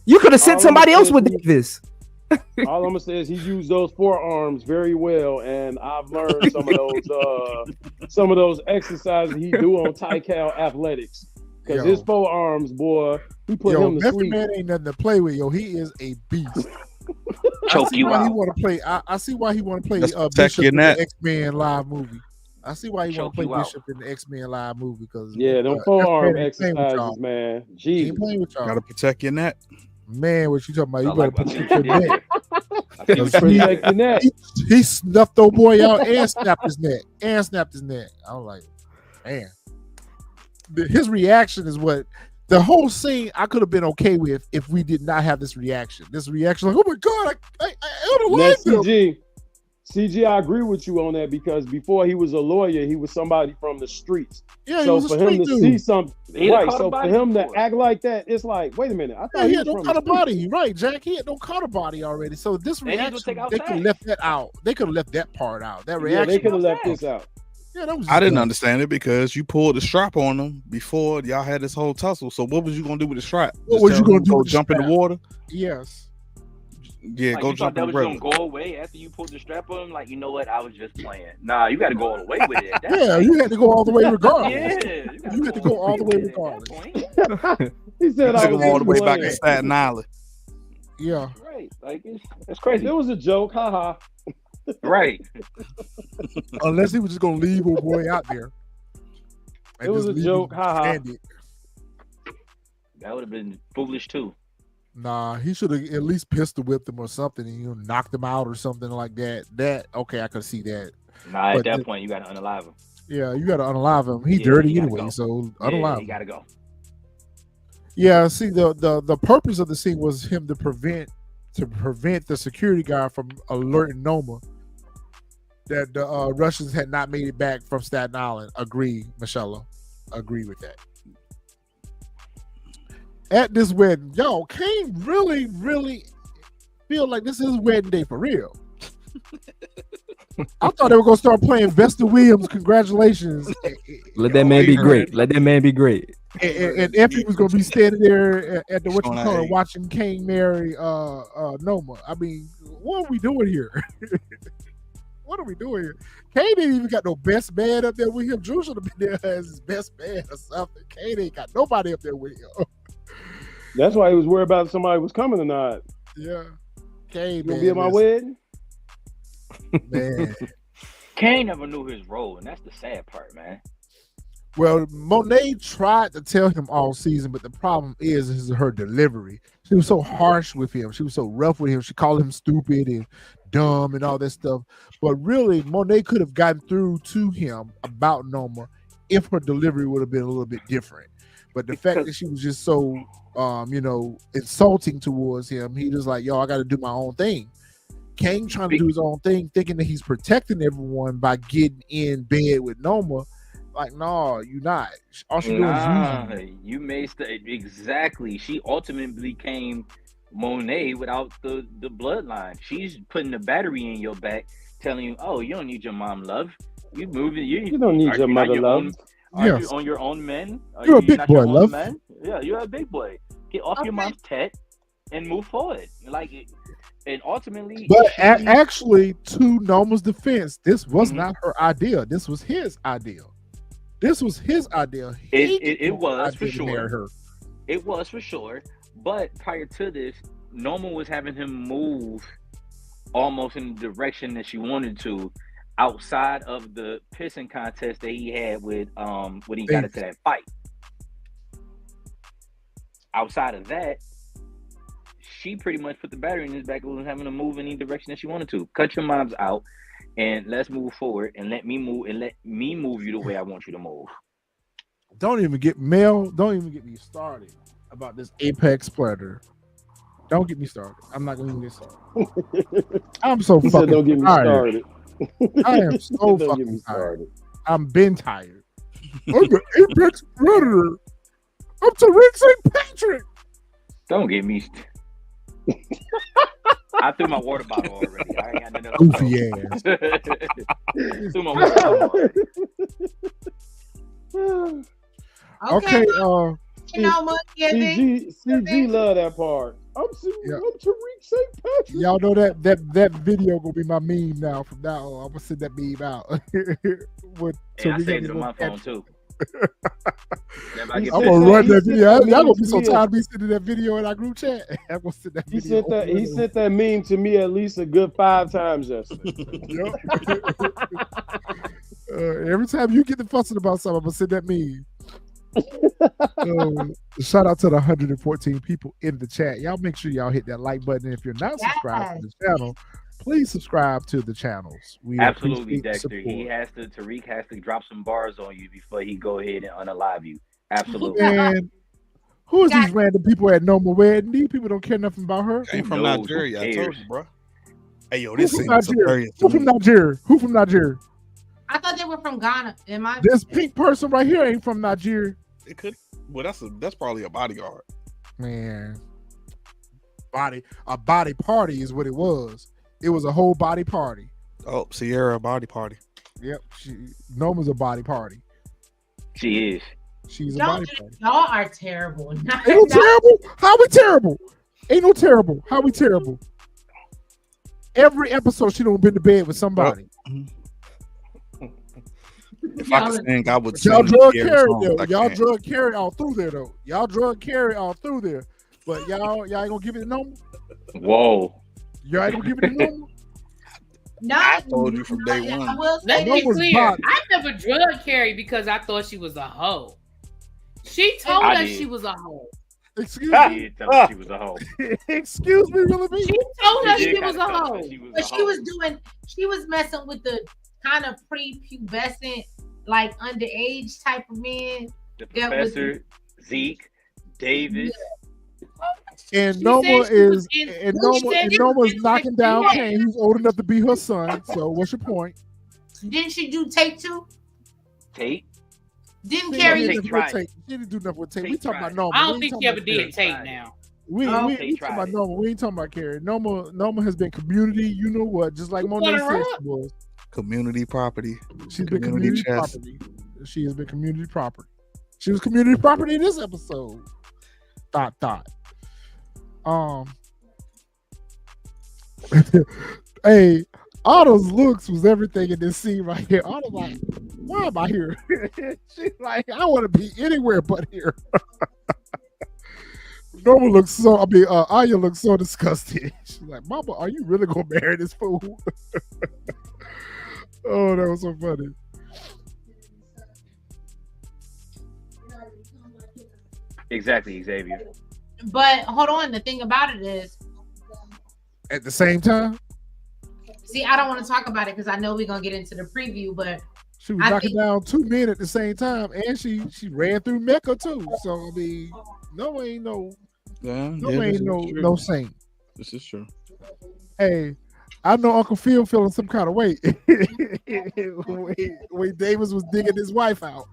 You could have sent somebody else with Davis. All I'm gonna say is he used those forearms very well, and I've learned some of those exercises he do on Tycal Athletics. Because his forearms, boy, he put him to sleep. Man ain't nothing to play with, yo. He is a beast. Choke you out. I see why he want to play Let's Bishop in the X-Men live movie. I see why you want Choke to play you out. Bishop in the X-Men live movie because Yeah, them forearm exercises, man. He Gee, ain't playing with y'all. Gotta protect your neck. Man, what you talking about? You I better like what protect you your did neck. there. I see what you did protect your there. neck. He snuffed old boy out and snapped his neck. I was like, man. His reaction is what the whole scene I could have been okay with if we did not have this reaction. This reaction, like, oh my god, I don't Now, like him. CG, I agree with you on that because before he was a lawyer, he was somebody from the streets. Yeah, so he was for a him to street see dude. something, He done right? caught a So for body him before. to act like that, it's like, wait a minute, I Yeah, thought he he had was no from caught the a body, right, Jack? He had no caught a body already. So this And he would reaction, take they could have outside. left that out. They could have left that part out. That Yeah, reaction. they could have left outside. this out. Yeah, that was I didn't dumb. understand it because you pulled the strap on him before y'all had this whole tussle. So what was you gonna do with the strap? What Just was you tell gonna him do go with the jump in the strap? water? Yes. Yeah, Like, go you thought jump in that the was river. gonna go away after you pulled the strap on him? Like, you know what? I was just playing. Nah, you got to go all the way with it. At that Yeah, point. you had to go all the way regardless. Yeah, You had to go all the way with it at that point. He said, Took I him was all the just way back to playing. Staten Island. Yeah. Right, like it's crazy. It was a joke, haha. Right. Unless he was just gonna leave old boy out there. It was just a leave joke, him haha. stranded. That would have been foolish too. Nah, he should have at least pistol whipped him or something and knocked him out or something like that. That okay, I could see that. Nah, But at that point you got to unalive him. Yeah, you gotta unalive him. He's Yeah, dirty he gotta anyway, go. so Yeah, unalive he him. got to go. Yeah, see the purpose of the scene was him to prevent the security guard from alerting Noma that the Russians had not made it back from Staten Island. Agree, Michelle. Agree with that. At this wedding, y'all, Kane really, really feel like this is his wedding day for real. I thought they were gonna start playing Vesta Williams. Congratulations. Let that man be great. Let that man be great. And Effie was gonna be standing there at the what you Showing call that it, age. watching Kane marry Noma. I mean, what are we doing here? What are we doing here? Kane ain't even got no best man up there with him. Drew should have been there as his best man or something. Kane ain't got nobody up there with him. That's why he was worried about if somebody was coming or not. Yeah. Kane, You gonna man, be at my listen, wedding? man. Kane never knew his role, and that's the sad part, man. Well, Monet tried to tell him all season, but the problem is her delivery. She was so harsh with him. She was so rough with him. She called him stupid and dumb and all that stuff. But really, Monet could have gotten through to him about Noma if her delivery would have been a little bit different. But the fact that she was just so, insulting towards him, he was like, yo, I got to do my own thing. Kane trying to do his own thing, thinking that he's protecting everyone by getting in bed with Noma. Like, no, you're not. All she doing is using you. You made exactly. She ultimately became Monet without the bloodline. She's putting the battery in your back, telling you, "Oh, you don't need your mom love. You moving. You don't need your mother love. Are Yes. you on your own men? You're a big not boy, your own love. man? Yeah, you're a big boy. Get off your Okay. mom's tet and move forward. And ultimately, But she- actually, to Noma's defense, this was Mhm. not her idea. This was his idea. This was his idea. It was for to marry sure. her. It was for sure. But prior to this, Noma was having him move almost in the direction that she wanted to, outside of the pissing contest that he had with when he got into that fight. Outside of that, she pretty much put the battery in his back and was having to move any direction that she wanted to. Cut your moms out and let's move forward and let me move you the way I want you to move. Don't even get me started about this apex predator. Don't get me started. I'm not gonna get started. I'm so He said, fucking "Don't get me tired. started." I am so Don't get fucking me tired. started. I'm been tired. I'm an apex predator. I'm Tariq St. Patrick. Don't get me. I threw my water bottle already. I ain't got nothing else. Goofy ass. Threw my water bottle already. Okay. Noma, CG love that part. I'm Yeah. Tariq St. Patrick. Y'all know that video gonna be my meme now. From now on, I'm gonna send that meme out. With And I Tariq saved it on on my the phone too. Whenever I get I'm said gonna that- run he that said video. that Y'all meme gonna be to so me. tired of me sending that video in our group chat. I'm gonna send that He video. sent that meme to me at least a good 5 times yesterday. Every time you get to fussing about something, I'm gonna send that meme. Shout out to the 114 people in the chat. Y'all make sure y'all hit that like button. And if you're not subscribed to the channel, please subscribe to the channels. We absolutely, Dexter. Tariq has to drop some bars on you before he go ahead and unalive you. Absolutely. And who is these random people at Noma wedding? These people don't care nothing about her. Ain't from Nigeria, I told you, bro. Hey, yo, this is Nigeria. Who from Nigeria? Who from Nigeria? I thought they were from Ghana. This pink person right here ain't from Nigeria. It could. Well, that's probably a bodyguard. Man, a body party is what it was. It was a whole body party. Oh, Sierra body party. Yep, Noma's a body party. She is. She's a body party. Y'all are terrible. Ain't no terrible. How we terrible? Ain't no terrible. How we terrible? Every episode, she don't been to bed with somebody. If I could sing, I would sing. Y'all drug carry though. Y'all drug carry all through there though. Y'all drug carry all through there. But y'all ain't gonna give it to Noma? Whoa. Y'all ain't gonna give it to Noma? I told you from day one. Let's be clear. I never drug carried because I thought she was a hoe. She told us she was a hoe. Excuse me. She was a hoe. Excuse me, really? She told us she was a hoe. But she was messing with the kind of prepubescent, like underage type of men. The professor, Zeke, Davis. And Noma is knocking down Kane, who's old enough to be her son. So what's your point? Didn't she do Take Two? Tate? Didn't Carrie She didn't do nothing with Tate. We talking about Noma. I don't think she ever did Tate now. We talking about Noma. We ain't talking about Carrie. Noma has been community, you know what, just like Monet said she was. Community property. She's been community property. She has been community property. She was community property in this episode. ... Hey, Otto's looks was everything in this scene right here. Otto's like, why am I here? She's like, I want to be anywhere but here. Aya looks so disgusted. She's like, Mama, are you really gonna marry this fool? Oh, that was so funny. Exactly, Xavier. But hold on, the thing about it is, at the same time, see, I don't want to talk about it because I know we're gonna get into the preview, but she was knocking down two men at the same time, and she ran through Mecca too. So I mean, no saint. This is true. Hey, I know Uncle Phil feeling some kind of way when Davis was digging his wife out.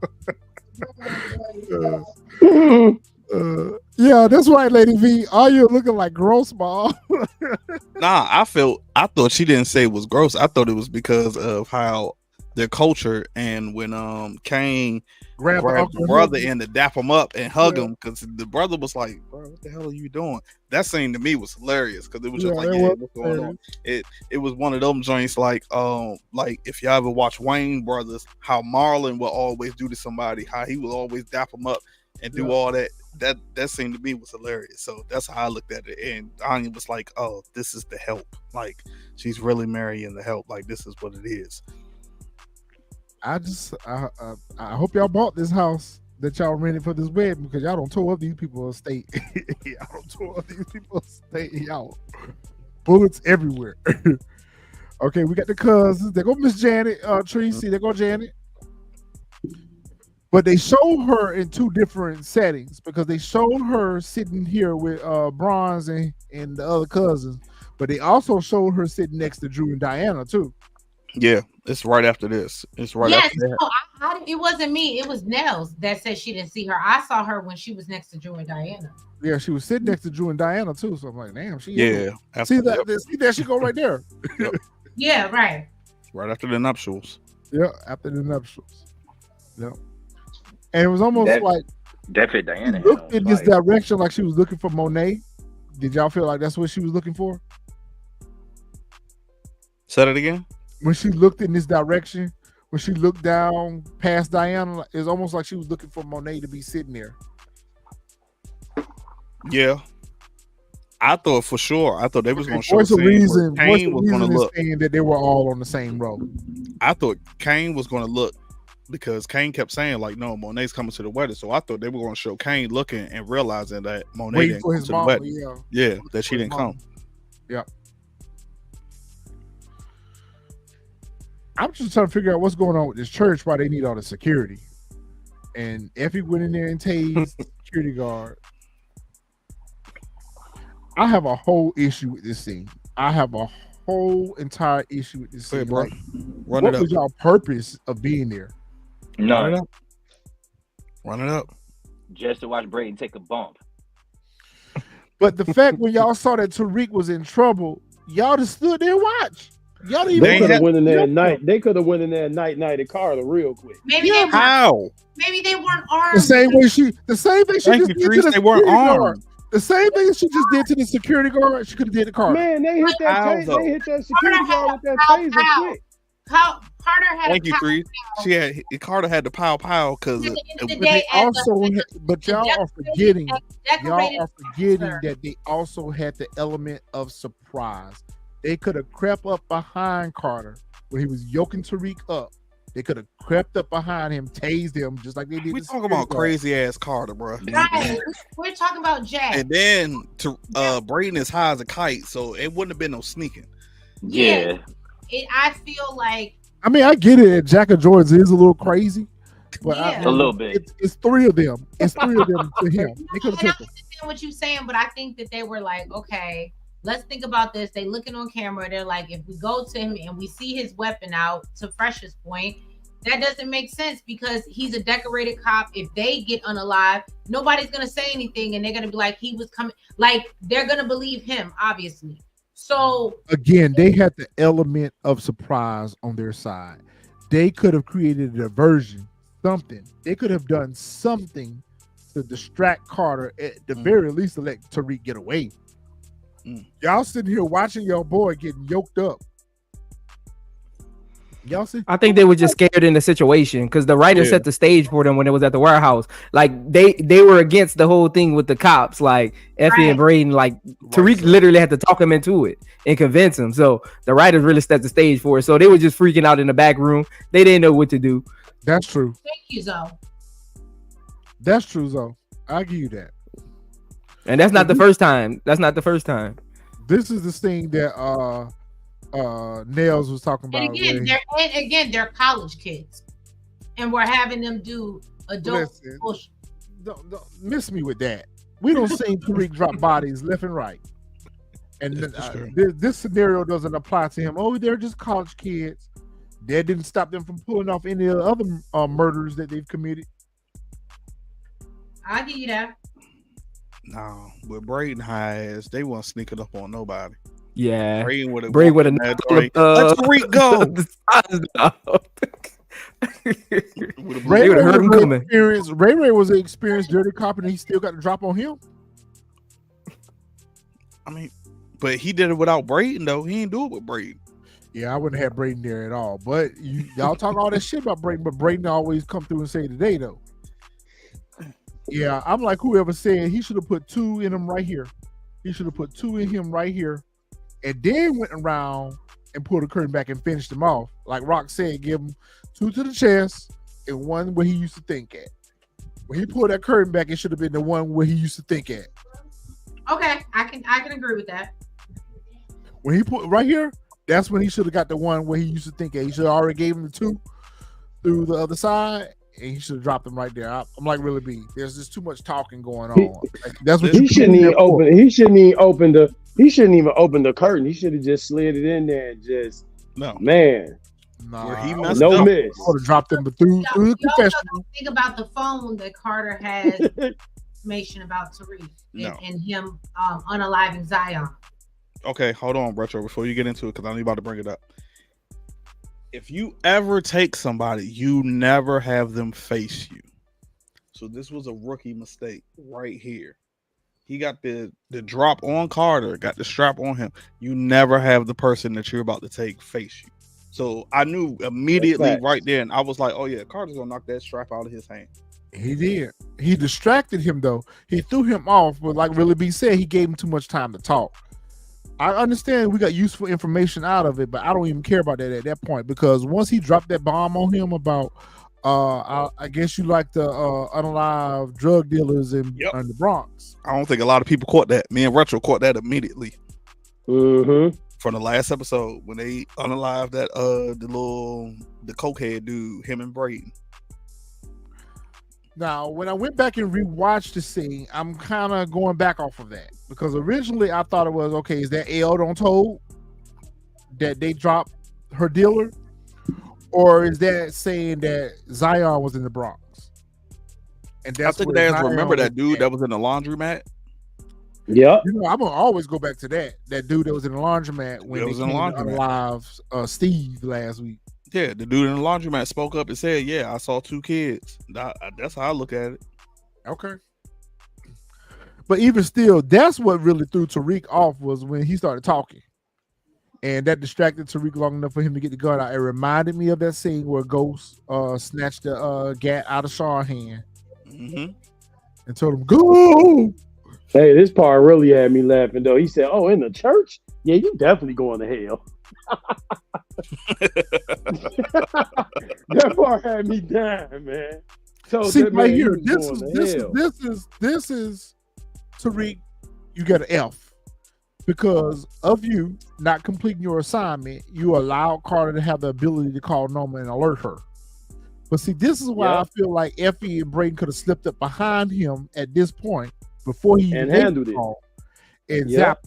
Yeah, that's right, Lady V. All you looking like gross ball. Nah, I thought she didn't say it was gross. I thought it was because of how their culture, and when Kane grabbed the brother and to dap him up and hug him, because the brother was like, bro, what the hell are you doing? That scene to me was hilarious because it was just like, what's going on? It was one of them joints like if y'all ever watch Wayne Brothers, how Marlon will always do to somebody, how he will always dap him up and do all that. That scene to me was hilarious. So that's how I looked at it. And Anya was like, oh, this is the help. Like, she's really marrying the help. Like, this is what it is. I hope y'all bought this house that y'all rented for this wedding, because y'all don't tore up these people's estate. Y'all don't tore up these people's estate. Y'all bullets everywhere. Okay, we got the cousins. There go Miss Janet, Tracy. There go Janet. But they showed her in two different settings, because they showed her sitting here with Bronze and the other cousins, but they also showed her sitting next to Drew and Diana too. Yeah, it's right after this. It's right after that. No, it wasn't me. It was Nels that said she didn't see her. I saw her when she was next to Drew and Diana. Yeah, she was sitting next to Drew and Diana too. So I'm like, damn, she. Yeah, see that? Yep. See there? She go right there. Yep. Yeah, right. Right after the nuptials. Yeah, after the nuptials. Yep. And it was almost like definitely Diana looked in this direction, like she was looking for Monet. Did y'all feel like that's what she was looking for? Say that again. When she looked in this direction, when she looked down past Diana, it's almost like she was looking for Monet to be sitting there. Yeah. I thought for sure. I thought they was going to show What's the reason? Kane was going to look. Saying that they were all on the same row. I thought Kane was going to look because Kane kept saying like, "No, Monet's coming to the wedding." So I thought they were going to show Kane looking and realizing that Monet didn't come to the wedding. Yeah, that she didn't come. Yeah. I'm just trying to figure out what's going on with this church, why they need all the security. And Effie went in there and tased the security guard. I have a whole issue with this scene. I have a whole entire issue with this scene. Bro. Like, what was y'all purpose of being there? No. Run it up. Just to watch Brayden take a bump. But the fact when y'all saw that Tariq was in trouble, y'all just stood there and watched. Y'all didn't they could have went in there at night. They could have went in there and nighted Carter real quick. Maybe they weren't armed. The same thing she just did to they weren't armed. The same thing she just did to the security guard, she could have did to Carter. Man, they hit that security guard with that taser quick. Carter had. Thank you, Three. Carter had the pow because. But y'all are forgetting that they also had the element of surprise. They could have crept up behind Carter when he was yoking Tariq up. They could have crept up behind him, tased him, just like they did. We talking about crazy ass Carter, bro. Right. We're talking about Jack. And then Brayden is high as a kite, so it wouldn't have been no sneaking. Yeah. I feel like. I mean, I get it. Jack of Jordan's is a little crazy, but a little bit. It's three of them. It's three of them to him. They could have took him. I understand what you're saying, but I think that they were like, okay, let's think about this. They looking on camera. They're like, if we go to him and we see his weapon out, to Fresh's point, that doesn't make sense because he's a decorated cop. If they get unalive, nobody's going to say anything and they're going to be like, he was coming. Like, they're going to believe him, obviously. So, again, they had the element of surprise on their side. They could have created a diversion, something. They could have done something to distract Carter, at the very least, to let Tariq get away. Y'all sitting here watching your boy getting yoked up. Y'all see? I think they were just scared in the situation because the writer set the stage for them when it was at the warehouse. Like they were against the whole thing with the cops, like Effie and Brayden. Like Tariq literally had to talk him into it and convince him. So the writers really set the stage for it. So they were just freaking out in the back room. They didn't know what to do. That's true. Thank you, Zoe. That's true, Zoe. I'll give you that. And that's not the first time. That's not the first time. This is the thing that Nails was talking about. And again, they're college kids, and we're having them do adult. Don't miss me with that. We don't see Tariq drop bodies left and right, and this scenario doesn't apply to him. Oh, they're just college kids. That didn't stop them from pulling off any of the other murders that they've committed. I'll give you that. No, with Brayden high ass, they weren't sneaking up on nobody. Yeah, Brayden would have let Tariq go. Ray would have heard him coming. Ray was an experienced dirty cop, and he still got the drop on him. I mean, but he did it without Brayden though. He didn't do it with Brayden. Yeah, I wouldn't have Brayden there at all. But y'all talk all that shit about Brayden, but Brayden always come through and say today though. Yeah, I'm like whoever said he should have put two in him right here. He should have put two in him right here, and then went around and pulled the curtain back and finished him off. Like Rock said, give him two to the chest and one where he used to think at. When he pulled that curtain back, it should have been the one where he used to think at. Okay, I can agree with that. When he put right here, that's when he should have got the one where he used to think at. He should have already gave him the two through the other side. And he should have dropped them right there. I'm like, really, B. There's just too much talking going on. That's what he shouldn't even open. He shouldn't even open the curtain. He should have just slid it in there and just man. Nah, he messed no up. miss. I would have dropped them through the confessional. Think about the phone that Carter had information about Tariq and him unaliving Zion. Okay, hold on, Retro, before you get into it, because I know you're about to bring it up. If you ever take somebody, you never have them face you. So this was a rookie mistake right here. He got the drop on Carter, got the strap on him. You never have the person that you're about to take face you. So I knew immediately right there, and I was like, oh yeah, Carter's gonna knock that strap out of his hand. He did. He distracted him though. He threw him off, but like Really B said, he gave him too much time to talk. I understand we got useful information out of it, but I don't even care about that at that point because once he dropped that bomb on him about, I guess you like the unalive drug dealers in the Bronx. I don't think a lot of people caught that. Me and Retro caught that immediately. Mm-hmm. From the last episode when they unalived that the cokehead dude, him and Braden. Now, when I went back and rewatched the scene, I'm kind of going back off of that because originally I thought it was okay. Is that L don't told that they dropped her dealer, or is that saying that Zion was in the Bronx? And that's I think they remember that dude that was in the laundromat. Yeah, you know, I'm gonna always go back to that dude that was in the laundromat when they came alive Steve last week. Yeah, the dude in the laundromat spoke up and said, "Yeah, I saw 2 kids." That's how I look at it. Okay, but even still, that's what really threw Tariq off was when he started talking, and that distracted Tariq long enough for him to get the gun out. It reminded me of that scene where Ghost snatched the gat out of Sean's hand and told him, "Go." Hey, this part really had me laughing though. He said, "Oh, in the church? Yeah, you definitely going to hell." That part had me dying, man. So see right here, this is Tariq. You get an F because of you not completing your assignment. You allowed Carter to have the ability to call Noma and alert her. But see, this is why I feel like Effie and Braden could have slipped up behind him at this point before he handled it and zapped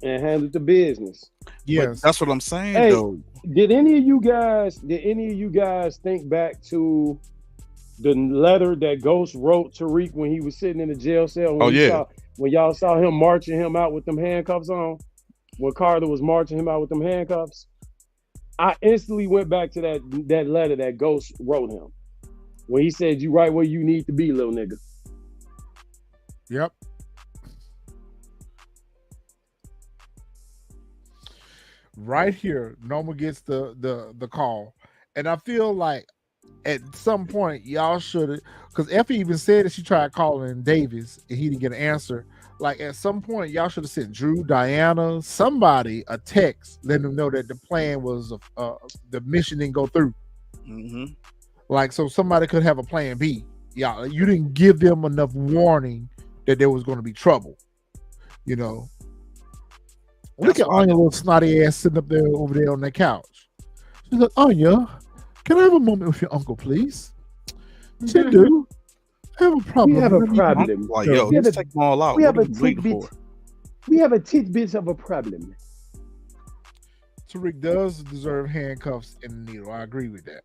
and handled the business. Yes, but that's what I'm saying. Hey, though, did any of you guys think back to the letter that Ghost wrote Tariq when he was sitting in the jail cell? When y'all saw him marching him out with them handcuffs on, when Carter was marching him out with them handcuffs, I instantly went back to that letter that Ghost wrote him when he said, "You right where you need to be, little nigga." Yep. Right here, Noma gets the call, and I feel like at some point y'all should, because Effie even said that she tried calling Davis and he didn't get an answer. Like at some point y'all should have sent Drew, Diana, somebody a text letting them know that the plan was the mission didn't go through. Like so somebody could have a plan B. Yeah, you didn't give them enough warning that there was going to be trouble. You know. Look at Anya, little snotty ass sitting up there over there on that couch. She's like, "Anya, can I have a moment with your uncle, please?" She do. I have a problem. We have a problem. Like, yo, let's take them all out. We have a tidbit of a problem. Tariq does deserve handcuffs and a needle. I agree with that.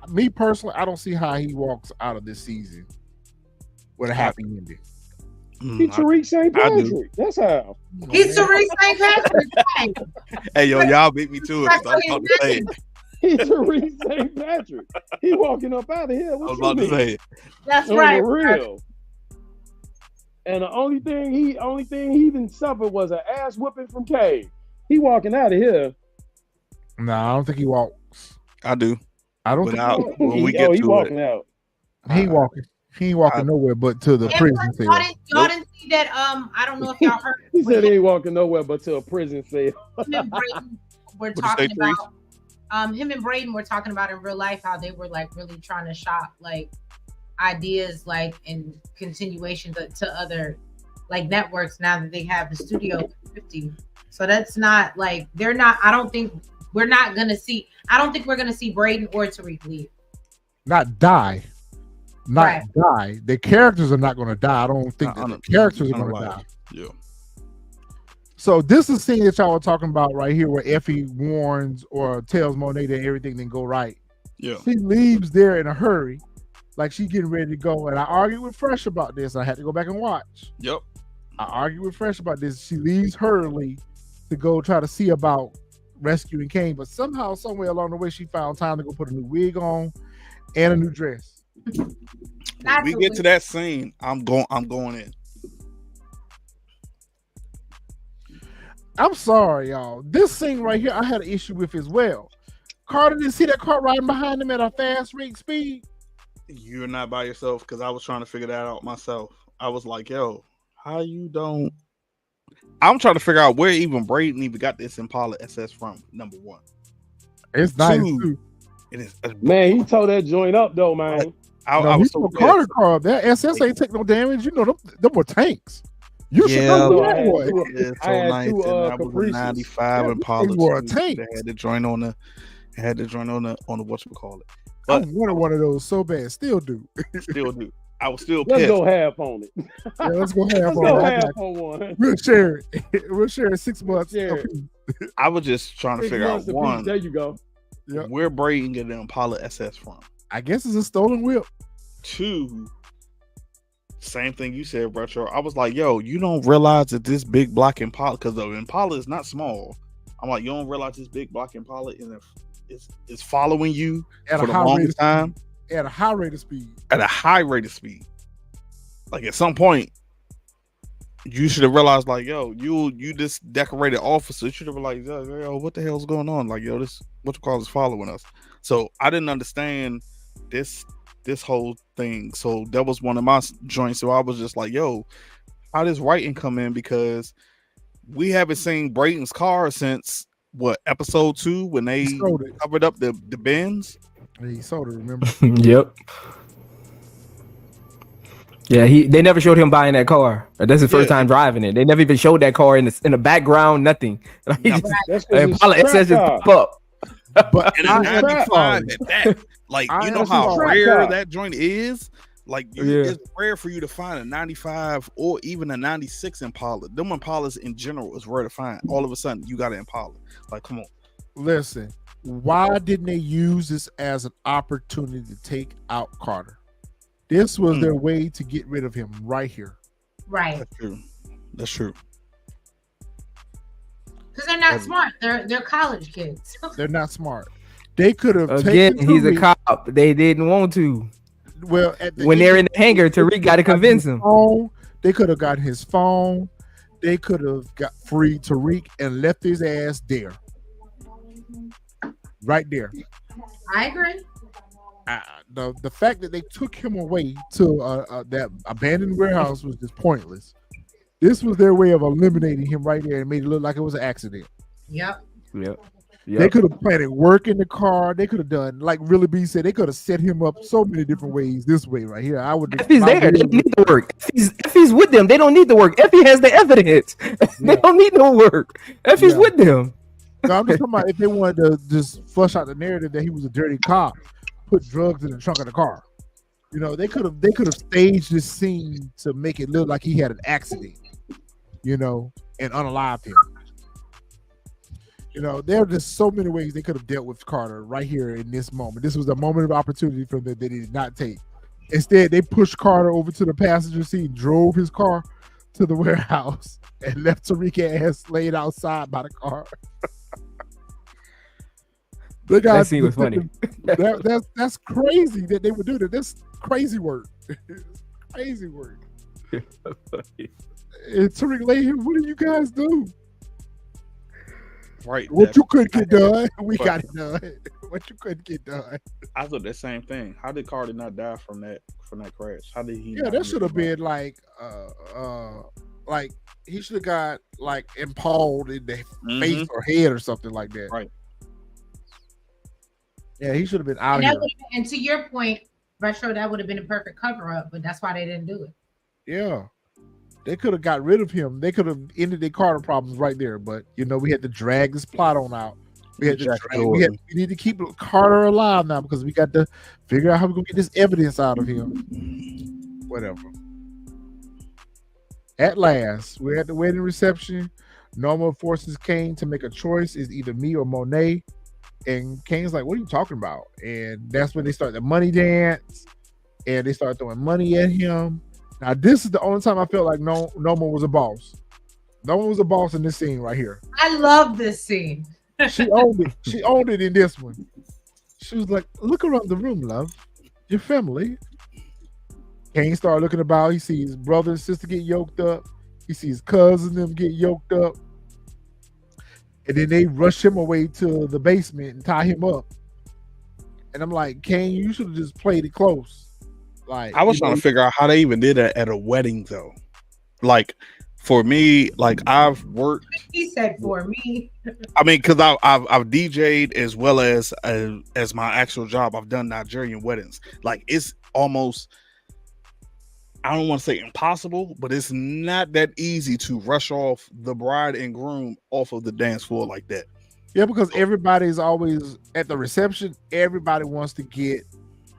Me personally, I don't see how he walks out of this season with a happy ending. He's Tariq St. Patrick. That's how. He's Tariq St. Patrick. Hey, yo, y'all beat me to it. I was about to say it. He's Tariq St. Patrick. He walking up out of here. What I was about to say it. That's right. For real. And the only thing he even suffered was an ass whooping from Cade. He walking out of here. No, I don't think he walks. I do. I don't think when we get to walking it. out. He walking. He ain't walking nowhere but to the prison cell. Y'all didn't see that? I don't know if y'all heard. He said he ain't walking nowhere but to a prison cell. Him and Braden were talking about. Him and Braden were talking about in real life how they were like really trying to shop like ideas like in continuation to other like networks now that they have the Studio 50. So that's not like they're not. I don't think we're gonna see Braden or Tariq leave. Not die. Die. The characters are not going to die. I don't think the characters are going to die. Yeah. So this is the scene that y'all were talking about right here, where Effie warns or tells Monet that everything didn't go right. Yeah. She leaves there in a hurry, like she's getting ready to go. And I argued with Fresh about this. I had to go back and watch. Yep. I argued with Fresh about this. She leaves hurriedly to go try to see about rescuing Kane, but somehow, somewhere along the way, she found time to go put a new wig on and a new dress. When we get to that scene, I'm going in. I'm sorry, y'all. This scene right here, I had an issue with as well. Carter didn't see that car riding behind him at a fast rate speed. You're not by yourself because I was trying to figure that out myself. I was like, yo, how you don't? I'm trying to figure out where even Braden even got this Impala SS from. Number one, It's nice Two, too. it is. Man, he tore that joint up though, man. I was so Carter pissed. car. That SS ain't take no damage. You know them were tanks. You should know but that I boy. had It's I so had nice. two, And I was a Caprices. 95 Yeah, Impala. these were a too. tank. They had to join on the. Had to join on the whatchamacallit. I But wanted one of those so bad. Still do. still do. I was still Let's pissed. go half on it. Yeah, let's go half Let's on go it. I half got you. on one. We'll share it. We'll share it 6 months. Share it. apiece. I was just trying to 6 figure out months apiece. one, There you go. Yep. where Braden get the Impala SS from. I guess it's a stolen whip. Two, same thing you said, Retro. I was like, yo, you don't realize that this big black Impala, because the Impala is not small. I'm like, you don't realize this big black Impala is following you At for a the high rate longest of time At a high rate of speed. at a high rate of speed. Like at some point, you should have realized, like, yo, you this decorated officer should have been like, yo, what the hell's going on? Like, yo, this what you call is following us. So I didn't understand this whole thing. So that was one of my joints. So I was just like, yo, how does writing come in? Because we haven't seen Braden's car since what, episode 2 when they sold it. covered up the bins. He sold it, remember? Yep. Yeah, they never showed him buying that car. That's his first time driving it. They never even showed that car in the background, nothing. Like, he just, That's 'cause Impala it's SS just trap pop up. But And a 95 at that. Like, you know how trap rare car. that joint is? Like, it's rare for you to find a 95 or even a 96 Impala. Them Impalas in general is rare to find. All of a sudden, you got an Impala. Like, come on. listen, why didn't they use this as an opportunity to take out Carter? This was their way to get rid of him right here. Right. That's true. That's true. Because they're not smart. They're college kids. They're not smart. They could have Again, taken he's a Tariq. cop. They didn't want to. Well, at the When they're in end, the hangar, Tariq got to convince him. phone, they could have gotten his phone. They could have got freed Tariq and left his ass there. Right there. I agree. The fact that they took him away to that abandoned warehouse was just pointless. This was their way of eliminating him right there and made it look like it was an accident. Yep. They could have planted work in the car. They could have done, like Really B said, they could have set him up so many different ways. This way right here, I would. If he's there, they don't need the work. If he's with them, they don't need the work. Effie has the evidence. They don't need no work. If he's with them. No, I'm just talking about if they wanted to just flush out the narrative that he was a dirty cop, put drugs in the trunk of the car. You know, they could have staged this scene to make it look like he had an accident. You know, and unalived him. You know, there are just so many ways they could have dealt with Carter right here in this moment. This was a moment of opportunity for them that they did not take. Instead, they pushed Carter over to the passenger seat, drove his car to the warehouse, and left Tariq ass laid outside by the car. That scene was funny. That's crazy that they would do that. That's crazy work. Crazy work. And Tariq lay here, what do you guys do? Right. What you couldn't get done, we got it done. What you couldn't get done. I thought the same thing. How did Carter not die from that crash? How did he? Yeah, that should have been like he should have got like impaled in the face or head or something like that. Right. Yeah, he should have been out of here. And to your point, Retro, that would have been a perfect cover up, but that's why they didn't do it. Yeah. They could have got rid of him. They could have ended their Carter problems right there. But you know, we had to drag this plot on out. We had to drag, we need to keep Carter alive now because we got to figure out how we're gonna get this evidence out of him. Whatever. At last, we're at the wedding reception. Noma forces Kane to make a choice. It's either me or Monet. And Kane's like, what are you talking about? And that's when they start the money dance. And they start throwing money at him. Now, this is the only time I felt like Noma was a boss. Noma was a boss in this scene right here. I love this scene. She owned it. She owned it in this one. She was like, look around the room, love. Your family. Kane started looking about. He sees his brother and sister get yoked up. He sees cousins them get yoked up. And then they rush him away to the basement and tie him up. And I'm like, Kane, you should have just played it close. Like I was trying to figure out how they even did that at a wedding though. Like for me, like I've worked. He said for me. I mean, because I've DJ'd as well as my actual job. I've done Nigerian weddings. Like it's almost, I don't want to say impossible, but it's not that easy to rush off the bride and groom off of the dance floor like that. Yeah, because everybody's always at the reception. Everybody wants to get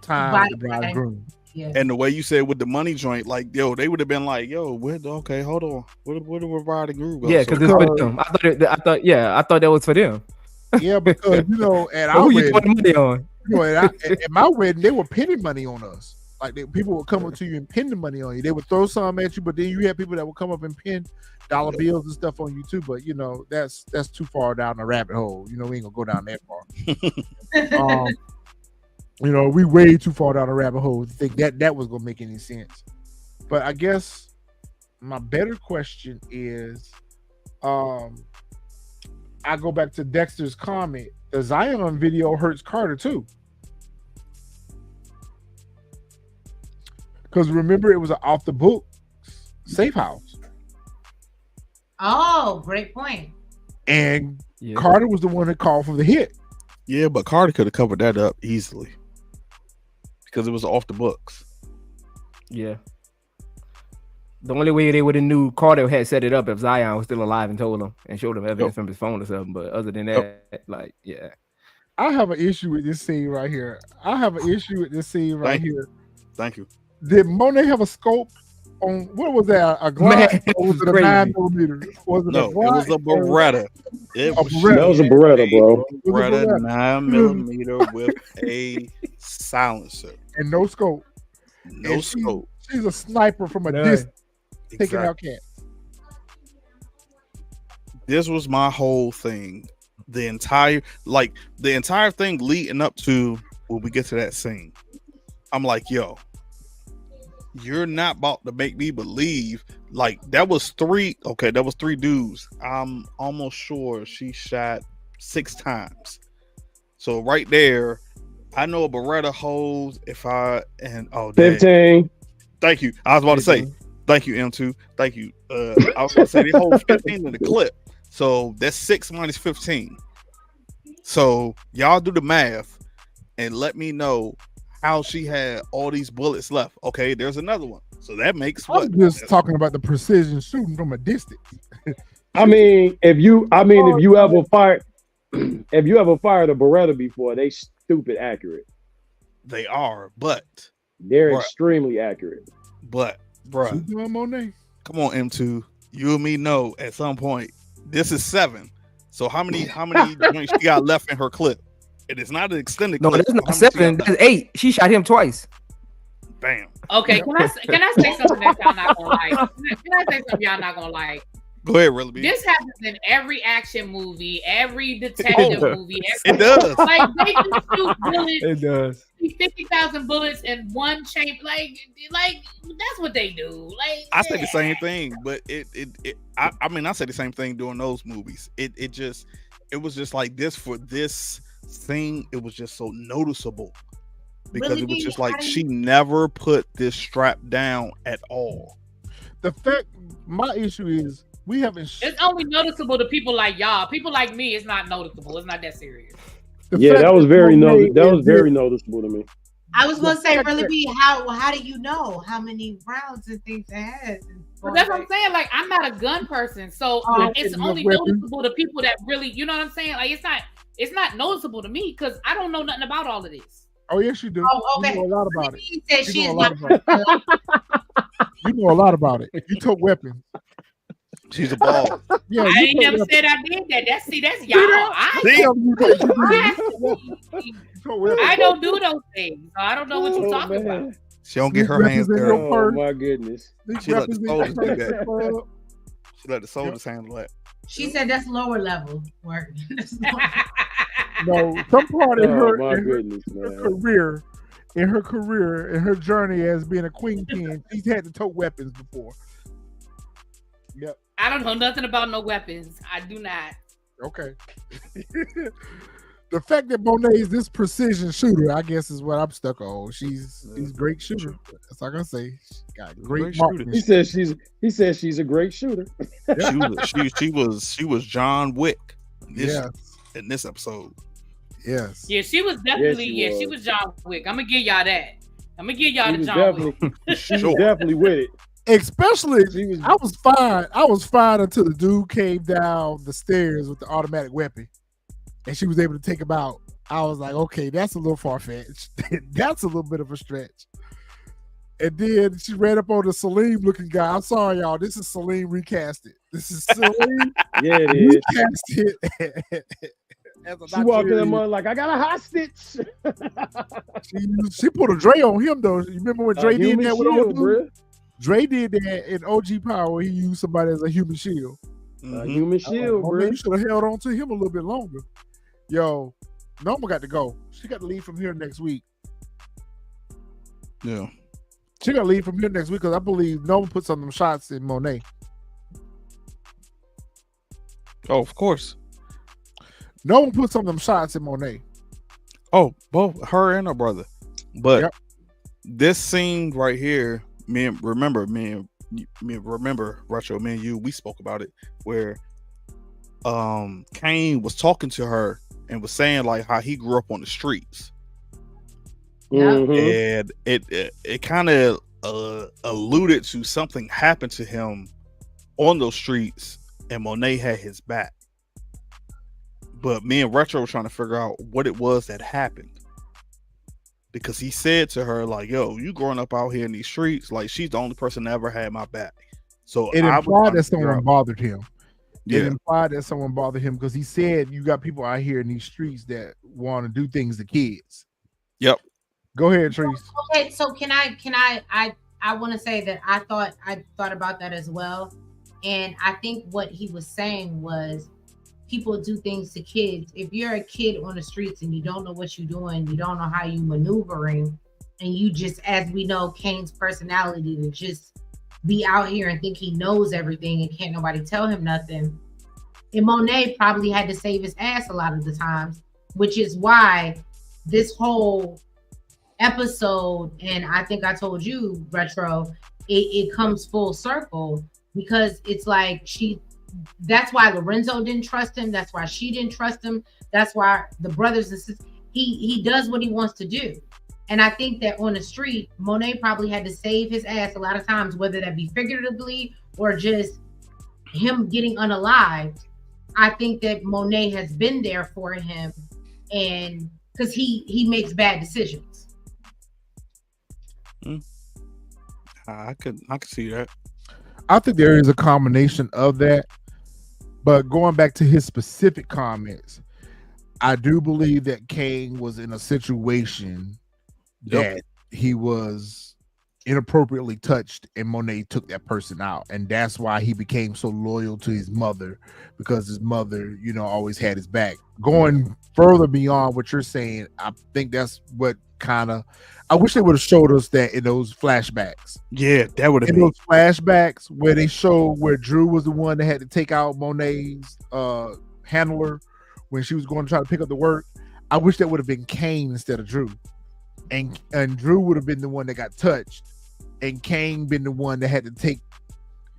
time with the bride and groom. Yeah. And the way you said with the money joint, like yo, they would have been like, yo, okay, hold on, where the bride and groom go? Yeah, because it's for them. I thought that was for them. Yeah, because at our who you wedding, put the money on? At my wedding, they were pinning money on us. Like people would come up to you and pin the money on you. They would throw some at you, but then you had people that would come up and pin dollar bills and stuff on you too. But that's too far down the rabbit hole. We ain't gonna go down that far. We way too far down the rabbit hole to think that was gonna make any sense. But I guess my better question is, I go back to Dexter's comment. The Zion video hurts Carter too. Because remember, it was an off the books safe house. Oh, great point. And Carter was the one that called for the hit. Yeah, but Carter could have covered that up easily because it was off the books. Yeah. The only way they would have knew Carter had set it up if Zion was still alive and told him and showed him evidence from his phone or something. But other than that, I have an issue with this scene right here. Thank you. Did Monet have a scope on what was that? A Glock? Or was it a 9mm? Was it it was a Beretta. That was a Beretta, bro. Beretta 9mm with a silencer and no scope. No scope. She's a sniper from a distance, taking out cats. This was my whole thing. The entire thing leading up to when we get to that scene. I'm like, yo, you're not about to make me believe that was three dudes. I'm almost sure she shot 6 times. So right there, I know a Beretta holds 15. Thank you. I was about to say, thank you, M2. Thank you. I was going to say they hold 15 in the clip. So that's 6 minus 15. So y'all do the math and let me know how she had all these bullets left. Okay, there's another one. So that makes what? I'm just talking about the precision shooting from a distance. If you ever fired a Beretta before, they stupid accurate. They are, but they're extremely accurate. But bruh, come on, M2. You and me know at some point this is 7. So how many joints she got left in her clip? It is not an extended clip. No, that's not 7. That's 8. She shot him twice. Bam. Okay, can I say something that y'all not gonna like? Can I say something y'all not gonna like? Go ahead, Really. This happens in every action movie, every detective movie. It does. Like they just shoot bullets. It does. 50,000 bullets in one chamber. Like that's what they do. Like I say the same thing, but I say the same thing during those movies. It was just like this for this thing. It was just so noticeable because Really, it was just like she never put this strap down at all. My issue is we haven't. It's only noticeable to people like y'all. People like me, it's not noticeable. It's not that serious. That was very noticeable to me. I was gonna say, Really B, how do you know how many rounds and things it has? But that's what I'm saying. Like, I'm not a gun person, so it's only noticeable to people that really, you know what I'm saying? Like, it's not noticeable to me because I don't know nothing about all of this. Oh yes, you do. Oh, okay. You know a lot about it. He said she is not. You know a lot about it. You took weapons. She's a ball. Yeah, I ain't never said I did that. That's y'all. I don't do those things. So I don't know what you're talking about. She don't get her hands dirty. Oh my goodness. She let the soldiers do that. She let the soldiers handle that. She said that's lower level work. No, some part in her career, in her journey as being a queen king, she's had to tote weapons before. Yep. I don't know nothing about no weapons. I do not. Okay. The fact that Monet is this precision shooter, I guess, is what I'm stuck on. She's a great shooter. That's all I can say. She got great shooter. He says she's a great shooter. She was John Wick. Yes. In this episode. Yes. Yeah, she was definitely. She was John Wick. I'm gonna give y'all that. I'm gonna give y'all the John Wick. She was definitely with it. Especially, I was fine. I was fine until the dude came down the stairs with the automatic weapon, and she was able to take him out. I was like, okay, that's a little far fetched. That's a little bit of a stretch. And then she ran up on the Salim looking guy. I'm sorry, y'all. This is Salim recasted. This is Salim yeah, it is. recasted. She walked in the mud like, I got a hostage. she put a Dre on him, though. You remember when Dre did that with old dude? Dre did that in OG Power. He used somebody as a human shield. A human shield, bro. You should have held on to him a little bit longer. Yo, Noma got to go. She got to leave from here next week. Yeah. She got to leave from here next week because I believe Noma put some of them shots in Monet. Oh, of course. Noma put some of them shots in Monet. Oh, both her and her brother. But this scene right here, remember, Retro, me and you, we spoke about it, where Kane was talking to her and was saying like how he grew up on the streets. And it kind of alluded to something happened to him on those streets, and Monet had his back. But me and Retro were trying to figure out what it was that happened, because he said to her like, "Yo, you growing up out here in these streets, like she's the only person that ever had my back." So it implied that someone bothered him. Yeah. It implied that someone bothered him because he said you got people out here in these streets that want to do things to kids. Yep. Go ahead, Trees. Okay, so can I want to say that I thought about that as well, and I think what he was saying was people do things to kids. If you're a kid on the streets and you don't know what you're doing, you don't know how you maneuvering, and you just, as we know, Kane's personality to just be out here and think he knows everything and can't nobody tell him nothing. And Monet probably had to save his ass a lot of the times, which is why this whole episode, and I think I told you, Retro, it comes full circle, because it's like that's why Lorenzo didn't trust him, that's why she didn't trust him, that's why the brothers and sisters, he does what he wants to do. And I think that on the street, Monet probably had to save his ass a lot of times, whether that be figuratively or just him getting unalived. I think that Monet has been there for him, and because he makes bad decisions. I could see that. I think there is a combination of that, but going back to his specific comments, I do believe that Kane was in a situation that he was inappropriately touched, and Monet took that person out, and that's why he became so loyal to his mother, because his mother, always had his back. Going further beyond what you're saying, I think that's what I wish they would have showed us that in those flashbacks. Yeah, that would have been those flashbacks where they show where Drew was the one that had to take out Monet's handler when she was going to try to pick up the work. I wish that would have been Kane instead of Drew, and Drew would have been the one that got touched, and Kane been the one that had to take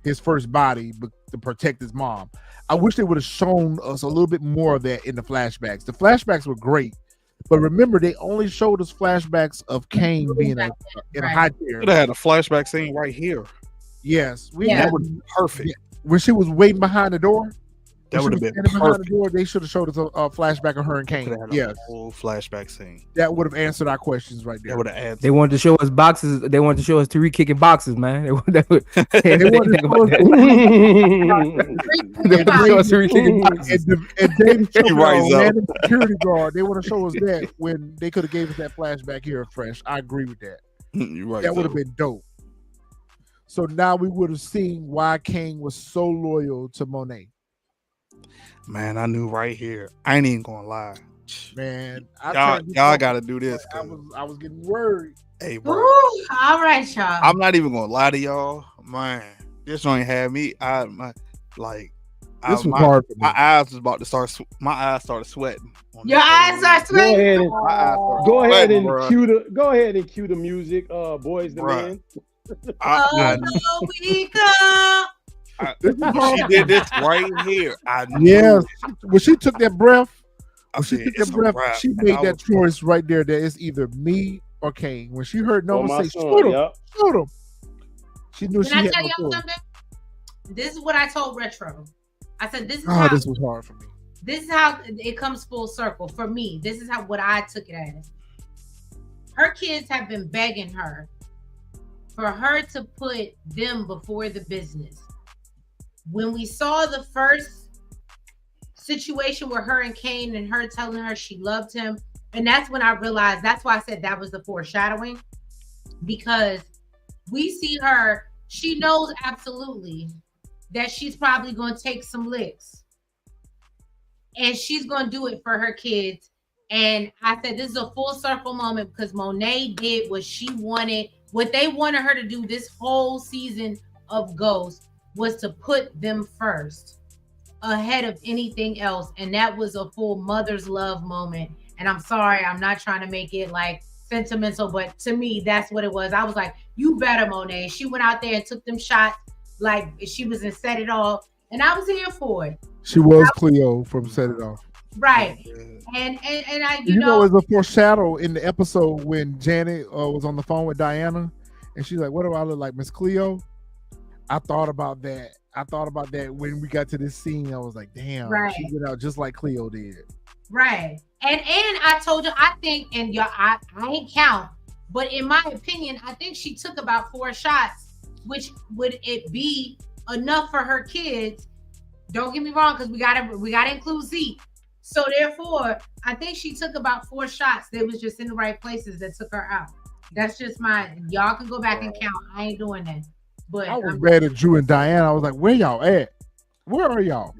his first body to protect his mom. I wish they would have shown us a little bit more of that in the flashbacks. The flashbacks were great, but remember, they only showed us flashbacks of Kane being in a high chair. Could have had a flashback scene right here. Yes, that would be perfect. When she was waiting behind the door, that would have been perfect. Behind the door, they should have showed us a flashback of her and Kane. Yes, a whole flashback scene. That would have answered our questions right there. That would have answered. They wanted to show us boxes. They wanted to show us Tariq kicking boxes, man. They wanted to show us Tariq kicking boxes. And David Choco, security guard. They want to show us that when they could have gave us that flashback here fresh. I agree with that. You're right. That would have been dope. So now we would have seen why Kane was so loyal to Monet. Man, I knew right here. I ain't even gonna lie. Man, y'all gotta do this. I was getting worried. Hey, bro. Ooh, all right, y'all. I'm not even gonna lie to y'all. Man, this joint had me. I This was hard for me. My eyes was about to start. My eyes started sweating. Your eyes are sweating. Go ahead and cue the music. Boys the Man. We come. She did this right here. Yes, when she took that breath, she made that choice right there. That it's either me or Kane. When she heard Noma say, "Shoot him," she knew she had no choice. Something? This is what I told Retro. I said, "This is this was hard for me. This is how it comes full circle for me. This is what I took it as. Her kids have been begging her for her to put them before the business. When we saw the first situation where her and Kane and her telling her she loved him, and that's when I realized, that's why I said that was the foreshadowing, because we see her, she knows absolutely that she's probably going to take some licks and she's going to do it for her kids. And I said, this is a full circle moment because Monet did what she wanted, what they wanted her to do this whole season of Ghost, was to put them first ahead of anything else. And that was a full mother's love moment. And I'm sorry, I'm not trying to make it like sentimental, but to me, that's what it was. I was like, you better, Monet. She went out there and took them shots like she was in Set It Off. And I was here for it. She was Cleo from Set It Off. Right. And I, you know, it was a foreshadow in the episode when Janet was on the phone with Diana and she's like, what do I look like, Miss Cleo? I thought about that when we got to this scene. I was like, damn, she went out just like Cleo did. Right. And I told you, I think, and y'all, I ain't count, but in my opinion, I think she took about 4 shots, which would it be enough for her kids? Don't get me wrong, because we gotta include Zeke. So therefore, I think she took about 4 shots. They was just in the right places that took her out. That's just y'all can go back and count. I ain't doing that. But I was mad at Drew and Diane. I was like, where y'all at? Where are y'all?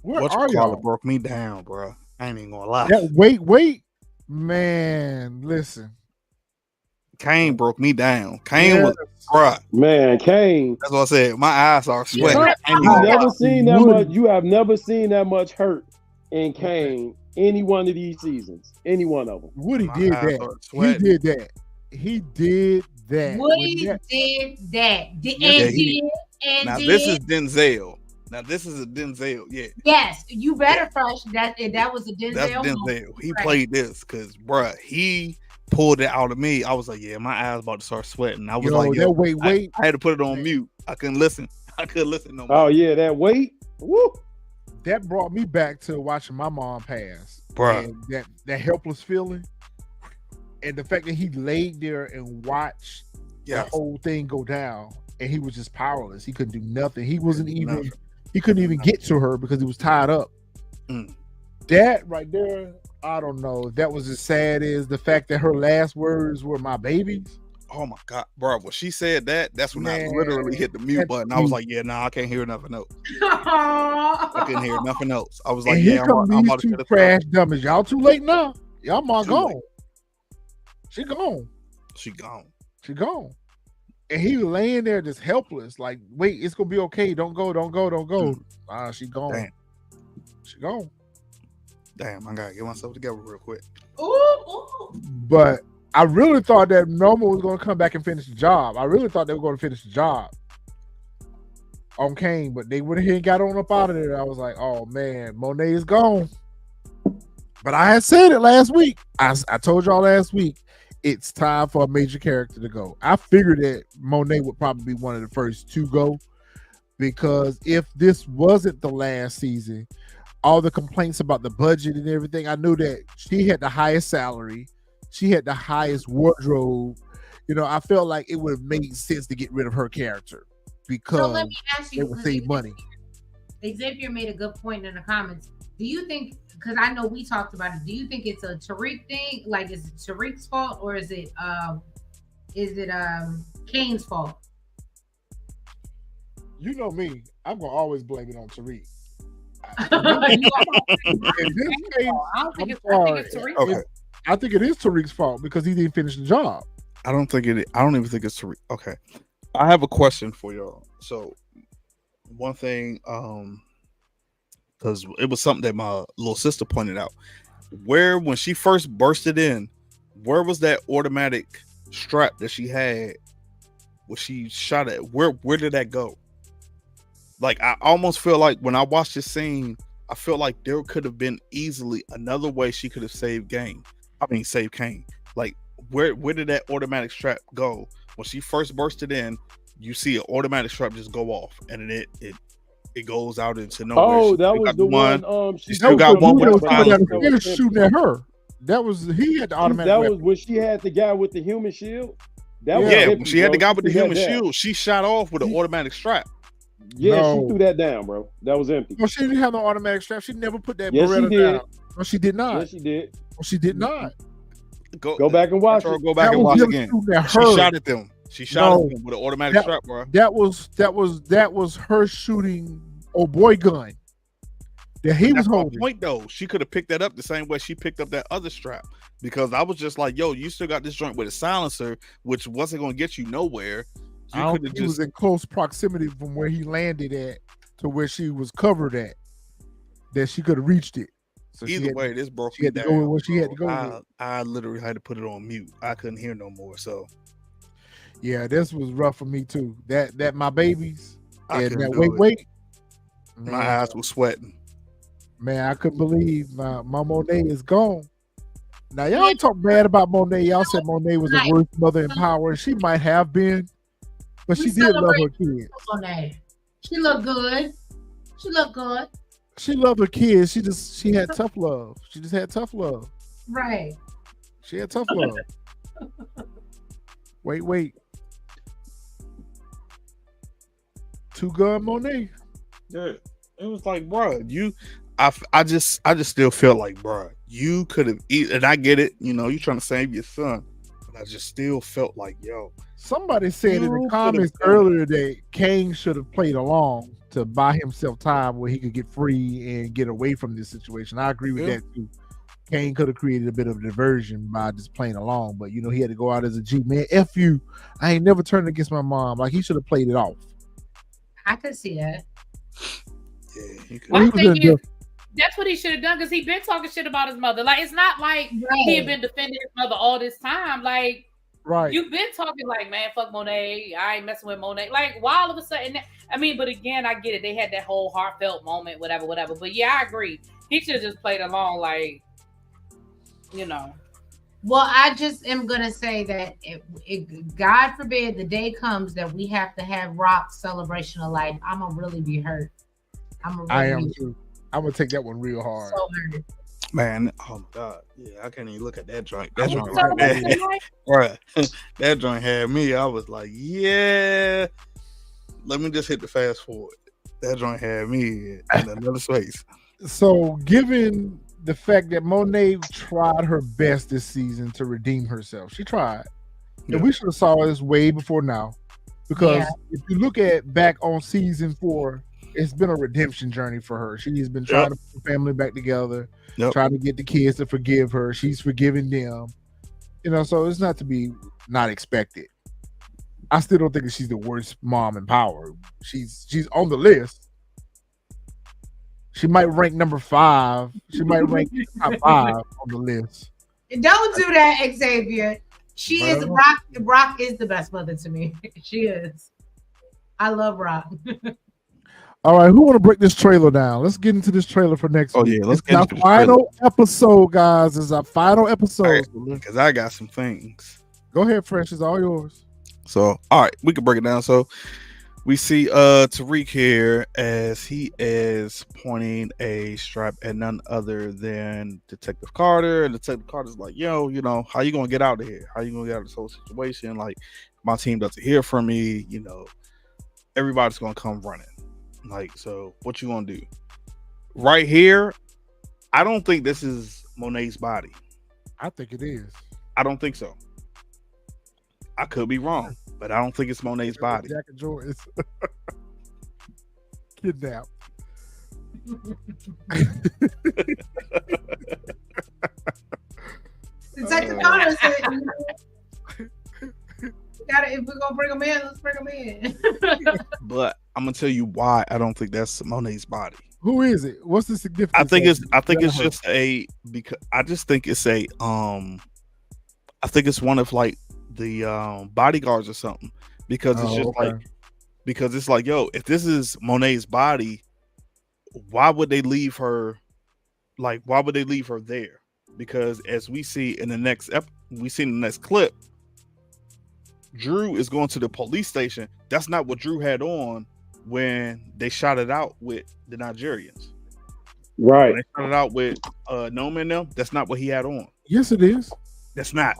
Where are y'all? Broke me down, bro. I ain't even gonna lie. Yeah, wait. Man, listen. Kane broke me down. Kane was, bro. Man, Kane. That's what I said. My eyes are sweating. You have never seen that much hurt in Kane any one of these seasons. Any one of them. Woody did that. He did that. He did that. Woody did that. Now this is Denzel. Now this is a Denzel. Yeah. Yes, you better fresh. That was a Denzel. That's Denzel. Moment. He played this because, bruh, he pulled it out of me. I was like, yeah, my eyes about to start sweating. I was like, yo, wait. I had to put it on mute. I couldn't listen. No more. Oh yeah, that weight. Woo. That brought me back to watching my mom pass, bruh. And that helpless feeling, and the fact that he laid there and watched the whole thing go down, and he was just powerless. He couldn't do nothing. He wasn't even. He couldn't even get to her because he was tied up. That right there, I don't know. That was as sad as the fact that her last words were "my babies." Oh my God, bro! When she said that, that's when I literally hit the mute button. I was like, "Yeah, I can't hear nothing else. I couldn't hear nothing else." I was like, "Yeah, I'm about to crash dummies. Y'all too late now. Y'all mom gone. She gone. She gone. She gone." And he was laying there just helpless, like, wait, it's gonna be okay. Don't go. She gone. Damn. She gone. Damn, I gotta get myself together real quick. Ooh. But I really thought that Noma was gonna come back and finish the job. I really thought they were gonna finish the job on Kane, but they went ahead and got on up out of there. I was like, oh man, Monet is gone. But I had said it last week. I told y'all last week. It's time for a major character to go. I figured that Monet would probably be one of the first to go, because if this wasn't the last season, all the complaints about the budget and everything, I knew that she had the highest salary, she had the highest wardrobe. You know, I felt like it would have made sense to get rid of her character because let me ask you, it would save money. Xavier made a good point in the comments. Do you think, because I know we talked about it, do you think it's a Tariq thing? Like, is it Tariq's fault or is it Kane's fault? You know me, I'm gonna always blame it on Tariq. I think it is Tariq's fault because he didn't finish the job. I don't even think it's Tariq. Okay. I have a question for y'all. So one thing, because it was something that my little sister pointed out. Where when she first bursted in, where was that automatic strap that she had when she shot it? Where did that go? Like, I almost feel like when I watched this scene, I feel like there could have been easily another way she could have saved Kane. Like, where did that automatic strap go? When she first bursted in, you see an automatic strap just go off, and then it goes out into nowhere. Oh, that was the one. She still got one with the shooting at her. That was he had the automatic. That weapon. was when she had the guy with the human shield. When she had the guy with the human shield, she shot off with an automatic strap. Yeah, she threw that down, bro. That was empty. No, she didn't have no automatic strap. She never put that Beretta down. No, she did not. Yes, she did. No, she did not. Go back and watch it. Go back and watch again. She shot at them. She shot at them with an automatic strap, bro. That was her shooting boy gun that he was holding. Point though, she could have picked that up the same way she picked up that other strap, because I was just like, yo, you still got this joint with a silencer, which wasn't going to get you nowhere. I don't think he was in close proximity from where he landed at to where she was covered at, that she could have reached it. So either way, this broke me down. She had to go with what she had to go with. I literally had to put it on mute. I couldn't hear no more. So yeah, this was rough for me too. That my babies and that wait. Man, my eyes were sweating. Man, I couldn't believe my Monet is gone. Now y'all talk bad about Monet. Y'all said Monet was the worst mother in power. She might have been, but she did love her kids. Monet. She looked good. She loved her kids. She had tough love. She just had tough love. Right. She had tough love. Wait. Two gun Monet. Yeah, it was like, bro, I just still feel like, bro, you could have eaten, and I get it, you know, you trying to save your son, but I just still felt like, yo. Somebody said in the comments earlier that Kane should have played along to buy himself time where he could get free and get away from this situation. I agree with that too. Kane could have created a bit of a diversion by just playing along, but you know, he had to go out as a G. Man, F you. I ain't never turned against my mom. Like, he should have played it off. I could see that. Yeah, that's what he should have done, because he been talking shit about his mother. Like, it's not like he had been defending his mother all this time. Like, you've been talking like, man, fuck Monet. I ain't messing with Monet. Like, why all of a sudden? I mean, but again, I get it. They had that whole heartfelt moment, whatever. But yeah, I agree. He should have just played along, like, you know. Well, I just am gonna say that God forbid the day comes that we have to have Rock Celebration of Life, I'm gonna really be hurt. I am too. I'm gonna take that one real hard. So hurt. Man, oh my God, yeah, I can't even look at that joint. That joint right there, right? That joint had me. I was like, yeah. Let me just hit the fast forward. That joint had me in another space. So, given the fact that Monet tried her best this season to redeem herself, she tried, and we should have saw this way before now, because if you look at back on season 4. It's been a redemption journey for her. She's been trying to put the family back together, trying to get the kids to forgive her. She's forgiving them. You know, so it's not to be not expected. I still don't think that she's the worst mom in power. She's on the list. She might rank number 5. She might rank top 5 on the list. Don't do that, Xavier. She is Rock. Rock is the best mother to me. She is. I love Rock. All right, who want to break this trailer down? Let's get into this trailer for next week. Yeah, let's get into our final episode, guys. It's our final episode. Because I got some things. Go ahead, Fresh. It's all yours. So, all right, we can break it down. So, we see Tariq here as he is pointing a strap at none other than Detective Carter. And Detective Carter's like, yo, you know, how you going to get out of here? How you going to get out of this whole situation? Like, my team doesn't hear from me. You know, everybody's going to come running. Like, so what you gonna do? Right here, I don't think this is Monet's body. I think it is. I don't think so. I could be wrong, but I don't think it's Monet's body. Jack and Joy is kidnapped. Detective Connor said, if we're gonna bring him in, let's bring him in. But I'm gonna tell you why I don't think that's Monet's body. Who is it? What's the significance? I think it's just because I just think it's I think it's one of like the bodyguards or something, because it's just like, because it's like, yo, if this is Monet's body, why would they leave her? Like, why would they leave her there? Because as we see in the next clip, Drew is going to the police station. That's not what Drew had on when they shot it out with the Nigerians. Right. When they shot it out with Noma and them, that's not what he had on. Yes, it is. That's not.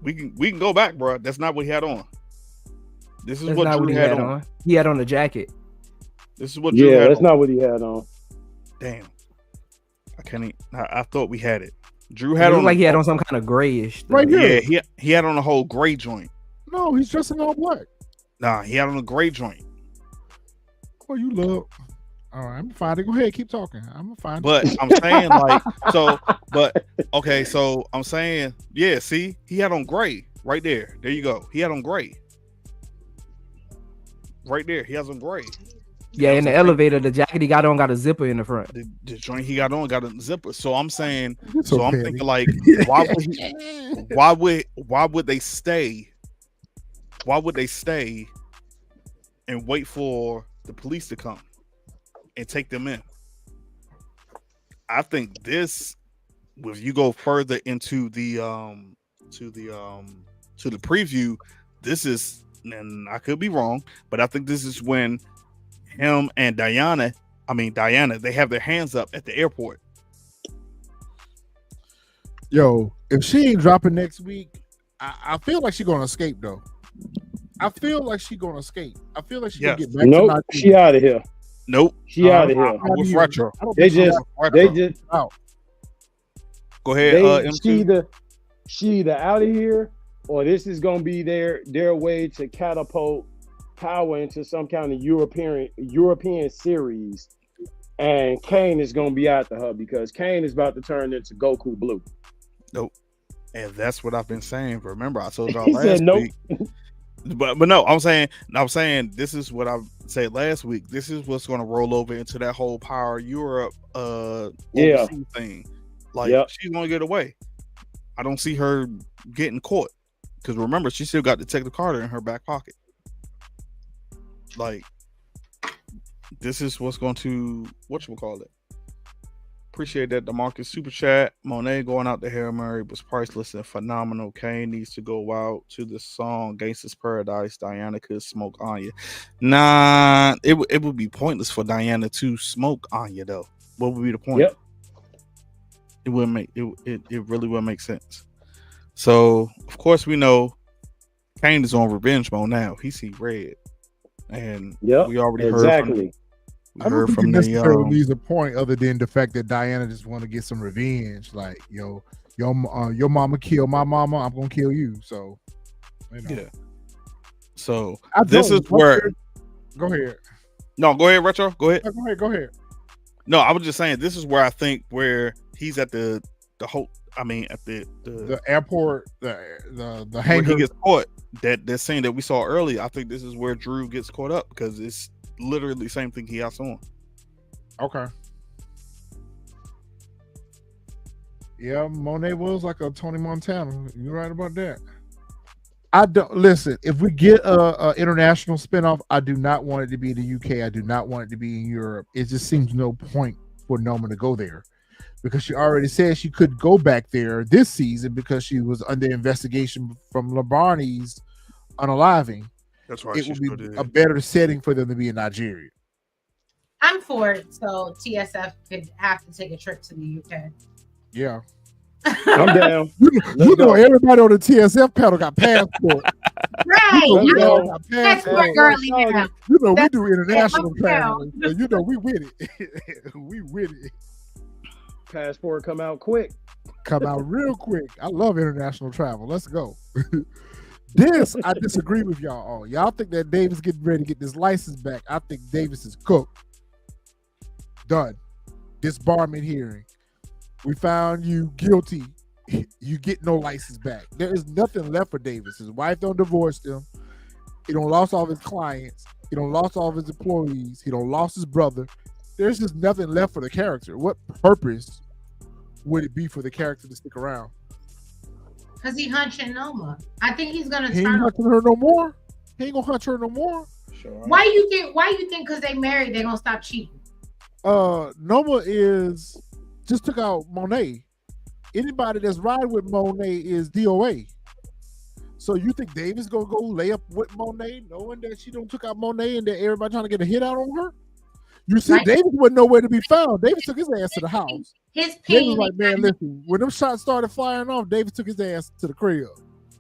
We can go back, bro. That's not what he had on. This is what Drew had on. He had on a jacket. This is what Drew had on. That's not what he had on. Damn. I can't even, I thought we had it. Drew had on like he had on some kind of grayish thing. Right here. Yeah, he had on a whole gray joint. No, he's dressed in all black. Nah, he had on a gray joint. Oh, you love. All right, I'm gonna find it. Go ahead, keep talking. I'm gonna find it. But I'm saying like so I'm saying, yeah, see, he had on gray right there. There you go. He had on gray. Right there, he has on gray. Yeah, in the elevator, the jacket he got on got a zipper in the front. The joint he got on got a zipper. So I'm saying, So I'm petty. thinking like, why would they stay? Why would they stay and wait for the police to come and take them in? I think this, if you go further into the preview, this is, and I could be wrong, but I think this is when him and Diana, they have their hands up at the airport. Yo, if she ain't dropping next week, I feel like she's gonna escape though. I feel like she's gonna escape. I feel like she's gonna get back to Nigeria. She out of here. Nope. She out of here. I'm with Retro. They just out. Go ahead. She either out of here, or this is gonna be their way to catapult power into some kind of European series, and Kane is gonna be after her because Kane is about to turn into Goku Blue. Nope. And that's what I've been saying. Remember, I told y'all He last said nope. week. But no, I'm saying this is what I said last week. This is what's going to roll over into that whole Power Europe overseas thing. Like, she's going to get away. I don't see her getting caught, because remember, she still got Detective Carter in her back pocket. Like, this is what's going to, whatchamacallit. Appreciate that, DeMarcus super chat. Monet going out to Hail Mary was priceless and phenomenal. Kane needs to go out to the song Gangsta's Paradise. Diana could smoke Anya. Nah, it would be pointless for Diana to smoke Anya though. What would be the point? Yep. It wouldn't make it really wouldn't make sense. So of course we know Kane is on revenge mode now. He see red. And we already heard from I don't think it necessarily leaves a point other than the fact that Diana just want to get some revenge. Like, your mama killed my mama, I'm gonna kill you. So, yeah. So this is where. Go ahead. No, go ahead, Retro. Go ahead. Go ahead. No, I was just saying this is where I think where he's at the whole. I mean, at the airport, the where hangar. he gets caught. That scene that we saw earlier. I think this is where Drew gets caught up because it's literally the same thing he has on. Okay. Yeah, Monet was like a Tony Montana. You're right about that. I don't listen. If we get a international spinoff, I do not want it to be in the UK. I do not want it to be in Europe. It just seems no point for Noma to go there, because she already said she could go back there this season because she was under investigation from Labarney's unaliving. That's right. It would be a better setting for them to be in Nigeria. I'm for it, so TSF could have to take a trip to the UK. Yeah. I'm down. You know, everybody on the TSF panel got passport. Right. Passport girly now. You know, we do international travel. You know, we with it. We with it. Passport come out quick. Come out real quick. I love international travel. Let's go. This, I disagree with y'all on. Y'all think that Davis getting ready to get this license back. I think Davis is cooked. Done. Disbarment hearing. We found you guilty. You get no license back. There is nothing left for Davis. His wife don't divorce him. He don't lost all his clients. He don't lost all of his employees. He don't lost his brother. There's just nothing left for the character. What purpose would it be for the character to stick around? Because he hunching Noma. I think he's gonna He ain't turn. hunting her no more. He ain't gonna hunt her no more. Sure. Why you think? Because they married, they're gonna stop cheating? Noma just took out Monet. Anybody that's riding with Monet is DOA. So you think Davis gonna go lay up with Monet, knowing that she don't took out Monet and that everybody trying to get a hit out on her? You see, Right. Davis wasn't nowhere to be found. Davis took his ass to the house. His Davis pain. was like, man, listen, when them shots started flying off, Davis took his ass to the crib.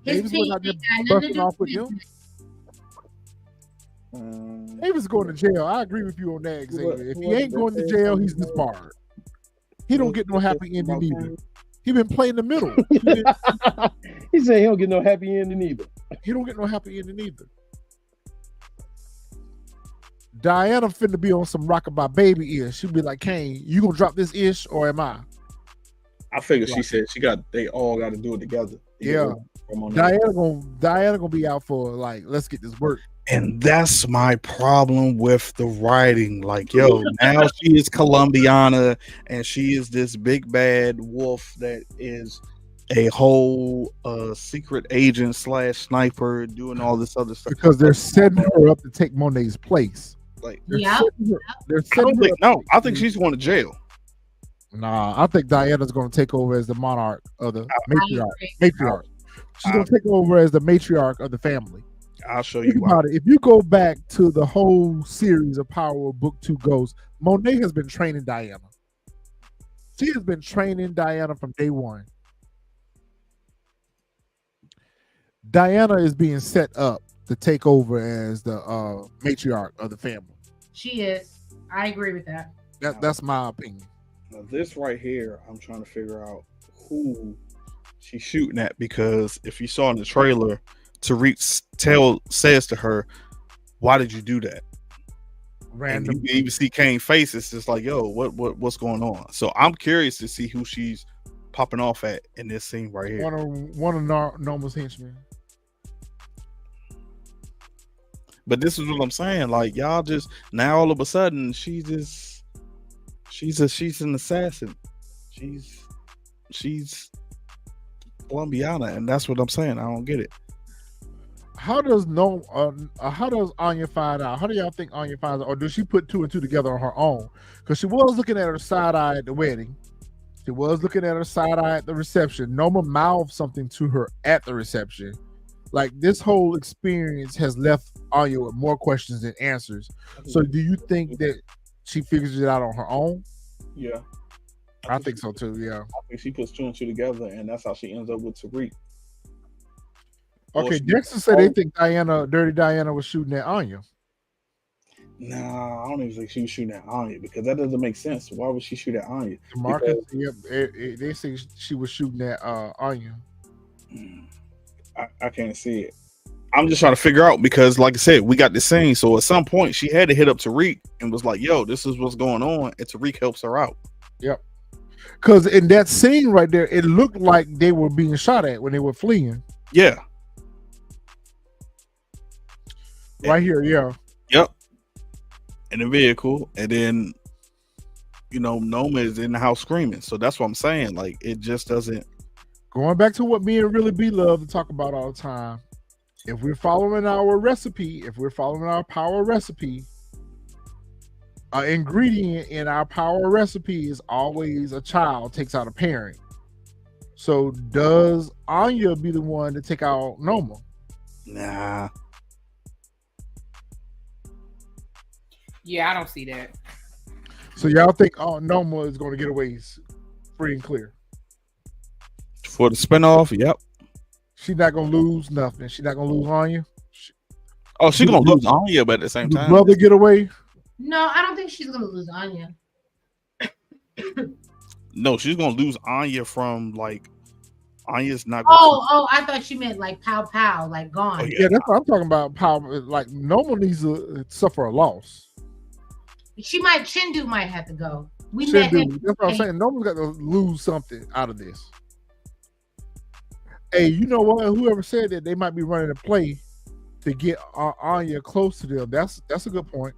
His Davis pain was out there ain't got nothing to busting do off with with him. business. Davis going to jail. I agree with you on that, Xavier. If he what ain't going to jail, he's disbarred. He don't get no happy ending either. He been playing the middle. He said he don't get no happy ending either. He don't get no happy ending either. Diana finna be on some rockabye baby ish. She'll be like, Kane, you gonna drop this ish or am I? I figured she said they all got to do it together. Yeah. Diana gonna be out for like, let's get this work. And that's my problem with the writing. Like, yo, now she is Colombiana and she is this big bad wolf that is a whole secret agent / sniper doing all this other stuff. Because they're setting her up to take Monet's place. Like, Yeah. I think she's going to jail. Nah, I think Diana's gonna take over as the monarch of the matriarch. She's gonna take over as the matriarch of the family. I'll show you Think why. about it. If you go back to the whole series of Power of Book 2 Ghosts, Monet has been training Diana. She has been training Diana from day one. Diana is being set up to take over as the matriarch of the family. She is. I agree with that. That's my opinion. Now, this right here, I'm trying to figure out who she's shooting at, because if you saw in the trailer, Tariq says to her, "Why did you do that?" Random. And you even see Kane's face. It's just like, "Yo, what's going on?" So I'm curious to see who she's popping off at in this scene right here. One of Noma's henchmen. But this is what I'm saying. Like, y'all just now all of a sudden she's an assassin. She's Colombiana, and that's what I'm saying. I don't get it. How does Anya find out? How do y'all think Anya finds out? Or does she put two and two together on her own? Because she was looking at her side eye at the wedding. She was looking at her side eye at the reception. Noma mouthed something to her at the reception. Like, this whole experience has left Anya with more questions than answers. So do you think that she figures it out on her own? Yeah. I think so too, yeah. I think she puts two and two together, and that's how she ends up with Tariq. Okay, Dexter said they think Dirty Diana was shooting at Anya. Nah, I don't even think she was shooting at Anya, because that doesn't make sense. Why would she shoot at Anya? Marcus, they say she was shooting at Anya. I can't see it. I'm just trying to figure out, because, like I said, we got this scene. So at some point, she had to hit up Tariq and was like, "Yo, this is what's going on," and Tariq helps her out. Yep. Because in that scene right there, it looked like they were being shot at when they were fleeing. Yeah. Right here, yeah. Yep. In the vehicle, and then, Noma is in the house screaming. So that's what I'm saying. Like, it just doesn't. Going back to what me and Really B love to talk about all the time. If we're following our recipe, if we're following our power recipe, an ingredient in our power recipe is always a child takes out a parent. So does Anya be the one to take out Noma? Nah. Yeah, I don't see that. So y'all think Noma is going to get away free and clear? For the spinoff, yep. She's not going to lose nothing. She's not going to lose Anya? She's going to lose Anya, but at the same time. Brother get away? No, I don't think she's gonna lose Anya. No, she's gonna lose Anya from, like, Anya's not. Oh, I thought you meant like pow pow, like gone. Oh, Yeah, that's what I'm talking about. Power, like Noma needs to suffer a loss. Chindu might have to go. That's what I'm saying. Noma's got to lose something out of this. Hey, you know what? Whoever said that they might be running a play to get Anya close to them. That's a good point.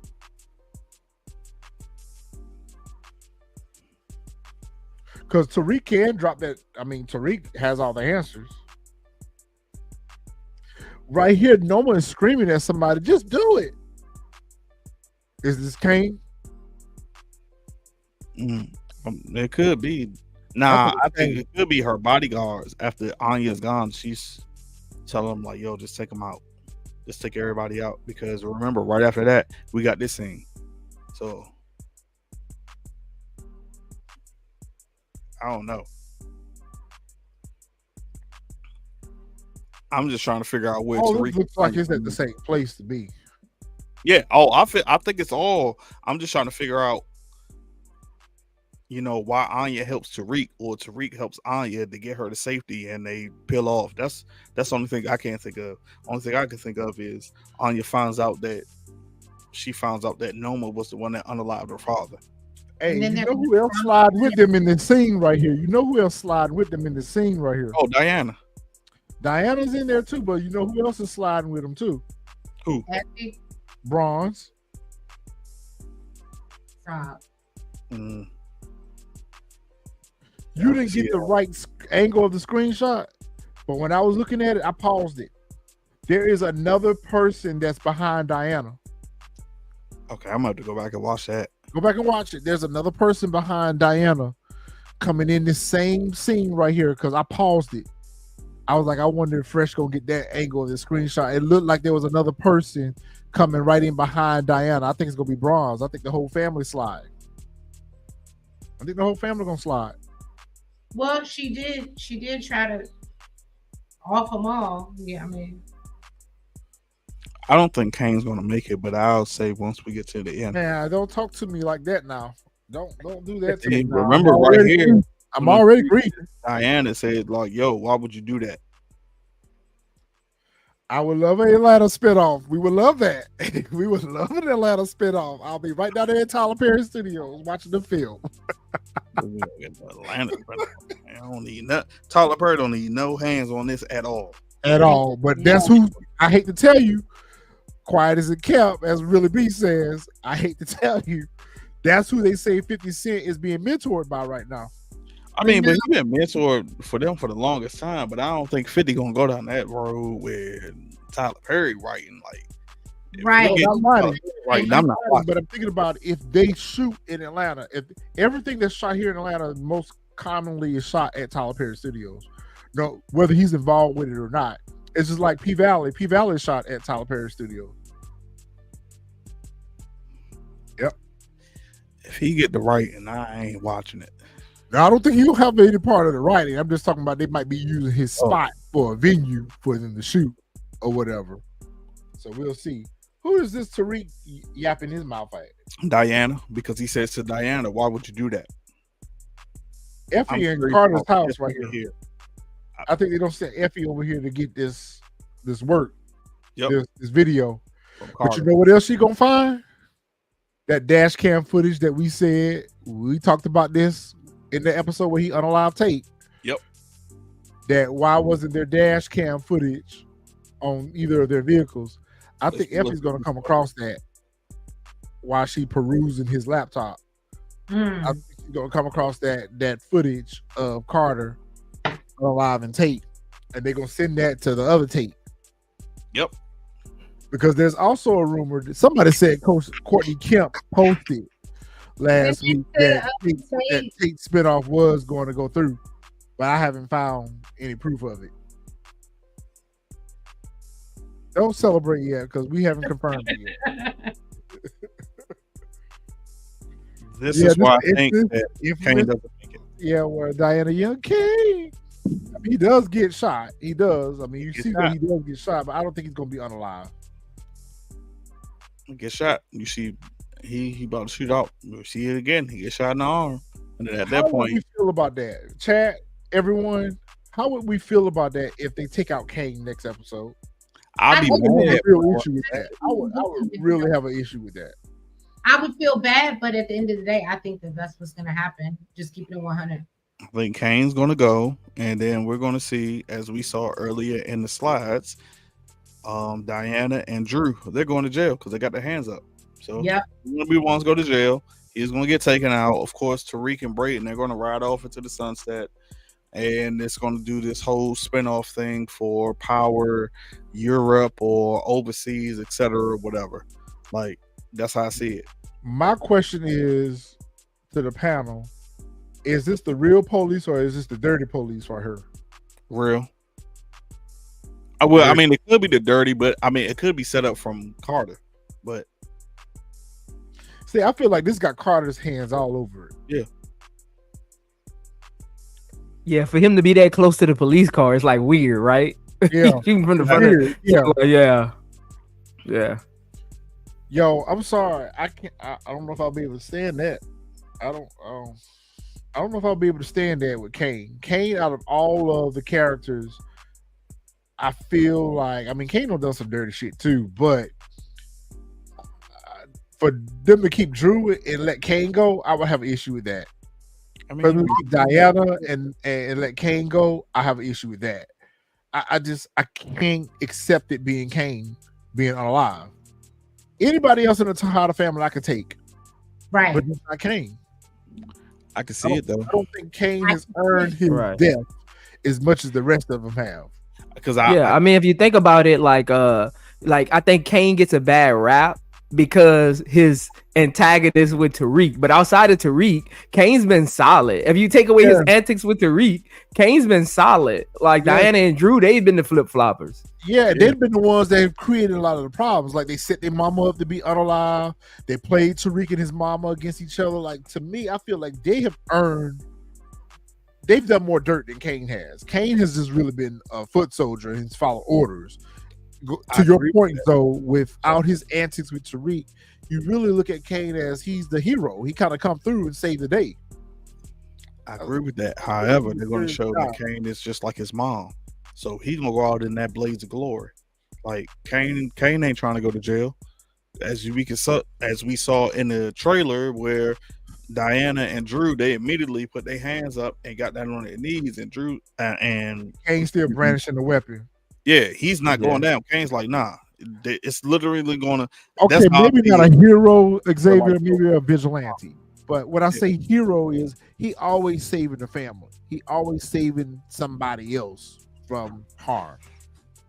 Because Tariq can drop that. I mean, Tariq has all the answers. Right here, Noma is screaming at somebody, just do it. Is this Kane? It could be. Nah, I think it could be her bodyguards. After Anya's gone, she's telling them like, yo, just take them out. Just take everybody out. Because remember, right after that, we got this scene. So I don't know. I'm just trying to figure out where Tariq looks like it's at the same place to be. Yeah. Oh, I think it's all. I'm just trying to figure out, why Anya helps Tariq or Tariq helps Anya to get her to safety and they peel off. That's the only thing I can't think of. Only thing I can think of is Anya finds out that Noma was the one that unalived her father. Hey, you know who else slide with them in the scene right here? Oh, Diana. Diana's in there too, but you know who else is sliding with them too? Who? Effie. Bronze. Stop. You didn't get the right angle of the screenshot, but when I was looking at it, I paused it. There is another person that's behind Diana. Okay, I'm gonna have to go back and watch that. Go back and watch it. There's another person behind Diana coming in this same scene right here because I paused it. I was like, I wonder if Fresh gonna get that angle of the screenshot. It looked like there was another person coming right in behind Diana. I think it's gonna be Bronze. I think the whole family slide. I think the whole family gonna slide. Well, she did try to off them all. Yeah, I mean, I don't think Kane's gonna make it, but I'll say once we get to the end. Man, don't talk to me like that now. Don't do that to me. Remember right here, I'm already grieving. Diana said, like, yo, why would you do that? I would love an Atlanta spinoff. We would love that. We would love an Atlanta spinoff. I'll be right down there in Tyler Perry Studios watching the film. Atlanta, I don't need Tyler Perry don't need no hands on this at all. But that's who I hate to tell you. Quiet as it kept, as Really B says. I hate to tell you, that's who they say 50 Cent is being mentored by right now. I mean, but he's been mentored for them for the longest time, but I don't think 50 gonna go down that road with Tyler Perry writing like right. I'm not watching. But I'm thinking about if they shoot in Atlanta, if everything that's shot here in Atlanta most commonly is shot at Tyler Perry Studios. No, whether he's involved with it or not. It's just like P Valley. P Valley is shot at Tyler Perry Studios. Yep. If he get the writing, I ain't watching it. Now, I don't think he'll have any part of the writing. I'm just talking about they might be using his spot for a venue for them to shoot or whatever. So we'll see. Who is this Tariq yapping his mouth at? Diana, because he says to Diana, why would you do that? Effie in Carter's house right here. I think they don't send Effie over here to get this work, this video. But you know what else she gonna find? That dash cam footage that we talked about this in the episode where he unalived Tate. Yep. That why wasn't there dash cam footage on either of their vehicles? I think Effie's gonna come across that while she perusing his laptop. I think she's gonna come across that footage of Carter alive and Tate, and they're gonna send that to the other Tate. Yep. Because there's also a rumor that somebody said Coach Courtney Kemp posted last week that Tate spinoff was going to go through, but I haven't found any proof of it. Don't celebrate yet because we haven't confirmed it yet. This is why I think that Kane doesn't make it. Yeah, where Diana Young Kane. I mean, he does get shot. He does. I mean, you see that he does get shot, but I don't think he's gonna be unalive. Get shot. You see, he about to shoot out. You see it again. He gets shot in the arm, and then at that point, how would we feel about that? Chat, everyone. How would we feel about that if they take out Kane next episode? I'd be mad. I would really have an issue with that. I would feel bad, but at the end of the day, I think that that's what's going to happen. Just keeping it 100. I think Kane's going to go, and then we're going to see, as we saw earlier in the slides, Diana and Drew, they're going to jail because they got their hands up. So Yep. one of the ones go to jail. He's going to get taken out. Of course, Tariq and Brayden, they're going to ride off into the sunset. And it's going to do this whole spinoff thing for Power Europe or overseas, etc., whatever. Like, that's how I see it. My question is to the panel: is this the real police or is this the dirty police for her? Real. Well, I mean, it could be the dirty, but I mean, it could be set up from Carter. But see, I feel like this got Carter's hands all over it. Yeah. Yeah, for him to be that close to the police car, it's like weird, right? Yeah. Shooting from the front. Yeah. Yo, I'm sorry. I don't know if I'll be able to stand that. I don't know if I'll be able to stand that with Kane. Kane, out of all of the characters, I feel like, I mean, Kane done some dirty shit too, but for them to keep Drew and let Kane go, I would have an issue with that. I mean, for them to keep Diana and let Kane go, I have an issue with that. I can't accept it being Kane being alive. Anybody else in the Tejada family I could take, right? But not Kane. I can see it though. I don't think Kane has earned his death as much as the rest of them have. Because I mean, if you think about it, like I think Kane gets a bad rap because his antagonist with Tariq, but outside of Tariq, Kane's been solid. If you take away his antics with Tariq, Kane's been solid. Like Diana and Drew, they've been the flip floppers. Yeah, they've been the ones that have created a lot of the problems. Like they set their mama up to be unalive. They played Tariq and his mama against each other. Like to me, I feel like they've done more dirt than Kane has. Kane has just really been a foot soldier and he's followed orders. To your point, though, without his antics with Tariq, you really look at Kane as he's the hero. He kind of come through and saved the day. I agree with that. However, they're going to show that Kane is just like his mom. So he's going to go out in that blaze of glory. Like, Kane ain't trying to go to jail. As we saw in the trailer where Diana and Drew, they immediately put their hands up and got down on their knees, and Drew and Kane still brandishing the weapon. Yeah, he's not going down. Kane's like, nah, it's literally going to. Okay, maybe not a hero, Xavier, maybe a vigilante. But when I say hero is he always saving the family. He always saving somebody else from harm.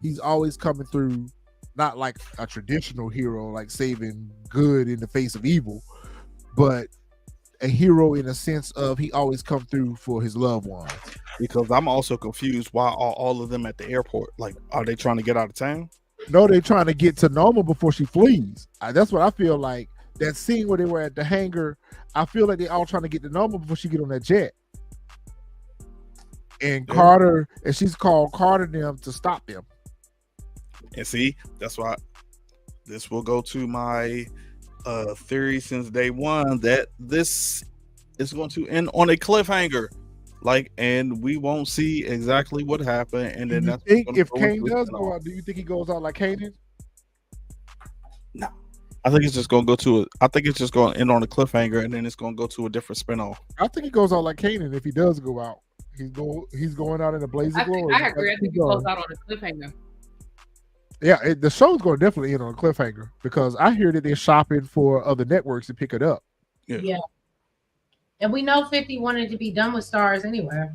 He's always coming through, not like a traditional hero, like saving good in the face of evil, but a hero in a sense of he always come through for his loved ones. Because I'm also confused, why are all of them at the airport? Like, are they trying to get out of town? No, they're trying to get to Noma before she flees. That's what I feel like. That scene where they were at the hangar, I feel like they're all trying to get to Noma before she get on that jet. And Carter, and she's called Carter them to stop them. And see, that's why this will go to my theory since day one that this is going to end on a cliffhanger. Like, and we won't see exactly what happened. And then that's if Kane does go out, do you think he goes out like Kanan? No, I think it's just going to go to I think it's just going to end on a cliffhanger, and then it's going to go to a different spinoff. I think he goes out like Kanan if he does go out. He's going out in a blaze of glory. I agree. I think he goes out on a cliffhanger. Yeah, the show's going to definitely end on a cliffhanger because I hear that they're shopping for other networks to pick it up. Yeah. And we know 50 wanted to be done with Stars anyway.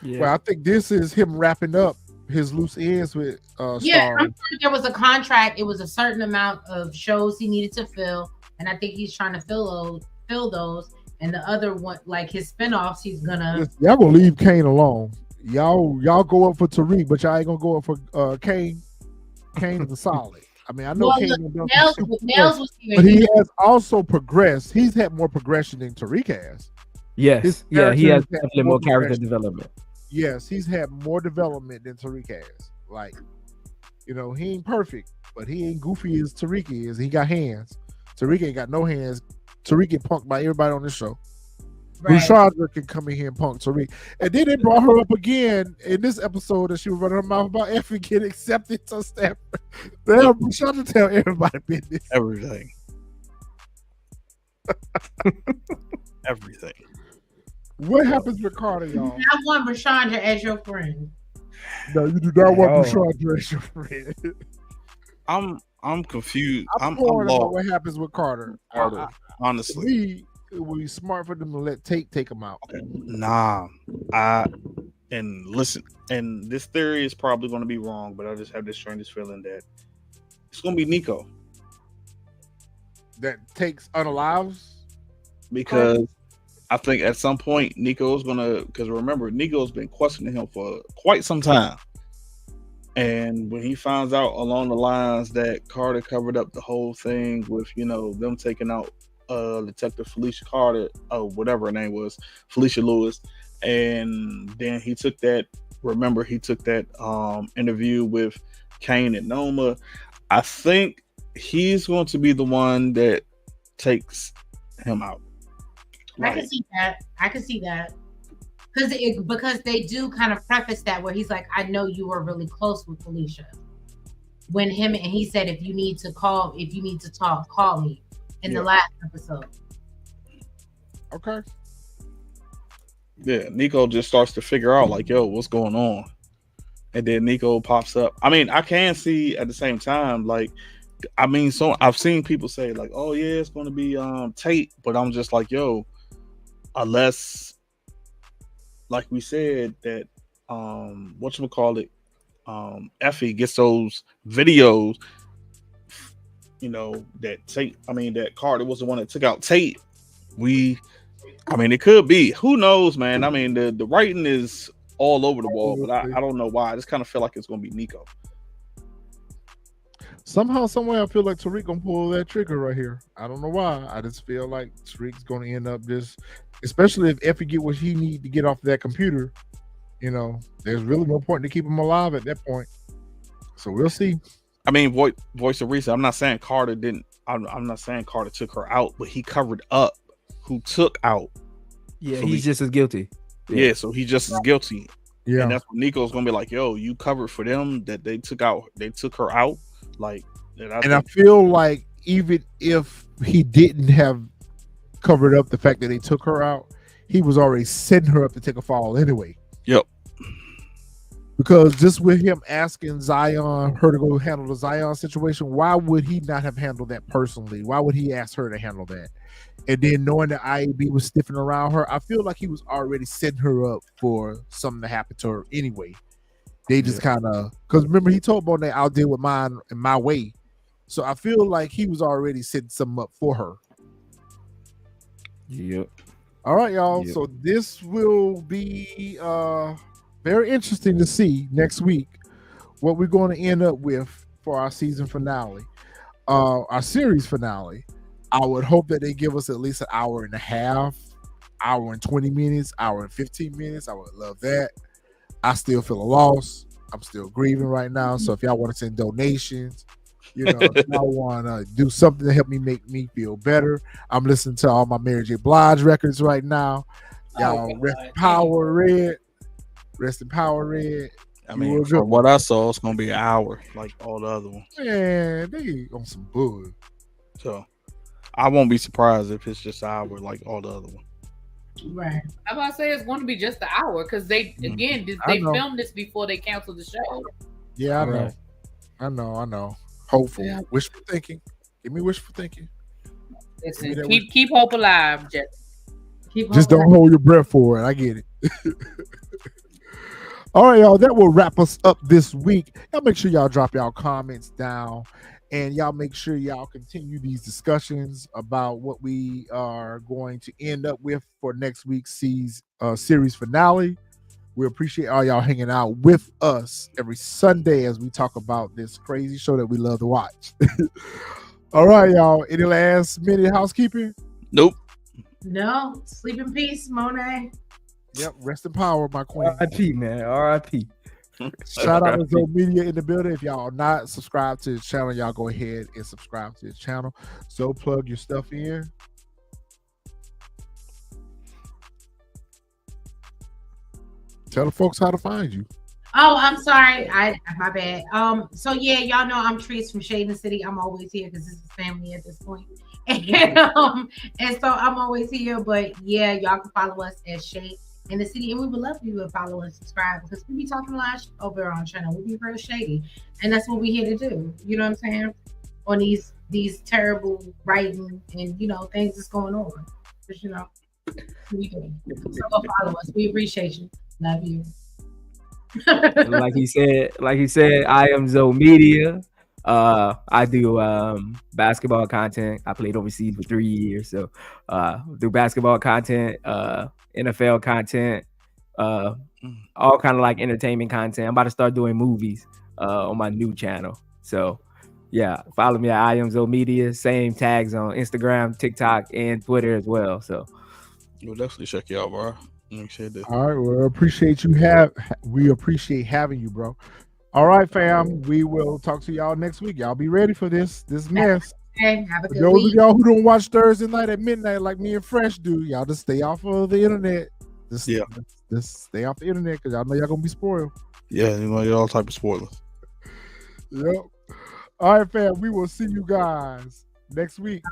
Yeah. Well, I think this is him wrapping up his loose ends with Stars. I'm sure there was a contract. It was a certain amount of shows he needed to fill, and I think he's trying to fill those. And the other one, like his spinoffs, he's gonna. Y'all gonna leave Kane alone. Y'all go up for Tariq, but y'all ain't gonna go up for Kane. Kane is a solid. I mean, I know Kane Nails but he has also progressed. He's had more progression than Tariq has. Yes, he has definitely more character development. Yes, he's had more development than Tariq has. Like, he ain't perfect, but he ain't goofy as Tariq is. He got hands. Tariq ain't got no hands. Tariq get punked by everybody on this show. Right. Chandra can come in here and punk Tariq. And then they brought her up again in this episode that she was running her mouth about Effie getting accepted to Stanford. Chandra tell everybody business. Everything. Everything. What happens with Carter, y'all? I want Rashandra as your friend. No, you do not want Bouchard to as your friend. I'm confused. I'm lost. about what happens with Carter. Honestly, to me, it would be smart for them to let Tate take him out. Nah, and listen, and this theory is probably going to be wrong, but I just have this strangest feeling that it's going to be Nico that takes unalives, because I think at some point Nico's going to, because remember Nico's been questioning him for quite some time. And when he finds out along the lines that Carter covered up the whole thing with, them taking out Detective Felicia Carter, whatever her name was, Felicia Lewis, and then he took that interview with Kane and Noma. I think he's going to be the one that takes him out. I can see that. Because they do kind of preface that where he's like, I know you were really close with Felicia. And he said, if you need to talk, call me in the last episode. Okay. Yeah, Nico just starts to figure out like, yo, what's going on? And then Nico pops up. I mean, I can see at the same time, like, so I've seen people say like, oh yeah, it's going to be Tate, but I'm just like, yo, unless, like we said, that Effie gets those videos, that Carter was the one that took out Tate. It could be. Who knows, man? I mean, the writing is all over the wall, but I don't know why. I just kind of feel like it's gonna be Nico. Somehow, somewhere, I feel like Tariq gonna pull that trigger right here. I don't know why. I just feel like Tariq's gonna end up just, especially if Effie get what he need to get off that computer. There's really no point to keep him alive at that point. So we'll see. I mean, voice of reason. I'm not saying Carter didn't. I'm not saying Carter took her out, but he covered up who took out. Yeah, he's just as guilty. Yeah, so he's just as guilty. Yeah, and that's what Nico's gonna be like. Yo, you covered for them that they took her out. Like, I feel like even if he didn't have covered up the fact that they took her out, he was already setting her up to take a fall anyway. Yep. Because just with him asking her to go handle the Zion situation, why would he not have handled that personally? Why would he ask her to handle that? And then knowing that IAB was sniffing around her, I feel like he was already setting her up for something to happen to her anyway. They just kind of, because remember he told Monet, I'll deal with mine in my way. So I feel like he was already setting something up for her. Yep. All right, y'all. Yep. So this will be very interesting to see next week what we're going to end up with for our season finale, our series finale. I would hope that they give us at least an hour and a half, hour and 20 minutes, hour and 15 minutes. I would love that. I still feel a loss. I'm still grieving right now. So if y'all want to send donations, if y'all want to do something to help me make me feel better, I'm listening to all my Mary J. Blige records right now. Y'all rest in power, Red. Rest in power, Red. I mean, from what I saw, it's going to be an hour like all the other ones. Man, they on some bull. So I won't be surprised if it's just an hour like all the other ones. Right. I'm about to say it's going to be just an hour because they filmed this before they canceled the show. Yeah, I know. Hopeful. Yeah. Wishful thinking. Give me wishful thinking. Listen, keep hope alive, Just don't hold your breath for it. I get it. All right, y'all. That will wrap us up this week. Y'all make sure y'all drop y'all comments down. And y'all make sure y'all continue these discussions about what we are going to end up with for next week's series finale. We appreciate all y'all hanging out with us every Sunday as we talk about this crazy show that we love to watch. All right, y'all. Any last minute housekeeping? Nope. No. Sleep in peace, Monet. Yep. Rest in power, my queen. R.I.P. man. R.I.P. Shout out to Zoe Media in the building. If y'all are not subscribed to his channel, y'all go ahead and subscribe to his channel. So plug your stuff in. Tell the folks how to find you. Oh, I'm sorry. My bad. So yeah, y'all know I'm Trees from Shade and City. I'm always here because this is family at this point. And so I'm always here. But yeah, y'all can follow us at Shade in the city, and we would love for you to follow and subscribe because we be talking a lot over on our channel. We be real shady, and that's what we here to do. You know what I'm saying? On these terrible writing and things that's going on. But we do. So go follow us. We appreciate you. Love you. like he said, I am Zoe Media. I do basketball content. I played overseas for 3 years, so do basketball content, NFL content, all kind of like entertainment content. I'm about to start doing movies on my new channel. So yeah, follow me at I am Zoe Media. Same tags on Instagram, TikTok, and Twitter as well. So we'll definitely check you out, bro. All right, well, we appreciate having you, bro. All right, fam. We will talk to y'all next week. Y'all be ready for this mess. Have a good those week. of y'all who don't watch Thursday night at midnight like me and Fresh do, y'all just stay off of the internet. Just stay off the internet because y'all know y'all gonna be spoiled. Yeah, all type of spoilers. Yep. All right, fam. We will see you guys next week.